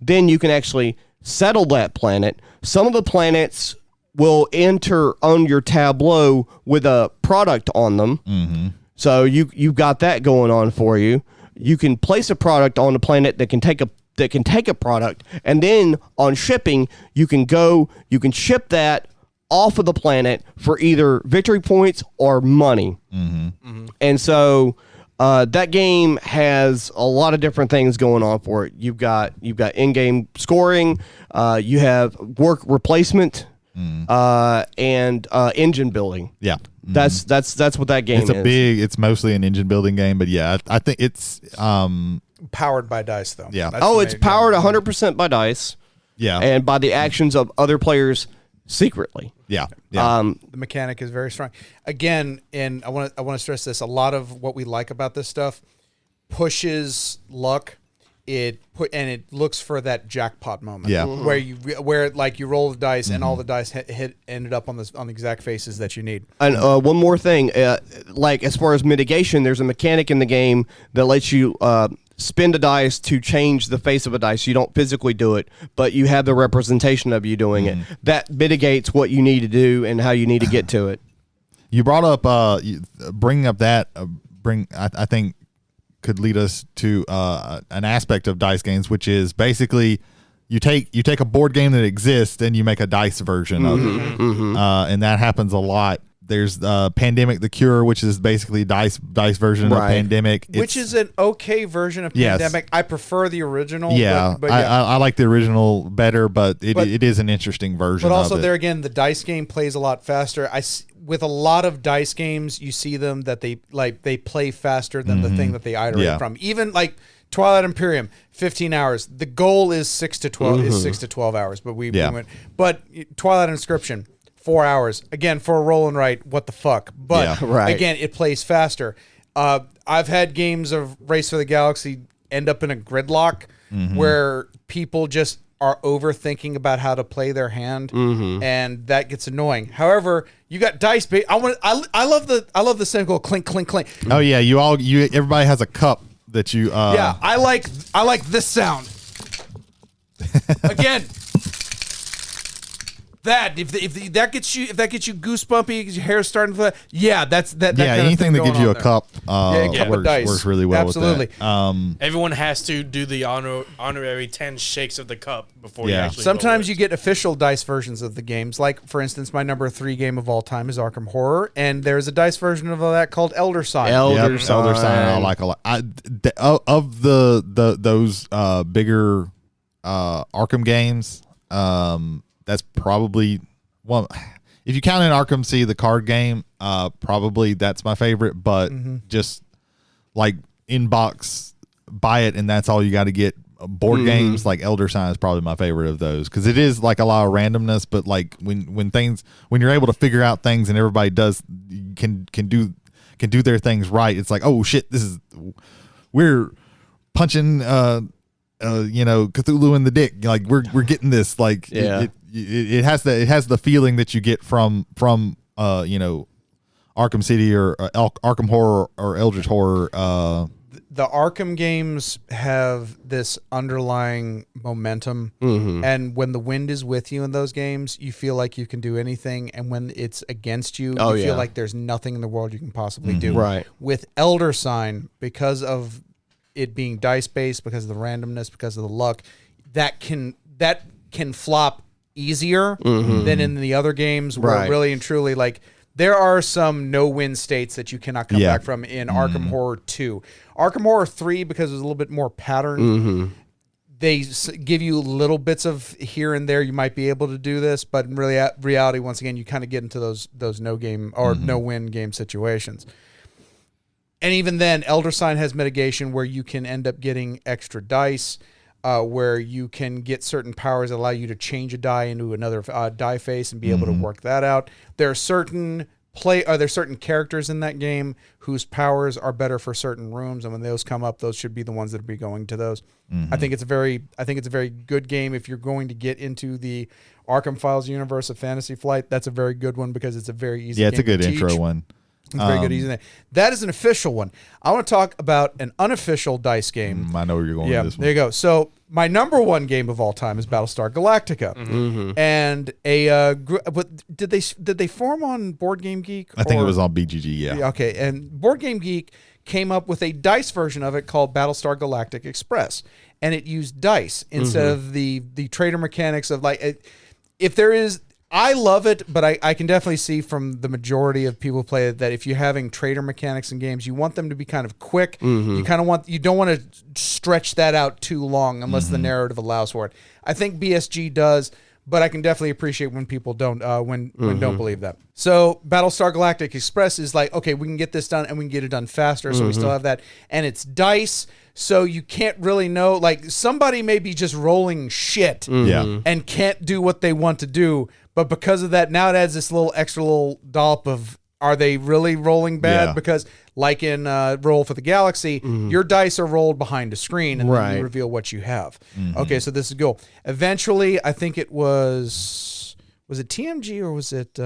Then you can actually settle that planet. Some of the planets will enter on your tableau with a product on them. So you've got that going on for you. You can place a product on a planet that can take a product, and then on shipping, you can ship that off of the planet for either victory points or money. And so that game has a lot of different things going on for it. You've got in-game scoring, you have work replacement, and engine building. Yeah. That's what that game is. It's mostly an engine building game, but yeah, I think it's Powered by dice, though. Yeah. That's it's powered 100% by dice. Yeah. And by the actions of other players secretly. Yeah. The mechanic is very strong. Again, and I want to stress this. A lot of what we like about this stuff pushes luck. It looks for that jackpot moment. Yeah. Where you roll the dice and all the dice ended up on the exact faces that you need. And one more thing, like as far as mitigation, there's a mechanic in the game that lets you spend a dice to change the face of a dice. You don't physically do it, but you have the representation of you doing it. That mitigates what you need to do and how you need to get to it. You brought up bringing up that I think could lead us to an aspect of dice games, which is basically you take a board game that exists and you make a dice version of it, and that happens a lot. There's Pandemic: The Cure, which is basically dice version of Pandemic, which is an okay version of Pandemic. I prefer the original. Yeah, but I like the original better, but it is an interesting version. But also of it. there again, the dice game plays a lot faster. With a lot of dice games, you see them that they play faster than the thing that they iterate from. Even like Twilight Imperium, 15 hours. The goal is 6 to 12 hours, but we went. But Twilight Inscription, 4 hours. Again, for a roll and write, what the fuck? But again, it plays faster. I've had games of Race for the Galaxy end up in a gridlock where people just are overthinking about how to play their hand, and that gets annoying. However, you got dice. I love the cynical clink clink clink. Oh yeah, everybody has a cup that you. Yeah, I like this sound. Again, that if that gets you goosebumpy, your hair's starting to that's that. Yeah, anything that gives you a cup works really well. Absolutely. With that. Everyone has to do the honorary 10 shakes of the cup before you actually. Sometimes you get official dice versions of the games. Like, for instance, my number 3 game of all time is Arkham Horror, and there's a dice version of that called Elder Sign. Elder Sign I like a lot. Of those bigger Arkham games, that's probably one. If you count in Arkham City, the card game, probably that's my favorite. But just like inbox, buy it, and that's all you got to get. Board games like Elder Sign is probably my favorite of those, because it is like a lot of randomness. But like when you're able to figure out things and everybody can do their things right, it's like, oh shit, we're punching Cthulhu in the dick. Like we're getting this. Like it has the feeling that you get from Arkham City or Arkham Horror or Eldritch Horror. The Arkham games have this underlying momentum, and when the wind is with you in those games, you feel like you can do anything, and when it's against you, you feel like there's nothing in the world you can possibly do. Right. With Elder Sign, because of it being dice based, because of the randomness, because of the luck, that can flop easier than in the other games, where really and truly, like, there are some no-win states that you cannot come back from in Arkham Horror 2. Arkham Horror 3, because it was a little bit more patterned, they give you little bits of here and there. You might be able to do this, but in reality, once again, you kind of get into those no-game or no-win game situations. And even then, Elder Sign has mitigation where you can end up getting extra dice, where you can get certain powers that allow you to change a die into another die face and be able to work that out. There are certain characters in that game whose powers are better for certain rooms, and when those come up, those should be the ones that will be going to those. I think it's a very good game if you're going to get into the Arkham Files universe of Fantasy Flight. That's a very good one because it's a very easy. Yeah, it's game a good to intro teach. one. It's very good. Easy. That is an official one. I want to talk about an unofficial dice game. I know where you're going with this one. There you go. So my number 1 game of all time is Battlestar Galactica, and did they form on Board Game Geek? I think it was on BGG. Yeah. Okay, and Board Game Geek came up with a dice version of it called Battlestar Galactic Express, and it used dice instead of the trader mechanics of if there is. I love it, but I can definitely see from the majority of people who play it that if you're having trader mechanics in games, you want them to be kind of quick. You don't want to stretch that out too long unless the narrative allows for it. I think BSG does, but I can definitely appreciate when people don't don't believe that. So Battlestar Galactic Express is like, okay, we can get this done and we can get it done faster, so we still have that. And it's dice, so you can't really know. Like, somebody may be just rolling shit and can't do what they want to do. But because of that, now it adds this extra little dollop of, are they really rolling bad? Yeah. Because like in Roll for the Galaxy, your dice are rolled behind a screen and then you reveal what you have. Okay, so this is cool. Eventually, I think it was it TMG or was it...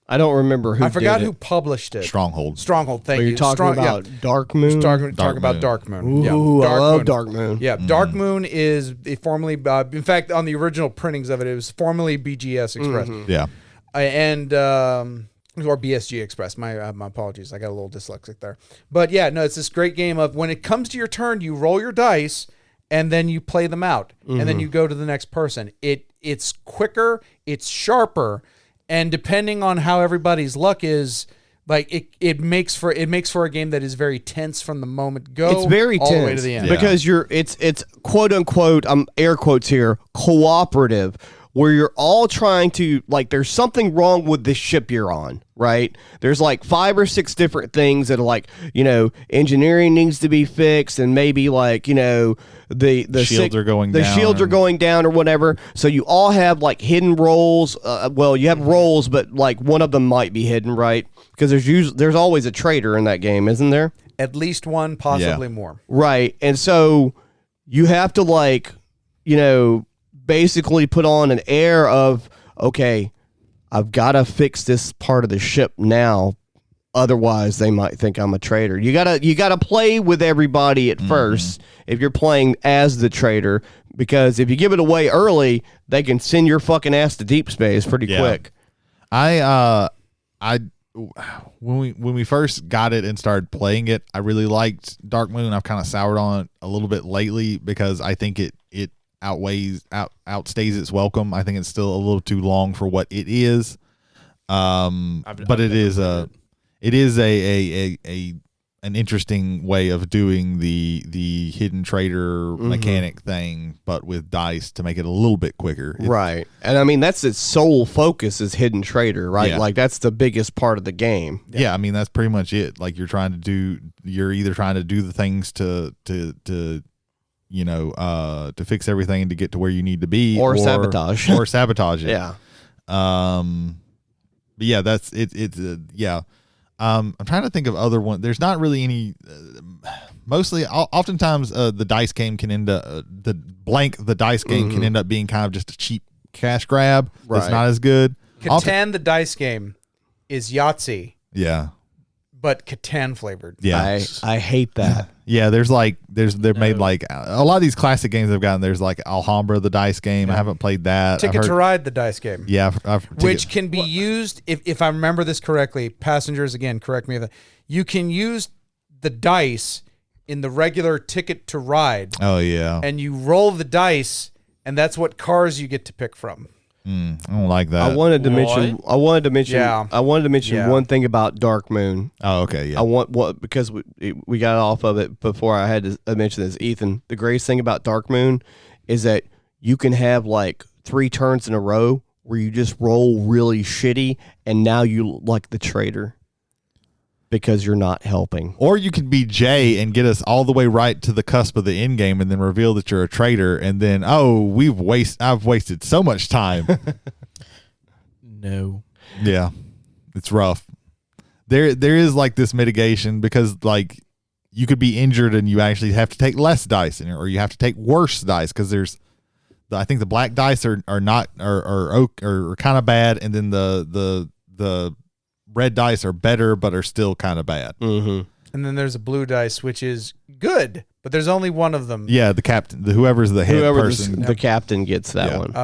I don't remember who. I forgot did who published it. Stronghold. Thank you. You're talking about Dark Moon? Talking about Dark Moon. Ooh, Dark I love Moon. Dark Moon. Yeah, Dark Moon is formerly, in fact, on the original printings of it, it was formerly BGS Express. Yeah. And or BSG Express. My apologies. I got a little dyslexic there. But yeah, no, it's this great game of when it comes to your turn, you roll your dice and then you play them out, and then you go to the next person. It's quicker, it's sharper. And depending on how everybody's luck is, like it makes for a game that is very tense from the moment go. It's very all tense the way to the end. because it's quote unquote, air quotes here, cooperative, where you're all trying to, like, there's something wrong with the ship you're on, right? There's like 5 or 6 different things that are like, engineering needs to be fixed, and maybe like, the shields are going down. The shields are going down or whatever. So you all have like hidden roles. Well, you have roles, but like one of them might be hidden, right? Because there's always a traitor in that game, isn't there? At least one, possibly more. Right. And so you have to like basically put on an air of, okay, I've got to fix this part of the ship now. Otherwise, they might think I'm a traitor. You gotta play with everybody at first if you're playing as the traitor, because if you give it away early, they can send your fucking ass to deep space pretty quick. When we first got it and started playing it, I really liked Dark Moon. I've kind of soured on it a little bit lately because I think it outstays its welcome. I think it's still a little too long for what it is. But it is an interesting way of doing the hidden traitor mechanic thing, but with dice to make it a little bit quicker. Right. And I mean, that's its sole focus is hidden traitor, right? Yeah. Like that's the biggest part of the game. Yeah, I mean that's pretty much it. Like you're either trying to do the things to fix everything and to get to where you need to be, or sabotage it. Yeah. But yeah, that's it. Yeah. I'm trying to think of other one. There's not really any. Oftentimes, the dice game can end up the dice game can end up being kind of just a cheap cash grab. Right. That's not as good. Catan, the dice game, is Yahtzee, Yeah. but Catan flavored. Yeah. I hate that. Yeah, they've made like a lot of these classic games I've gotten. There's like Alhambra, the dice game. I haven't played that. Ticket to Ride, the dice game. Yeah, Which can be used, if I remember this correctly, passengers, again, correct me, you can use the dice in the regular Ticket to Ride. Oh yeah, And you roll the dice, and that's what cars you get to pick from. I don't like that. I wanted to mention Yeah. one thing about Dark Moon. Oh okay, yeah. Because we got off of it before I had to mention this. Ethan, the greatest thing about Dark Moon is that you can have like 3 turns in a row where you just roll really shitty, and now you look like the traitor because you're not helping. Or you could be Jay and get us all the way right to the cusp of the end game, and then reveal that you're a traitor, and then I've wasted so much time. No. Yeah, it's rough. There is like this mitigation because like you could be injured and you actually have to take less dice, or you have to take worse dice because I think the black dice are kind of bad, and then the red dice are better but are still kind of bad. Mm-hmm. And then there's a blue dice, which is good, but there's only one of them. Yeah, the captain, whoever's the head person, the captain gets that one.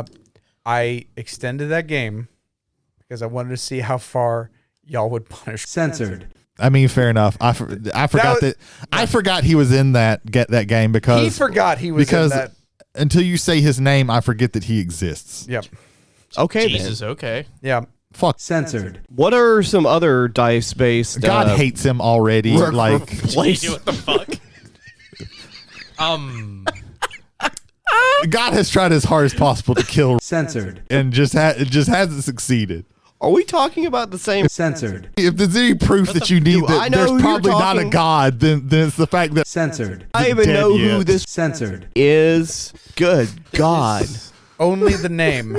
I extended that game because I wanted to see how far y'all would punish. Censored. I mean, fair enough. I forgot I forgot he was in that game because He forgot he was in that. Until you say his name, I forget that he exists. Yep. Okay, Jesus, then. okay. Yeah. Fuck. Censored. What are some other dice-based... God hates him already. Like, place? What the fuck? God has tried as hard as possible to kill Censored. and just hasn't succeeded. Are we talking about the same... Censored. If there's any proof that you need I that know there's who you're probably not a talking- God, then it's the fact that Censored. I even dead know who yet. this Censored. is. Good God. Only the name.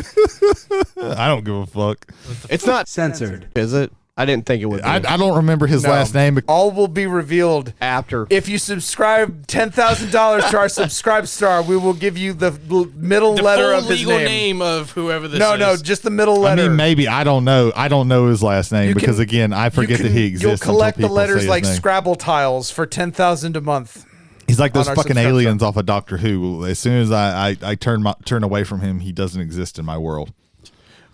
I don't give a fuck. It's not... Censored. Is it? I didn't think it would be. I don't remember his No. last name. All will be revealed. After. If you subscribe $10,000 to our subscribe star, we will give you the middle The letter full of his legal name. name of whoever this No, is. just the middle I letter. mean, maybe I don't know. I don't know his last name You because can- again, I forget that he exists. You'll until collect the people say letters his like name. Scrabble tiles for $10,000 a month. He's like those on our fucking subscribe aliens off of Doctor Who. As soon as I turn away from him, he doesn't exist in my world.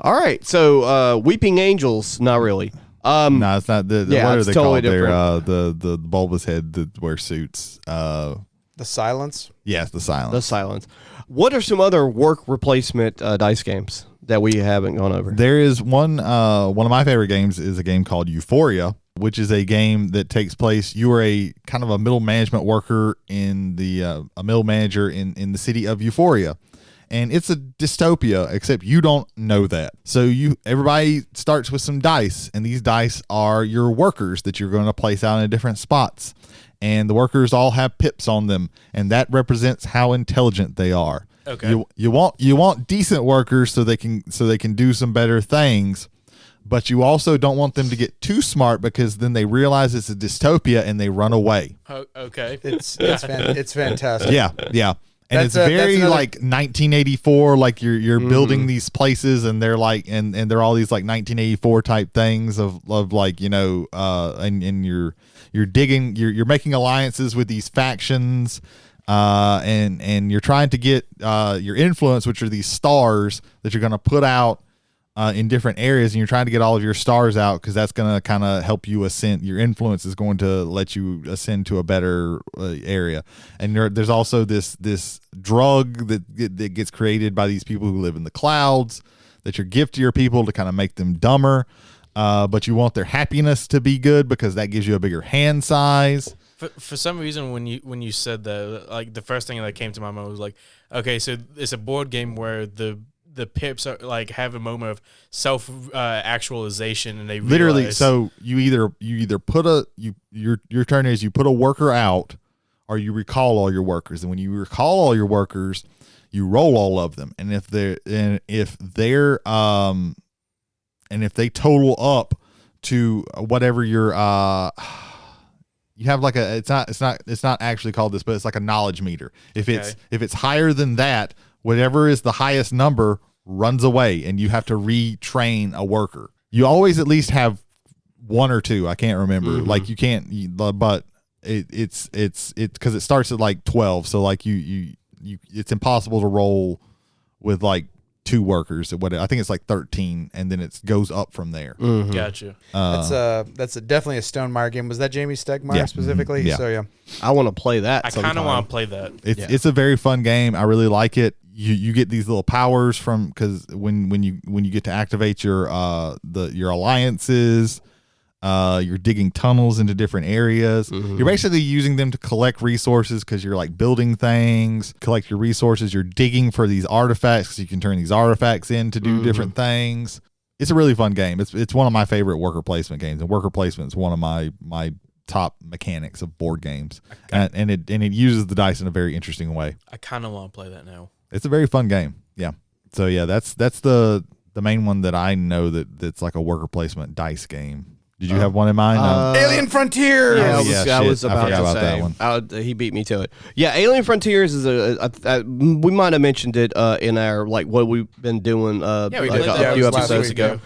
All right. So, Weeping Angels, not really. No, it's not. What are it's they totally called? different. They're the bulbous head that wear suits. The silence. Yes, the silence. The Silence. What are some other work replacement dice games that we haven't gone over? There is one. One of my favorite games is a game called Euphoria, which is a game that takes place. You are a kind of a middle management worker in a middle manager in the city of Euphoria. And it's a dystopia, except you don't know that. So everybody starts with some dice, and these dice are your workers that you're going to place out in different spots. And the workers all have pips on them, and that represents how intelligent they are. Okay. You want decent workers so they can do some better things, but you also don't want them to get too smart because then they realize it's a dystopia and they run away. Okay. It's fantastic. Yeah. And That's it's very another- like 1984, like you're building these places, and they're like, and they're all these like 1984 type things of like, you know, and you're digging, you're making alliances with these factions, and you're trying to get your influence, which are these stars that you're going to put out in different areas, and you're trying to get all of your stars out because that's going to kind of help you ascend. Your influence is going to let you ascend to a better area. And there's also this drug that gets created by these people who live in the clouds that you give to your people to kind of make them dumber. But you want their happiness to be good because that gives you a bigger hand size. For some reason, when you said that, like the first thing that came to my mind was like, okay, so it's a board game where the pips are like have a moment of self actualization, and they Literally. realize, So you either put your turn is you put a worker out, or you recall all your workers. And when you recall all your workers, you roll all of them. And if they total up to whatever your you have like a, it's not actually called this, but it's like a knowledge meter. If it's higher than that, whatever is the highest number runs away, and you have to retrain a worker. You always at least have one or two. I can't remember. Like you can't, but it's because it starts at like 12. So like you it's impossible to roll with like two workers. I think it's like 13, and then it goes up from there. Gotcha. That's definitely a Stonemaier game. Was that Jamie Stegmaier specifically? Yeah. So yeah. I want to play that. I kind of want to play that. It's a very fun game. I really like it. You get these little powers from, because when you get to activate your alliances, you're digging tunnels into different areas. You're basically using them to collect resources because you're like building things, collect your resources. You're digging for these artifacts because you can turn these artifacts in to do different things. It's a really fun game. It's one of my favorite worker placement games, and worker placement is one of my top mechanics of board games. And it uses the dice in a very interesting way. I kind of want to play that now. It's a very fun game. Yeah. So yeah, that's the main one that I know that's like a worker placement dice game. Did you have one in mind? Alien Frontiers. I was about forgot to about say that one. he beat me to it. Yeah, Alien Frontiers is we might have mentioned it in our like what we've been doing. Yeah, we like did. a That few was last episodes week, ago.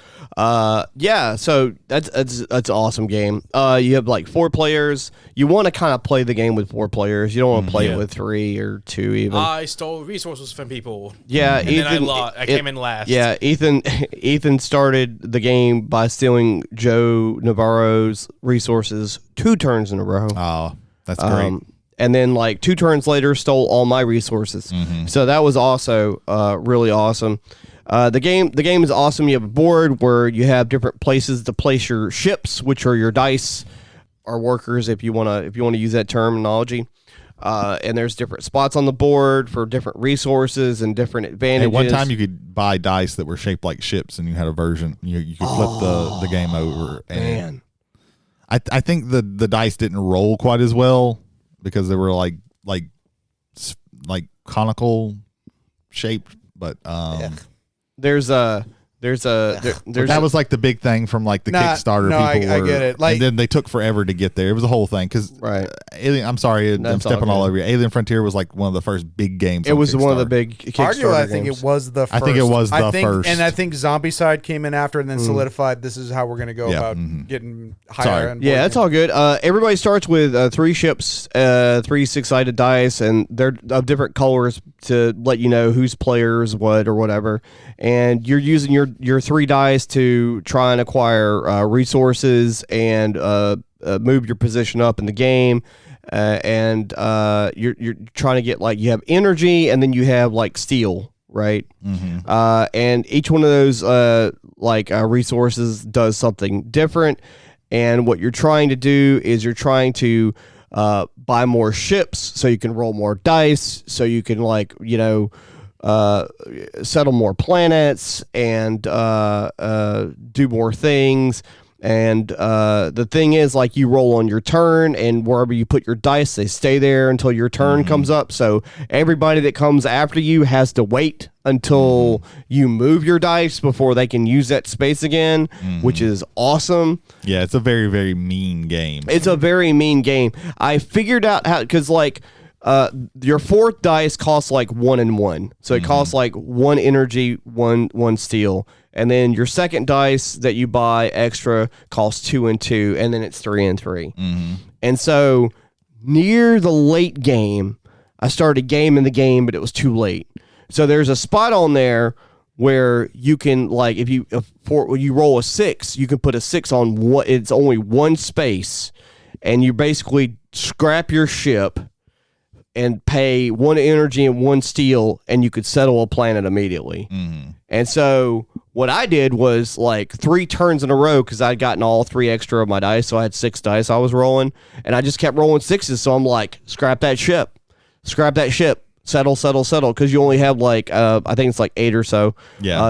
Yeah, so that's an awesome game. You have like 4 players. You want to kind of play the game with 4 players. You don't want to play it with 3 or 2 even. I stole resources from people. Yeah, and then I came in last. Yeah, Ethan started the game by stealing Joe Navarro's resources 2 turns in a row. Oh, that's great. And then like 2 turns later, stole all my resources. So that was also really awesome. The game is awesome. You have a board where you have different places to place your ships, which are your dice or workers, if you want to use that terminology. And there's different spots on the board for different resources and different advantages. At one time, you could buy dice that were shaped like ships, and you had a version. You could flip the game over. And man, I think the dice didn't roll quite as well because they were like conical shaped, but that was like the big thing from like the Kickstarter people. I get it. Like, and then they took forever to get there. It was a whole thing because Alien. I'm sorry, I'm stepping all over you. Alien Frontier was like one of the first big games. It was one of the big Kickstarter arguably, I think games. it was the first. I think it was the first. And I think Zombicide came in after and then solidified this is how we're going to go about getting higher end. Yeah, that's all good. Everybody starts with 3 ships, 3 6-sided dice, and they're of different colors to let you know whose players what or whatever. And you're using your 3 dice to try and acquire resources and move your position up in the game. And you're trying to get like you have energy, and then you have like steel, right? And each one of those resources does something different. And what you're trying to do is you're trying to buy more ships so you can roll more dice, so you can settle more planets and do more things. And the thing is, like, you roll on your turn, and wherever you put your dice, they stay there until your turn comes up. So everybody that comes after you has to wait until you move your dice before they can use that space again, which is awesome. Yeah, it's a very, very mean game. It's a very mean game. I figured out how, because like your fourth dice costs like 1 and 1. So it costs like 1 energy, one steel. And then your second dice that you buy extra costs 2 and 2, and then it's 3 and 3. And so near the late game, I started gaming the game, but it was too late. So there's a spot on there where you can, like, if you roll a 6, you can put a 6 on what it's only one space, and you basically scrap your ship and pay 1 energy and 1 steel, and you could settle a planet immediately. And so what I did was like 3 turns in a row, because I'd gotten all 3 extra of my dice, so I had 6 dice I was rolling, and I just kept rolling 6s. So I'm like, scrap that ship, settle, because you only have like I think it's like 8 or so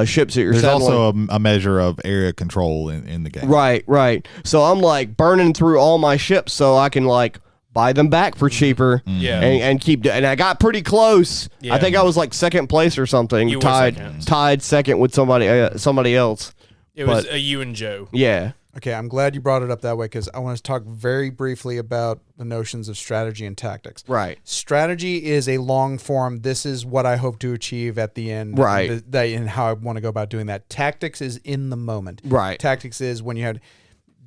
ships that you're There's settling. also a measure of area control in the game. Right. So I'm like burning through all my ships so I can like buy them back for cheaper. Yeah. And keep, and I got pretty close. Yeah. I think I was like second place or something. You were second. Tied second with somebody else. It was you and Joe. Yeah. Okay, I'm glad you brought it up that way, because I want to talk very briefly about the notions of strategy and tactics. Right. Strategy is a long form. This is what I hope to achieve at the end. Right. And how I want to go about doing that. Tactics is in the moment. Right. Tactics is when you had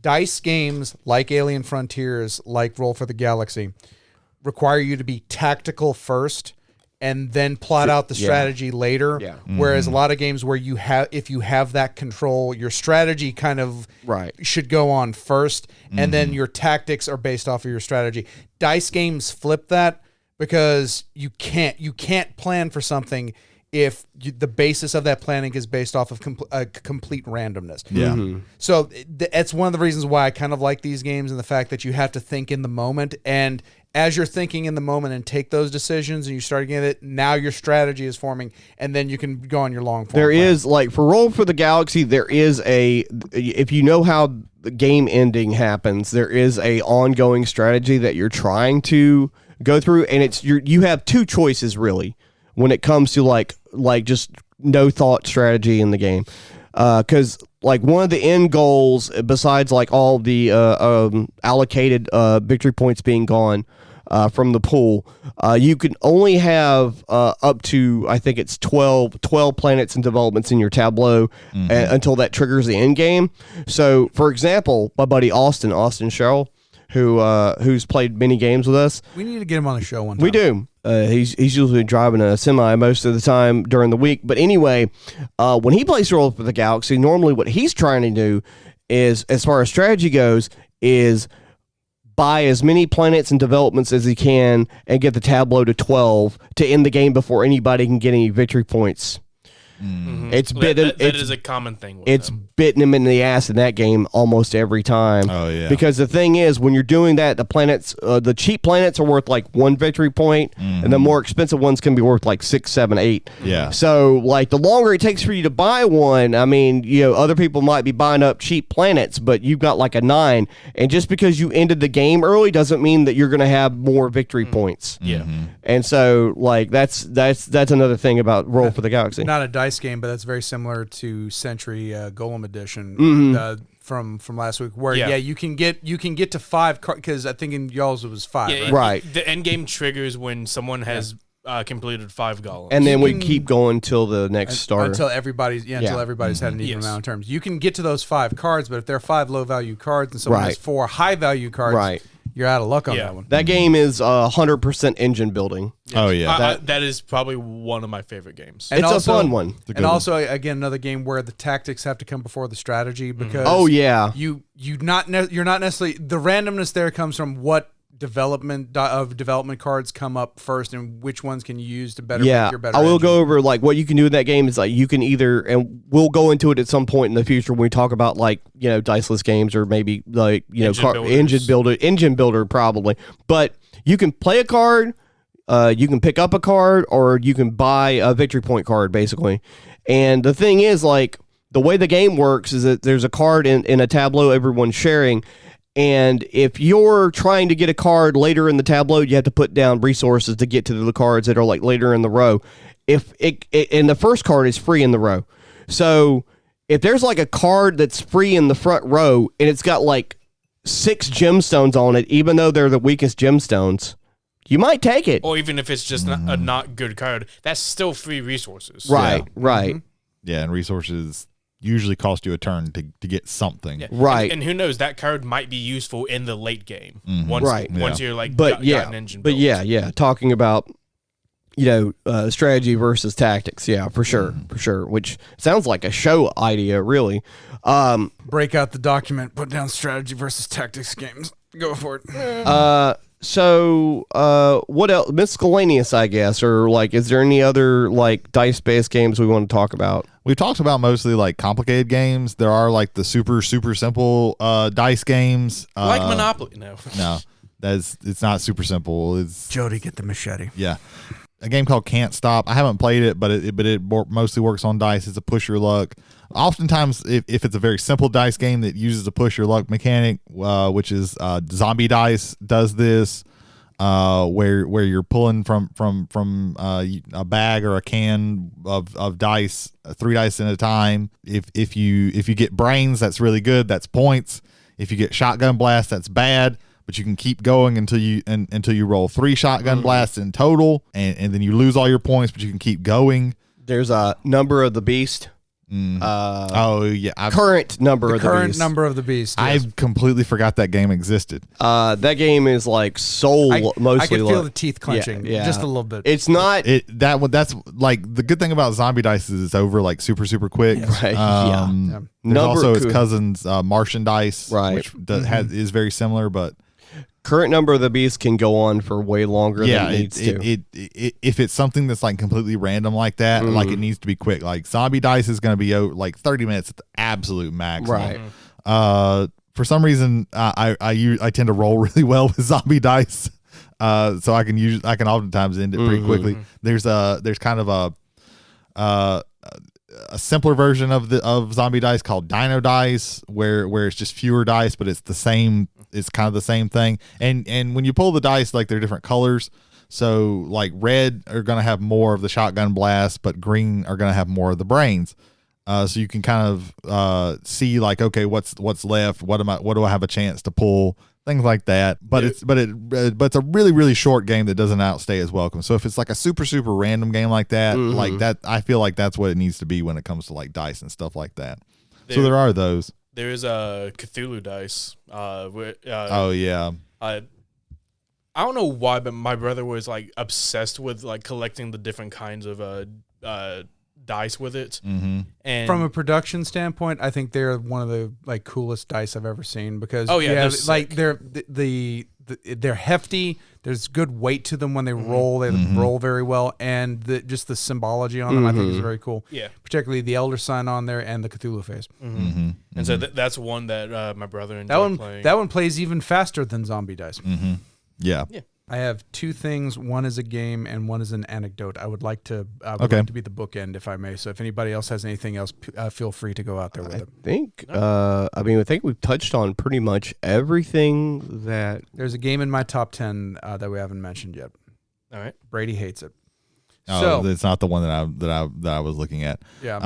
dice games like Alien Frontiers, like Roll for the Galaxy, require you to be tactical first and then plot out the strategy later. Yeah. Whereas a lot of games where you have, if you have that control, your strategy kind of should go on first, and then your tactics are based off of your strategy. Dice games flip that, because you can't plan for something if the basis of that planning is based off of complete randomness. Yeah. So that's one of the reasons why I kind of like these games, and the fact that you have to think in the moment, and as you're thinking in the moment and take those decisions and you start getting it, now your strategy is forming, and then you can go on your long form. There is, like, for Roll for the Galaxy, there is if you know how the game ending happens, there is a ongoing strategy that you're trying to go through, and it's you have 2 choices really when it comes to like just no thought strategy in the game, because like one of the end goals, besides like all the allocated victory points being gone from the pool, you can only have up to, I think it's 12 planets and developments in your tableau until that triggers the end game. So for example, my buddy Austin Sherrill, who's played many games with us. We need to get him on the show one time. We do. He's usually driving a semi most of the time during the week. But anyway, when he plays Roll for the Galaxy, normally what he's trying to do is, as far as strategy goes, is buy as many planets and developments as he can and get the tableau to 12 to end the game before anybody can get any victory points. It's bitten. That is a common thing with It's them. bitten him in the ass in that game almost every time. Oh, yeah. Because the thing is, when you're doing that, the planets, the cheap planets are worth like 1 victory point, and the more expensive ones can be worth like 6, 7, 8. Yeah. So like the longer it takes for you to buy one, I mean, other people might be buying up cheap planets, but you've got like a 9, and just because you ended the game early doesn't mean that you're going to have more victory points. Yeah. And so like that's another thing about Roll for the Galaxy. Not a dice game, but that's very similar to Century Golem Edition from last week, where you can get to 5 cards, because I think in y'all's it was 5, right? The end game triggers when someone has completed 5 golems, And then we keep going till the next starter. Until everybody's had an even amount of terms. You can get to those 5 cards, but if they're 5 low value cards and someone has 4 high value cards, you're out of luck on that one. That game is 100% engine building. Oh, yeah. That is probably one of my favorite games. And It's also, a fun one. And also, again, another game where the tactics have to come before the strategy, because you're not necessarily, the randomness there comes from what development cards come up first and which ones can you use to better make your better I will engine. go over like what you can do in that game is like you can either, and we'll go into it at some point in the future when we talk about like diceless games, or maybe like engine builder probably, but you can play a card, you can pick up a card, or you can buy a victory point card basically. And the thing is, like, the way the game works is that there's a card in a tableau everyone's sharing. And if you're trying to get a card later in the tableau, you have to put down resources to get to the cards that are like later in the row. And the first card is free in the row. So if there's like a card that's free in the front row and it's got like 6 gemstones on it, even though they're the weakest gemstones, you might take it. Or even if it's just a not good card, that's still free resources. Right, right. Yeah, and resources usually cost you a turn to get something. Yeah. Right. And who knows, that card might be useful in the late game. Once, Right. Once you're like, But got an engine but built. yeah, talking about strategy versus tactics. Yeah, for sure, for sure. Which sounds like a show idea, really. Break out the document, put down strategy versus tactics games. Go for it. So what else? Miscellaneous, I guess, or like, is there any other like dice-based games we want to talk about? We've talked about mostly like complicated games. There are like the super simple dice games. Like Monopoly. No. No, it's not super simple. It's Jody, get the machete. yeah. A game called Can't Stop. I haven't played it, but it mostly works on dice. It's a push your luck. Oftentimes, if it's a very simple dice game that uses a push your luck mechanic, which is Zombie Dice does this, where you're pulling from a bag or a can of dice, 3 dice at a time. If you get brains, that's really good. That's points. If you get shotgun blast, that's bad. But you can keep going until you roll 3 shotgun blasts in total, and then you lose all your points, but you can keep going. There's a number of the beast. Oh yeah, Current number of the Current beast. number of the beast. Yes. I completely forgot that game existed. That game is like soul mostly. I could feel like- the teeth clenching Yeah. just a little bit. It's not. That's like the good thing about Zombie Dice is it's over like super quick. Right, Yeah. There's Number also its could- cousins, Martian Dice, Right. which is very similar, but Current number of the beast can go on for way longer yeah, than it needs to. if it's something that's like completely random like that, like it needs to be quick. Like Zombie Dice is going to be like 30 minutes at the absolute maximum. Right. For some reason, I tend to roll really well with Zombie Dice, so I can oftentimes end it pretty quickly. There's kind of a simpler version of Zombie Dice called Dino Dice, where it's just fewer dice, but it's the same. It's kind of the same thing. And when you pull the dice, like they're different colors. So like red are going to have more of the shotgun blast, but green are going to have more of the brains. So you can kind of see like, okay, what's left? What do I have a chance to pull? Things like that. But it's a really short game that doesn't outstay its welcome. So if it's like a super random game like that, like that, I feel like that's what it needs to be when it comes to like dice and stuff like that. So there are those. There is a Cthulhu dice. Oh yeah. I don't know why, but my brother was like obsessed with like collecting the different kinds of dice with it. And From a production standpoint, I think they're one of the like coolest dice I've ever seen because they're like they're hefty. There's good weight to them when they roll. They roll very well, and just the symbology on them I think is very cool. Yeah, particularly the Elder Sign on there and the Cthulhu face. And so that's one that my brother enjoyed playing. That one plays even faster than Zombie Dice. Yeah. I have 2 things. One is a game, and one is an anecdote. I would like to Okay. be the bookend, if I may. So if anybody else has anything else, feel free to go out there with it. I think we've touched on pretty much everything that. There's a game in my top 10 that we haven't mentioned yet. All right. Brady hates it. Oh, it's not the one that I was looking at. Yeah.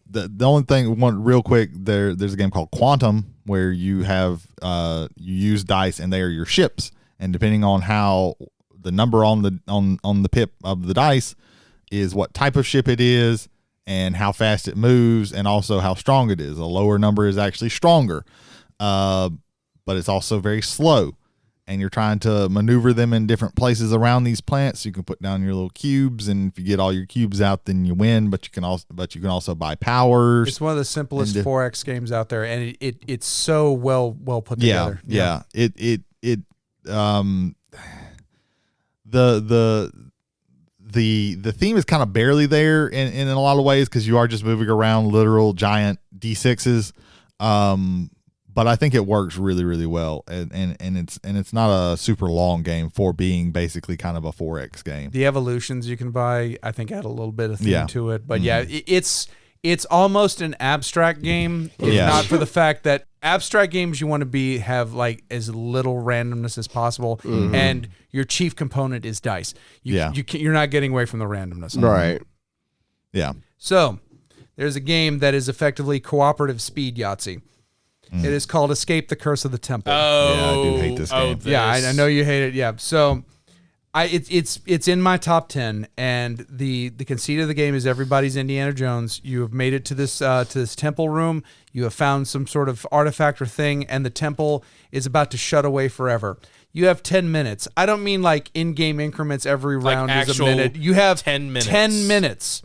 The only thing, one real quick, there's a game called Quantum where you have you use dice and they are your ships, and depending on how the number on the pip of the dice is what type of ship it is and how fast it moves and also how strong it is. A lower number is actually stronger, but it's also very slow. And you're trying to maneuver them in different places around these plants. You can put down your little cubes, and if you get all your cubes out, then you win. But you can also buy powers. It's one of the simplest 4X games out there, and it's so well put together. Yeah. The theme is kind of barely there in a lot of ways because you are just moving around literal giant D6s. But I think it works really, really well, and it's not a super long game for being basically kind of a 4X game. The evolutions you can buy, I think, add a little bit of theme to it. But it's almost an abstract game, if not for the fact that abstract games you want to have like as little randomness as possible, and your chief component is dice. You're not getting away from the randomness, Right. Yeah. So there's a game that is effectively cooperative speed Yahtzee. It is called Escape the Curse of the Temple. Oh, Yeah, I do hate this game. Yeah, I know you hate it. Yeah. So It's in my top 10, and the conceit of the game is everybody's Indiana Jones. You have made it to this temple room. You have found some sort of artifact or thing, and the temple is about to shut away forever. You have 10 minutes. I don't mean like in-game increments. Every round is a minute. You have 10 minutes. 10 minutes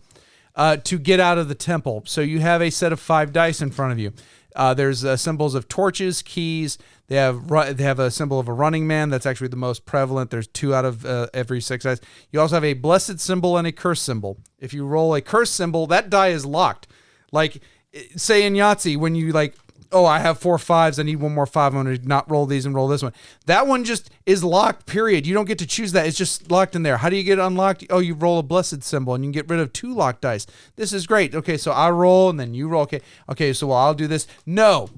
to get out of the temple. So you have a set of 5 dice in front of you. There's symbols of torches, keys. They have a symbol of a running man. That's actually the most prevalent. There's 2 out of every 6 dice. You also have a blessed symbol and a curse symbol. If you roll a curse symbol, that die is locked. Like, say in Yahtzee, when you like, oh, I have 4 5s. I need 1 more 5. I'm going to not roll these and roll this one. That one just is locked, period. You don't get to choose that. It's just locked in there. How do you get it unlocked? Oh, you roll a blessed symbol and you can get rid of 2 locked dice. This is great. Okay, so I roll and then you roll. Okay, so I'll do this. No.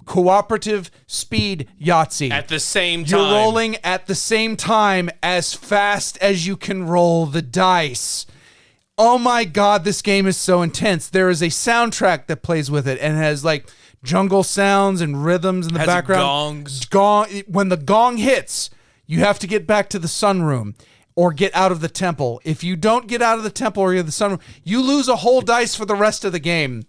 Cooperative speed Yahtzee. At the same time. You're rolling at the same time as fast as you can roll the dice. Oh my God, this game is so intense. There is a soundtrack that plays with it and has like jungle sounds and rhythms in the background. Gongs. When the gong hits, you have to get back to the sunroom or get out of the temple. If you don't get out of the temple or you're the sunroom, you lose a whole dice for the rest of the game.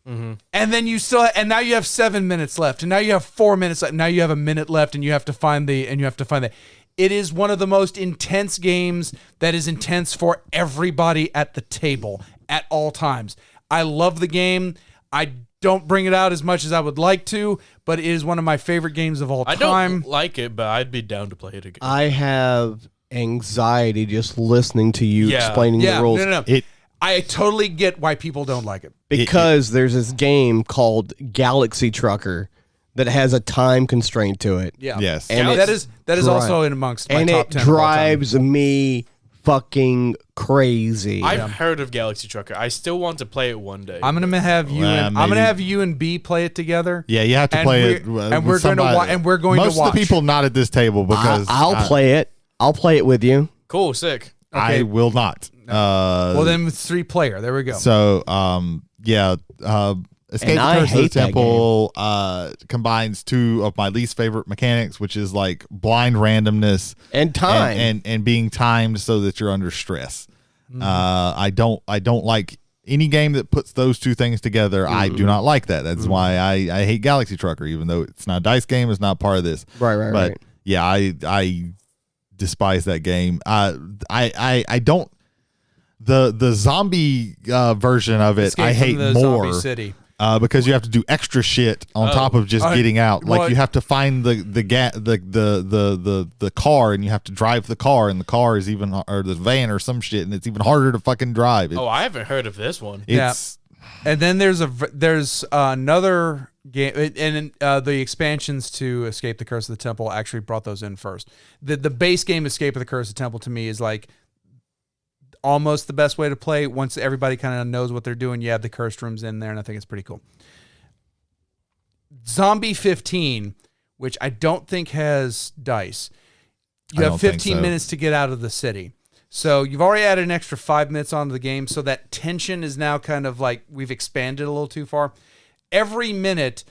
Mm-hmm. And then and now you have 7 minutes left, and now you have 4 minutes left. Now you have a minute left, and you have to find the. It is one of the most intense games that is intense for everybody at the table at all times. I love the game. I don't bring it out as much as I would like to, but it is one of my favorite games of all time. I don't like it, but I'd be down to play it again. I have anxiety just listening to you explaining the rules. No. I totally get why people don't like it. Because there's this game called Galaxy Trucker that has a time constraint to it. Yeah. Yes. And that is also in amongst my top 10. And it drives me fucking crazy. I've heard of Galaxy Trucker. I still want to play it one day. I'm gonna have you. I'm gonna have you and B play it together. Yeah, you have to play it. And we're going to watch. And we're going to watch. Most of the people not at this table because I'll play it. I'll play it with you. Cool, sick. I will not. Well, then it's 3-player. There we go. So, Escape the Curse of the Temple combines 2 of my least favorite mechanics, which is like blind randomness and time and being timed so that you're under stress. I don't like any game that puts those 2 things together. I do not like that. That's why I hate Galaxy Trucker, even though it's not a dice game. It's not part of this. Right. Yeah, I despise that game. I don't. The zombie version of it, Escape I hate from the more. Zombie City. Because you have to do extra shit on top of just getting out. Like you have to find the car, and you have to drive the car, and the car is even, or the van or some shit, and it's even harder to fucking drive. I haven't heard of this one. And then there's another game, and the expansions to Escape the Curse of the Temple actually brought those in first. The base game Escape of the Curse of the Temple to me is like almost the best way to play. Once everybody kind of knows what they're doing, you have the cursed rooms in there, and I think it's pretty cool. Zombie 15, which I don't think has dice. You have 15 minutes to get out of the city. So you've already added an extra 5 minutes onto the game, so that tension is now kind of like we've expanded a little too far. Every minute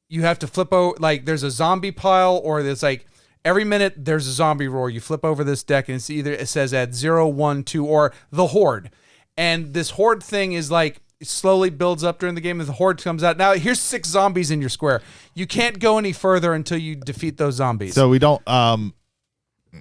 you have to flip over, like there's a zombie pile, or there's like every minute there's a zombie roar. You flip over this deck and it says at 0, 1, 2, or the Horde. And this Horde thing is like, it slowly builds up during the game, and the Horde comes out. Now here's 6 zombies in your square. You can't go any further until you defeat those zombies. So we don't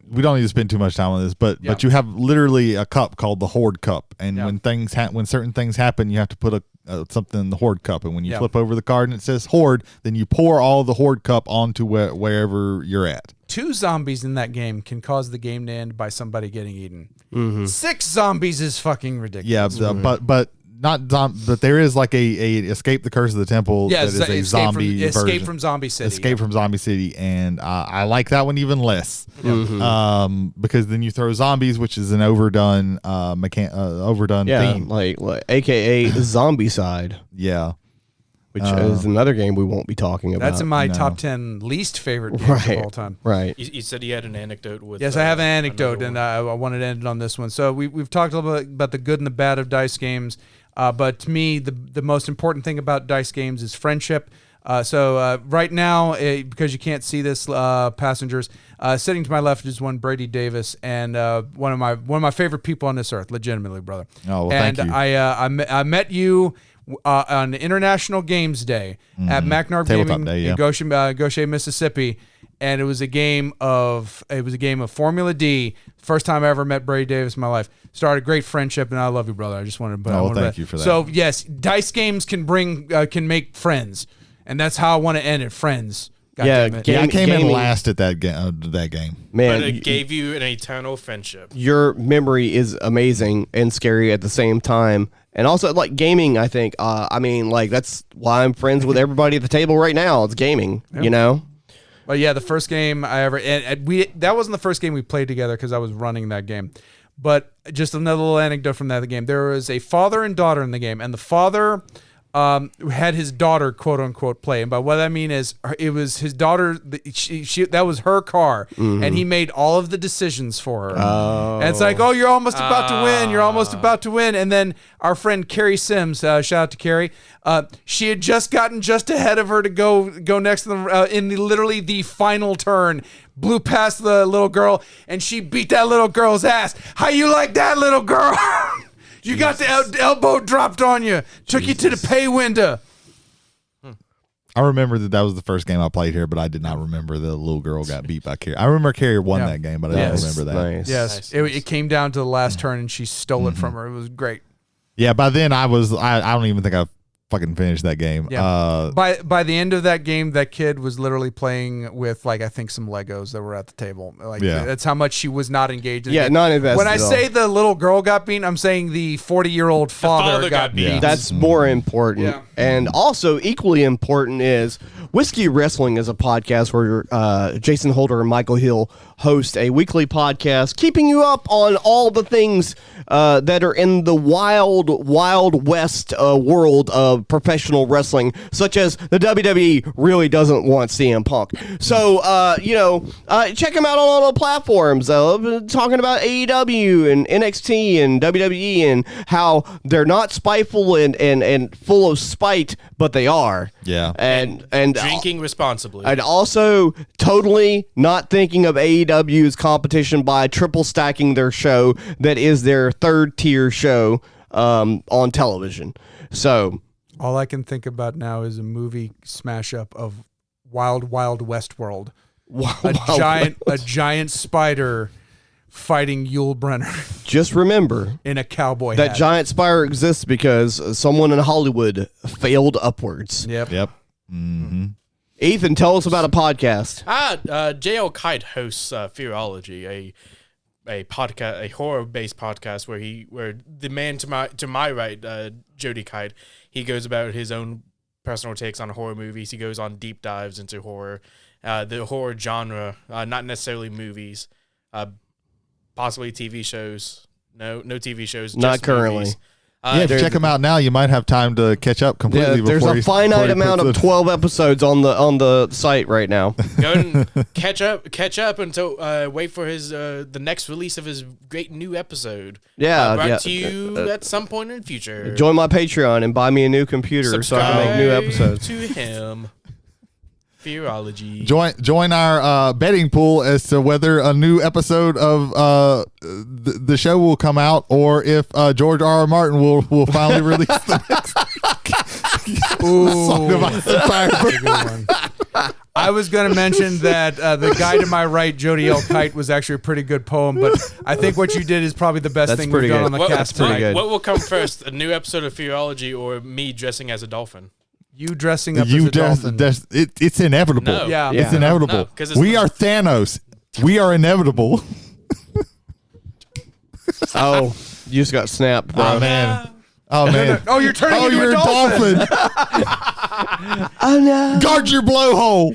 need to spend too much time on this, but you have literally a cup called the Horde Cup, and when certain things happen, you have to put something in the Horde Cup, and when you flip over the card and it says Horde, then you pour all the Horde Cup onto wherever you're at. 2 zombies in that game can cause the game to end by somebody getting eaten. 6 zombies is fucking ridiculous. Yeah, but but there is like a Escape the Curse of the Temple that is a zombie version. Escape from Zombie City. Escape from Zombie City, and I like that one even less. Because then you throw zombies, which is an overdone theme. like AKA Zombie Side. Yeah. Which is another game we won't be talking about. That's in my top 10 least favorite games of all time. Right. You said you had an anecdote with. Yes, I have an anecdote, and I wanted to end it on this one. So we've talked a little bit about the good and the bad of dice games, but to me, the most important thing about dice games is friendship. So right now, because you can't see this, passengers, sitting to my left is one Brady Davis, and one of my favorite people on this earth, legitimately, brother. Oh, well, and thank you. I met you on International Games Day at MacNarb Tabletop Gaming Day, yeah. in Goshen, Mississippi, and it was a game of Formula D. First time I ever met Brady Davis in my life. Started a great friendship, and I love you, brother. I just wanted to. Thank you for that. So yes, dice games can make friends, and that's how I want to end it. Friends. God damn it. I came in gaming- last at that game. Man, But it gave you an eternal friendship. your memory is amazing and scary at the same time. And also, like gaming, I think. I mean, like that's why I'm friends with everybody at the table right now. It's gaming, you know. But yeah, the first game I ever that wasn't the first game we played together because I was running that game. But just another little anecdote from that game. There was a father and daughter in the game, and the father had his daughter, quote unquote, play. And by what I mean is, it was his daughter. She that was her car, and he made all of the decisions for her. And it's like, oh, you're almost about to win. You're almost about to win. And then our friend Carrie Sims, shout out to Carrie. She had just gotten just ahead of her to go next to them in literally the final turn. Blew past the little girl, and she beat that little girl's ass. How you like that, little girl? You got the elbow dropped on you. Took you to the pay window. I remember that was the first game I played here, but I did not remember the little girl got beat by Carrie. I remember Carrie won that game, but I don't remember that. Nice. Yes, Nice. it came down to the last turn, and she stole it from her. It was great. Yeah, by then I don't even think I fucking finished that game. Yeah. By the end of that game, that kid was literally playing with I think some Legos that were at the table. That's how much she was not engaged in. Yeah, the game. not invested When I at all. say the little girl got beaten, I'm saying the 40-year-old father got beaten. That's more important. Yeah. And also equally important is Whiskey Wrestling is a podcast where Jason Holder and Michael Hill host a weekly podcast keeping you up on all the things that are in the wild west world of professional wrestling, such as the WWE really doesn't want CM Punk. So, check him out on all the platforms. Talking about AEW and NXT and WWE and how they're not spiteful and full of spite, but they are. Yeah. And Drinking responsibly. and also totally not thinking of AEW's competition by triple stacking their show that is their third tier show on television. So All I can think about now is a movie smash up of Wild Wild West World. A giant spider fighting Yul Brynner just remember in a cowboy that hat. giant spider exists because someone in Hollywood failed upwards. Yep. Mm-hmm. Ethan, tell us about a podcast. JL Kite hosts Fearology, a podcast, a horror-based podcast where the man to my right, Jody Kite, he goes about his own personal takes on horror movies. He goes on deep dives into horror, the horror genre, not necessarily movies, possibly TV shows. No TV shows. Not just currently. movies. Check them out now. You might have time to catch up completely. There's before a he- finite before he amount puts of it- 12 episodes on the site right now. Go and catch up until wait for his the next release of his great new episode. Yeah, brought yeah. to you at some point in the future. Join my Patreon and buy me a new computer so I can make new episodes. to him. Fearology. Join our betting pool as to whether a new episode of the show will come out, or if George R. R. Martin will finally release the next Song of Ice and Fire. That's a good one. I was going to mention that the guy to my right, Jody L. Kite, was actually a pretty good poem, but I think what you did is probably the best That's thing pretty we've done good. on the What- cast pretty tonight. good. What will come first, a new episode of Fearology or me dressing as a dolphin? You dressing up as a dolphin. It's inevitable. No. Yeah. It's Yeah. inevitable. No, 'cause it's we not- are Thanos. We are inevitable. Oh, you just got snapped, bro. Oh man. Oh man. Oh, you're turning Oh, into you're a dolphin. Oh no. Guard your blowhole.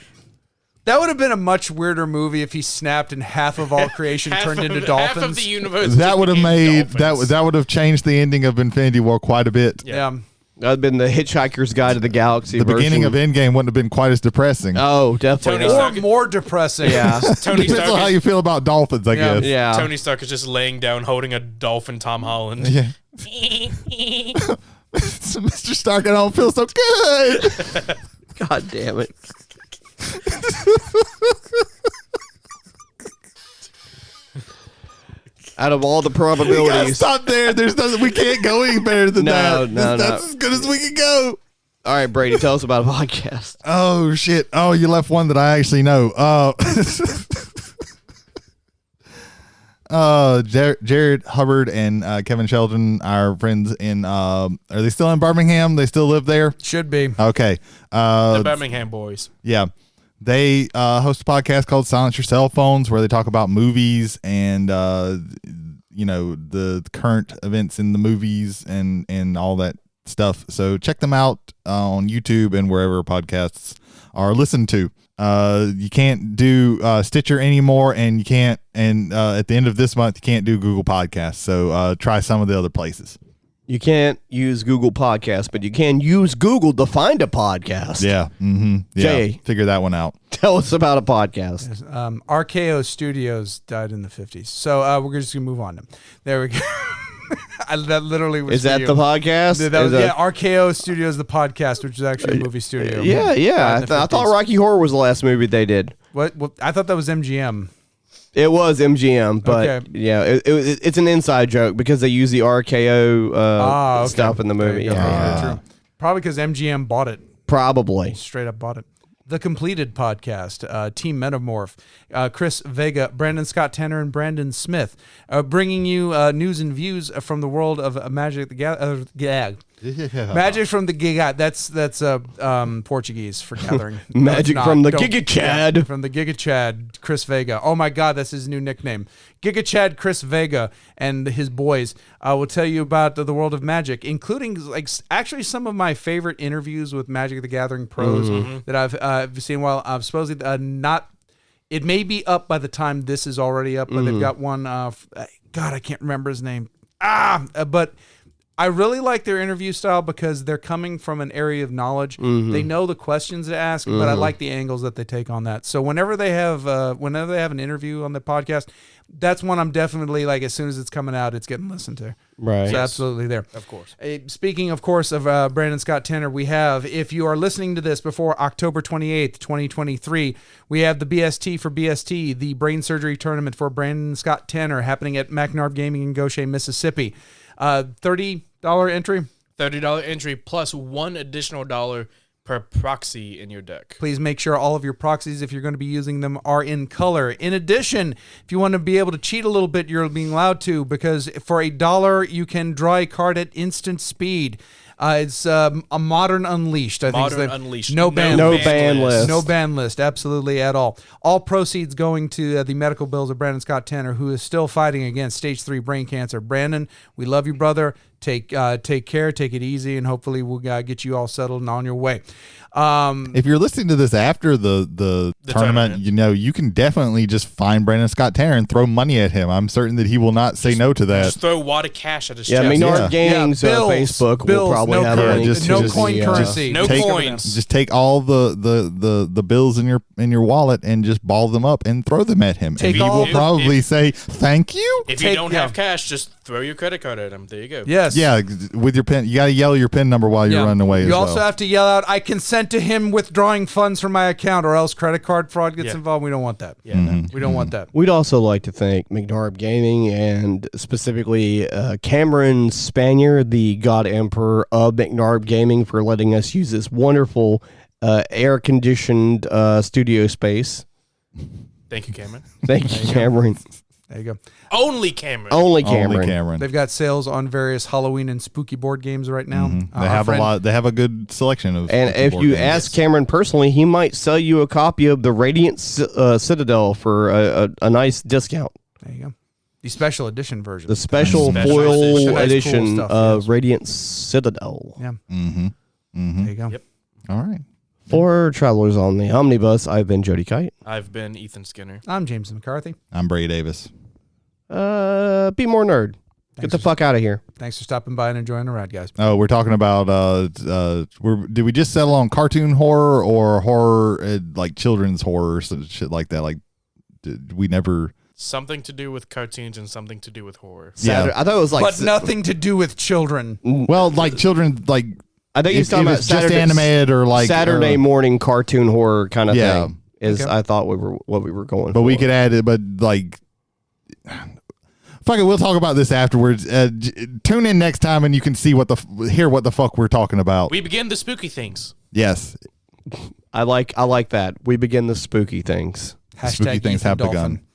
That would have been a much weirder movie if he snapped and half of all creation turned into Half of dolphins. the universe. That just would have became made dolphins. that would have changed the ending of Infinity War quite a bit. Yeah. That'd been the Hitchhiker's Guide to the Galaxy. The beginning of version. Endgame wouldn't have been quite as depressing. Oh, definitely. Tony not. Or more depressing. Yeah. Tony Depends on how Stark, you feel about dolphins, I Yeah. guess. Yeah. Tony Stark is just laying down holding a dolphin Tom Holland. Yeah. Mr. Stark, I don't feel so good. God damn it. Out of all the We gotta probabilities. stop there. There's nothing. We can't go any better than that. No. That's as good as we can go. All right, Brady, tell us about a podcast. Oh shit! Oh, you left one that I actually know. Jared Hubbard and Kevin Sheldon, our friends in. Are they still in Birmingham? They still live there? Should be. Okay. The Birmingham boys. Yeah. They host a podcast called Silence Your Cell Phones, where they talk about movies and the current events in the movies and all that stuff. So check them out on YouTube and wherever podcasts are listened to. You can't do Stitcher anymore, and you can't. And at the end of this month, you can't do Google Podcasts. So try some of the other places. You can't use Google Podcasts, but you can use Google to find a podcast. Yeah. Mm-hmm. Yeah. Jay. Figure that one out. Tell us about a podcast. RKO Studios died in the 50s. So we're just going to move on. There we go. That literally was Is that you. the podcast? That was, yeah, RKO Studios, the podcast, which is actually a movie studio. Yeah. I thought 50s. Rocky Horror was the last movie they did. What? I thought that was MGM. It was MGM, but Okay. yeah, it's an inside joke because they use the RKO Okay. stuff in the There movie. you go. Yeah. True. Probably because MGM bought it. Probably. Straight up bought it. The Completed Podcast, Team Metamorph, Chris Vega, Brandon Scott Tanner, and Brandon Smith, bringing you news and views from the world of Magic the Gathering. Magic from the Giga. That's Portuguese for gathering. No, Magic it's not. from the Don't- Giga Chad. Yeah, from the Giga Chad, Chris Vega. Oh my God, that's his new nickname. Giga Chad, Chris Vega, and his boys will tell you about the world of Magic, including like actually some of my favorite interviews with Magic the Gathering pros that I've seen. While I've supposedly not. It may be up by the time this is already up, but they've got one. God, I can't remember his name. But I really like their interview style because they're coming from an area of knowledge. They know the questions to ask, but I like the angles that they take on that. So whenever they have an interview on the podcast, that's one I'm definitely like. As soon as it's coming out, it's getting listened to. Right. So absolutely there. Of course. Speaking, of course, of Brandon Scott Tanner, we have, if you are listening to this before October 28th, 2023, we have the BST for BST, the brain surgery tournament for Brandon Scott Tanner, happening at McNarb Gaming in Goshen, Mississippi. $30 entry. $30 entry plus $1 additional dollar per proxy in your deck. Please make sure all of your proxies, if you're going to be using them, are in color. In addition, if you want to be able to cheat a little bit, you're being allowed to, because for $1, you can draw a card at instant speed. It's a Modern Unleashed. I think Modern is the, Unleashed. No ban, No ban list. No ban list, absolutely at all. All proceeds going to the medical bills of Brandon Scott Tanner, who is still fighting against stage 3 brain cancer. Brandon, we love you, brother. Take care, take it easy, and hopefully we'll get you all settled and on your way. If you're listening to this after the tournament, you can definitely just find Brandon Scott Tanner and throw money at him. I'm certain that he will not say no to that. Just throw wad of cash at his Yeah, chest. Maynard Gaming's bills, Facebook bills, will probably no have currency, a just- no just- coin yeah. currency. No Take- coins. Just take all the bills in your wallet and just ball them up and throw them at him. Take and he all- will probably say thank you. If you Take- don't have cash, just throw your credit card at him. There you go. Yes. Yeah, with your pin, you got to yell your pin number while you're Yeah. running away. You as also well. have to yell out, "I consent to him withdrawing funds from my account," or else credit card fraud gets Yeah. involved. We don't want that. Yeah, no. We don't want that. We'd also like to thank McNarb Gaming and specifically Cameron Spanier, the God Emperor of McNarb Gaming, for letting us use this wonderful air-conditioned studio space. Thank you, Cameron. Thank you, Cameron. There you go. Only Cameron. Only Cameron. Only Cameron. They've got sales on various Halloween and spooky board games right now. They have a lot. They have a good selection of. And if board you games. ask Cameron personally, he might sell you a copy of the Radiant Citadel for a nice discount. There you go. The special edition version. The special Special foil edition. Nice, edition cool stuff, of yes. Radiant Citadel. Yeah. Mm-hmm. There you go. Yep. All right. For travelers on the omnibus, I've been Jody Kite. I've been Ethan Skinner. I'm James McCarthy. I'm Brady Davis. Be more nerd. Get the fuck out of here. Thanks for stopping by and enjoying the ride, guys. Oh, we're talking about. Did we just settle on cartoon horror or horror like children's horror, shit like that? Like, did we never. Something to do with cartoons and something to do with horror. Saturday. I thought it was like. But nothing to do with children. Well, like children, like I think he's if talking about it's just animated or like Saturday morning cartoon horror kind of Yeah. thing. Is Okay. I thought what we were going But for. we could add it. But like, fuck it, we'll talk about this afterwards. Tune in next time and you can see hear what the fuck we're talking about. We begin the spooky things. Yes, I like that. We begin the spooky things. Hashtag spooky things Ethan have Dolphin. begun.